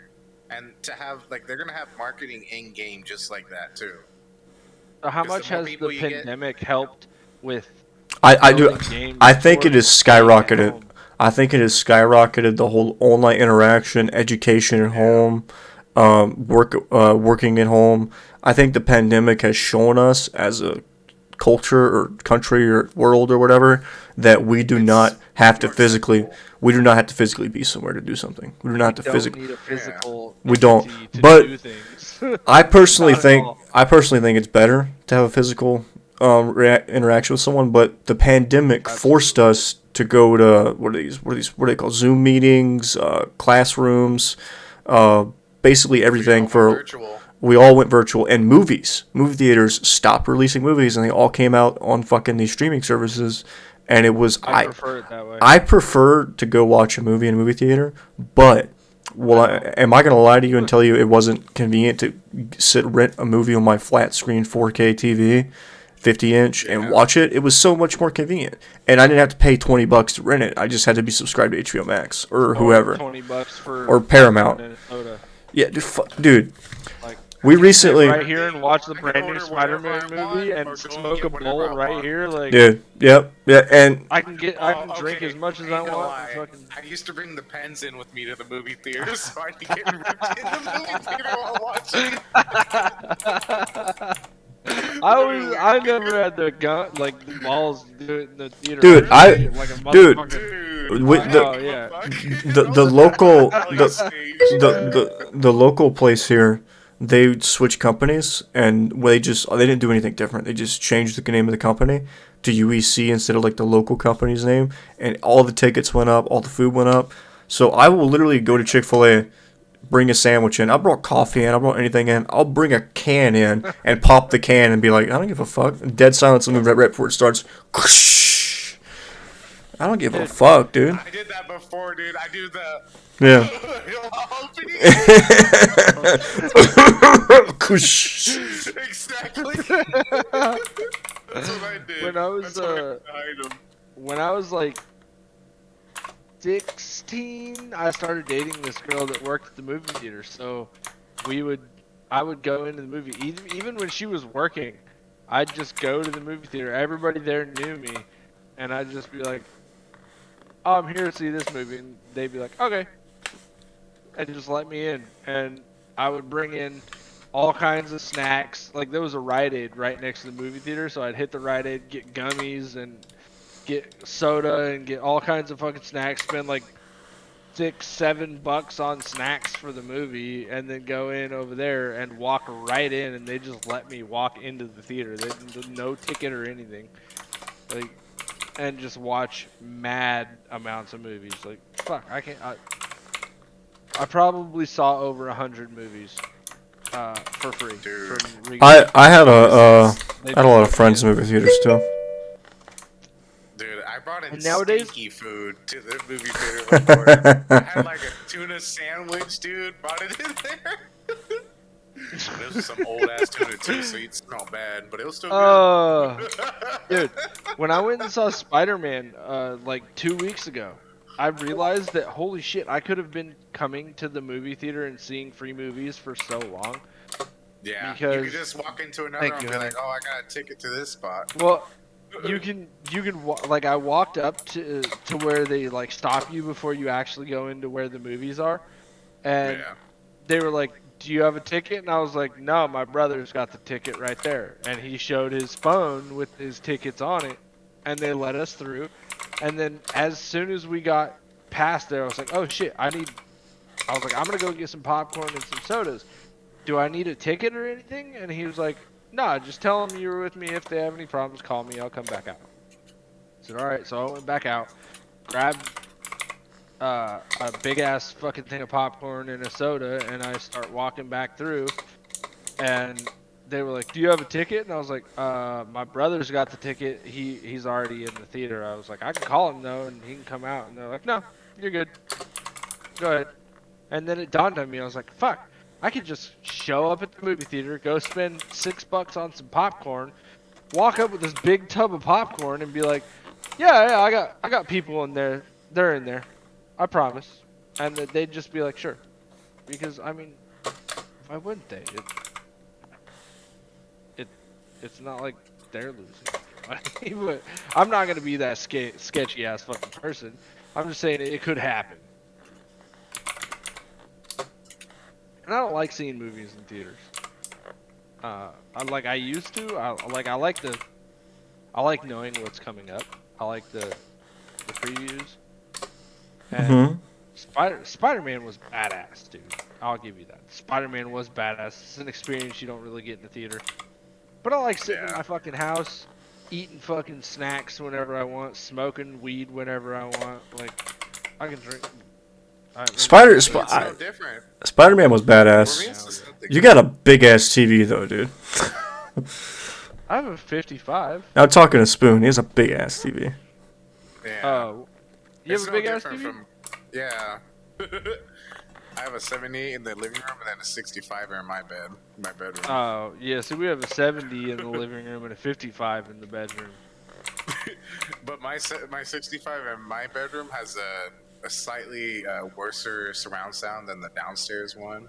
Speaker 3: And to have like they're gonna have marketing in game just like that too.
Speaker 2: So how
Speaker 3: 'Cause the
Speaker 2: much
Speaker 3: more
Speaker 2: has the
Speaker 3: people you get-
Speaker 2: pandemic helped with?
Speaker 4: I do.
Speaker 2: building games
Speaker 4: I think
Speaker 2: for
Speaker 4: it has
Speaker 2: staying at
Speaker 4: skyrocketed.
Speaker 2: home?
Speaker 4: I think it has skyrocketed the whole online interaction, education at home, working at home. I think the pandemic has shown us as a culture or country or world or whatever that we do not have to
Speaker 3: more
Speaker 4: physically
Speaker 3: accessible.
Speaker 4: we do not have to physically be somewhere to do something. We do not have to
Speaker 2: Don't
Speaker 4: physically.
Speaker 2: need a physical.
Speaker 4: We don't,
Speaker 2: entity to
Speaker 4: but
Speaker 2: do things.
Speaker 4: I personally
Speaker 2: Not at
Speaker 4: think
Speaker 2: all.
Speaker 4: it's better to have a physical interaction with someone. But the pandemic forced us to go to what are they called? Zoom meetings, classrooms, basically everything for.
Speaker 3: virtual.
Speaker 4: We all went virtual, and movie theaters stopped releasing movies, and they all came out on fucking these streaming services. And it was
Speaker 2: I prefer it that way.
Speaker 4: I prefer to go watch a movie in a movie theater, but am I going to lie to you and tell you it wasn't convenient to rent a movie on my flat screen 4K TV, 50-inch, and watch it? It was so much more convenient, and I didn't have to pay $20 to rent it. I just had to be subscribed to HBO Max or whoever,
Speaker 2: $20 for
Speaker 4: or Paramount.
Speaker 2: Minnesota.
Speaker 4: Yeah, dude.
Speaker 2: Like
Speaker 4: We recently,
Speaker 2: right here and watch the
Speaker 3: I can
Speaker 2: brand new
Speaker 3: order
Speaker 2: Spider-Man
Speaker 3: whatever I want,
Speaker 2: movie
Speaker 3: or
Speaker 2: and
Speaker 3: go
Speaker 2: smoke
Speaker 3: get
Speaker 2: a
Speaker 3: whatever
Speaker 2: bowl
Speaker 3: I
Speaker 2: right
Speaker 3: want.
Speaker 2: here. Like
Speaker 4: dude. Yep, yeah, and
Speaker 2: I can drink
Speaker 3: Okay,
Speaker 2: as much as
Speaker 3: ain't
Speaker 2: I
Speaker 3: gonna
Speaker 2: want.
Speaker 3: lie.
Speaker 2: Fucking...
Speaker 3: I used to bring the pens in with me to the movie theater, so I could get ripped in the movie theater while watching.
Speaker 2: I never had the gun like the balls to do it in the theater.
Speaker 4: Dude,
Speaker 2: I treated it like a motherfucker.
Speaker 3: Dude,
Speaker 4: With the-
Speaker 2: Oh yeah.
Speaker 4: the local the local place here, they switched companies and they didn't do anything different. They just changed the name of the company to UEC instead of like the local company's name, and all the tickets went up, all the food went up. So I will literally go to Chick-fil-A, bring a sandwich in. I brought coffee in. I brought anything in. I'll bring a can in and pop the can and be like, I don't give a fuck. Dead silence in the movie right before it starts. I don't give a
Speaker 2: Dude.
Speaker 4: fuck, dude.
Speaker 3: I did that before, dude. I do the
Speaker 4: Yeah. Kush.
Speaker 3: Exactly. That's what I did.
Speaker 2: When I was
Speaker 3: That's what I did behind him.
Speaker 2: when I was like 16, I started dating this girl that worked at the movie theater. So I would go into the movie even when she was working. I'd just go to the movie theater. Everybody there knew me, and I'd just be like, "Oh, I'm here to see this movie," and they'd be like, "Okay," and just let me in. And I would bring in all kinds of snacks. Like there was a Rite Aid right next to the movie theater, so I'd hit the Rite Aid, get gummies and get soda and get all kinds of fucking snacks. Spend like $6-7 on snacks for the movie, and then go in over there and walk right in, and they just let me walk into the theater. They no ticket or anything, like, and just watch mad amounts of movies. Like fuck, I can't. I probably saw over 100 movies for free.
Speaker 3: Dude.
Speaker 2: From
Speaker 4: I had
Speaker 2: They
Speaker 4: a lot of
Speaker 2: just
Speaker 4: friends in
Speaker 2: let me
Speaker 4: movie theaters too.
Speaker 3: Dude, I brought in
Speaker 2: And nowadays-
Speaker 3: stinky food to the movie theater before. I had like a tuna sandwich, dude. Brought it in there. This was some old ass tuna too, so it smelled bad, but it was still good.
Speaker 2: Dude, when I went and saw Spider-Man like 2 weeks ago, I realized that holy shit, I could have been coming to the movie theater and seeing free movies for so long.
Speaker 3: Yeah, you
Speaker 2: Because-
Speaker 3: could just walk into another
Speaker 2: Thank
Speaker 3: one and
Speaker 2: you,
Speaker 3: be
Speaker 2: honey.
Speaker 3: like, "Oh, I got a ticket to this spot."
Speaker 2: Well, you can like I walked up to where they like stop you before you actually go into where the movies are, and
Speaker 3: Yeah.
Speaker 2: they were like, "Do you have a ticket?" And I was like, "No, my brother's got the ticket right there." And he showed his phone with his tickets on it, and they let us through. And then as soon as we got past there, I was like, "Oh shit, I was like, I'm gonna go get some popcorn and some sodas. Do I need a ticket or anything?" And he was like, "Nah, just tell them you were with me. If they have any problems, call me. I'll come back out." I said, "All right." So I went back out, grabbed a big ass fucking thing of popcorn and a soda, and I start walking back through, and they were like, "Do you have a ticket?" And I was like, "My brother's got the ticket. He's already in the theater." I was like, "I can call him though, and he can come out." And they're like, "No, you're good. Go ahead." And then it dawned on me. I was like, "Fuck, I could just show up at the movie theater, go spend $6 on some popcorn, walk up with this big tub of popcorn, and be like, yeah, I got people in there. They're in there. I promise." And they'd just be like, "Sure," because I mean, why wouldn't they? It's not like they're losing money. But I'm not gonna be that sketchy ass fucking person. I'm just saying it could happen. And I don't like seeing movies in theaters. I used to. I like knowing what's coming up. I like the previews. And Spider-Man was badass, dude. I'll give you that. Spider-Man was badass. It's an experience you don't really get in the theater. But I like sitting in
Speaker 3: Yeah.
Speaker 2: my fucking house, eating fucking snacks whenever I want, smoking weed whenever I want. Like, I can drink.
Speaker 3: It's so different.
Speaker 4: Spider-Man was
Speaker 3: For me,
Speaker 4: badass.
Speaker 3: it's the same thing.
Speaker 4: You got a big ass TV though, dude.
Speaker 2: I have a 55.
Speaker 4: Now talking to Spoon, he has a big ass TV.
Speaker 3: Yeah.
Speaker 2: Oh, you
Speaker 3: It's
Speaker 2: have a
Speaker 3: no
Speaker 2: big ass
Speaker 3: different
Speaker 2: TV?
Speaker 3: from. Yeah. I have a 78 in the living room and then a 65 in my bedroom.
Speaker 2: Oh, yeah. So we have a 70 in the living room and a 55 in the bedroom.
Speaker 3: But my 65 in my bedroom has a slightly worser surround sound than the downstairs one.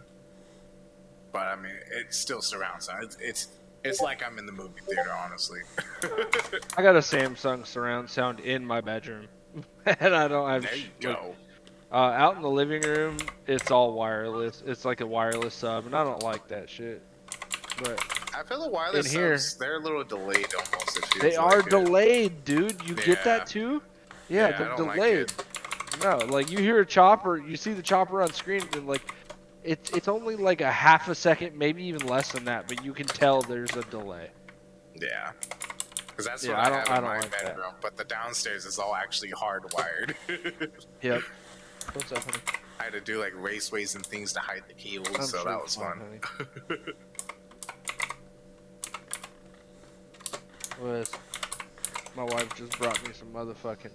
Speaker 3: But I mean, it's still surround sound. It's like I'm in the movie theater, honestly.
Speaker 2: I got a Samsung surround sound in my bedroom, and I don't have.
Speaker 3: There you
Speaker 2: like,
Speaker 3: go.
Speaker 2: out in the living room, it's all wireless. It's like a wireless sub, and I don't like that shit. But
Speaker 3: I feel the wireless
Speaker 2: in here-
Speaker 3: subs, they're a little delayed almost. It feels
Speaker 2: they
Speaker 3: like
Speaker 2: are
Speaker 3: it.
Speaker 2: delayed, dude. You get
Speaker 3: Yeah.
Speaker 2: that too? Yeah,
Speaker 3: I
Speaker 2: they're
Speaker 3: don't like
Speaker 2: delayed.
Speaker 3: it.
Speaker 2: No, like you hear a chopper, you see the chopper on screen, and like it's only like a half a second, maybe even less than that, but you can tell there's a delay.
Speaker 3: Yeah. Because that's
Speaker 2: Yeah,
Speaker 3: what
Speaker 2: I
Speaker 3: I
Speaker 2: don't-
Speaker 3: have
Speaker 2: I
Speaker 3: in
Speaker 2: don't
Speaker 3: my
Speaker 2: like that.
Speaker 3: bedroom. But the downstairs is all actually hardwired.
Speaker 2: Yep. What's up, honey?
Speaker 3: I had to do like raceways and things to hide the cables,
Speaker 2: I'm
Speaker 3: so
Speaker 2: sure
Speaker 3: that
Speaker 2: it's
Speaker 3: was
Speaker 2: fine,
Speaker 3: fun.
Speaker 2: honey. My wife just brought me some motherfucking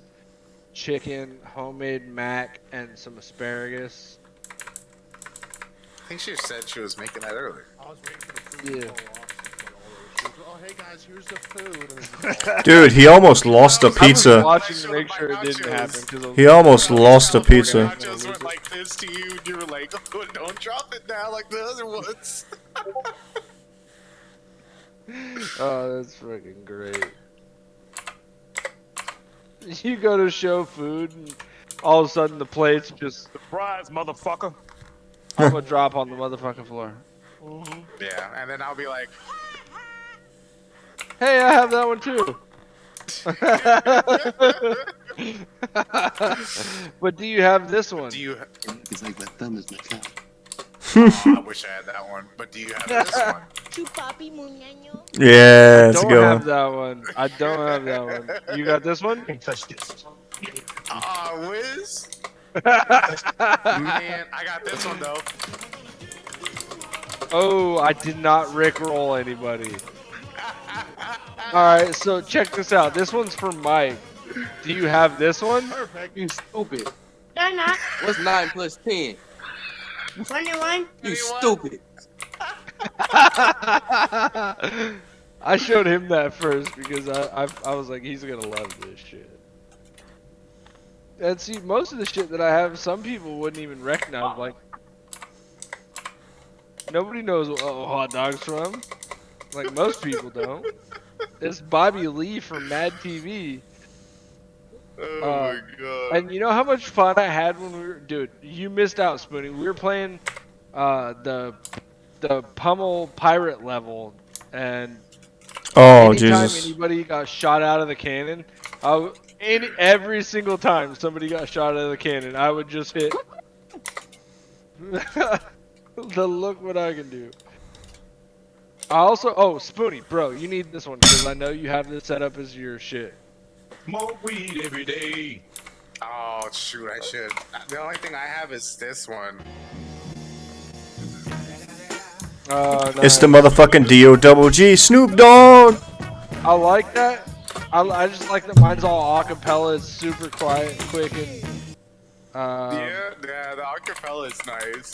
Speaker 2: chicken, homemade mac, and some asparagus.
Speaker 3: I think she said she was making that earlier.
Speaker 1: I was waiting for the food to
Speaker 2: Yeah.
Speaker 1: fall off. Oh, hey guys, here's the food. And then just fall off.
Speaker 4: Dude, he almost lost the
Speaker 2: I was
Speaker 4: pizza.
Speaker 2: watching to make sure it didn't happen.
Speaker 4: He almost lost the pizza.
Speaker 3: Nachos went like this to you, and you were like, oh, don't drop it now like the other ones.
Speaker 2: Oh, that's freaking great. You go to show food, and all of a sudden the plate's just
Speaker 5: Surprise, motherfucker.
Speaker 2: I'm gonna drop on the motherfucking floor.
Speaker 3: Yeah, and then I'll be like,
Speaker 2: Hey, I have that one too. But do you have this one?
Speaker 3: do you?
Speaker 6: It's like my thumb is my cock.
Speaker 3: Oh, I wish I had that one. But do you have this one?
Speaker 7: Chupapi muñeño.
Speaker 4: Yeah, that's a
Speaker 2: Don't
Speaker 4: good
Speaker 2: have
Speaker 4: one.
Speaker 2: that one. I don't have that one. You got this one?
Speaker 5: Can't touch this.
Speaker 3: Wiz. Man, I got this one though.
Speaker 2: Oh, I did not rickroll anybody. Alright, so check this out. This one's for Mike. Do you have this one?
Speaker 1: Perfect.
Speaker 6: You stupid.
Speaker 7: No, not.
Speaker 6: What's 9 plus 10?
Speaker 7: 21.
Speaker 6: You stupid.
Speaker 2: I showed him that first because I was like, he's gonna love this shit. And see, most of the shit that I have, some people wouldn't even recognize. Like, nobody knows what hot dog's from. Like, most people don't. It's Bobby Lee from Mad TV.
Speaker 3: Oh my god.
Speaker 2: And you know how much fun I had when we were, dude. You missed out, Spoonie. We were playing the Pummel Pirate level, and
Speaker 4: Oh,
Speaker 2: anytime
Speaker 4: Jesus.
Speaker 2: anybody got shot out of the cannon, every single time somebody got shot out of the cannon, I would just hit. The look what I can do. I also, Spoonie, bro, you need this one because I know you have this set up as your shit.
Speaker 5: Smoke weed every day.
Speaker 3: Oh shoot, I should. The only thing I have is this one.
Speaker 4: It's the motherfucking D-O-double-G Snoop Dogg.
Speaker 2: I like that. I just like that mine's all acapella. It's super quiet, quick, and
Speaker 3: Yeah, the acapella is nice.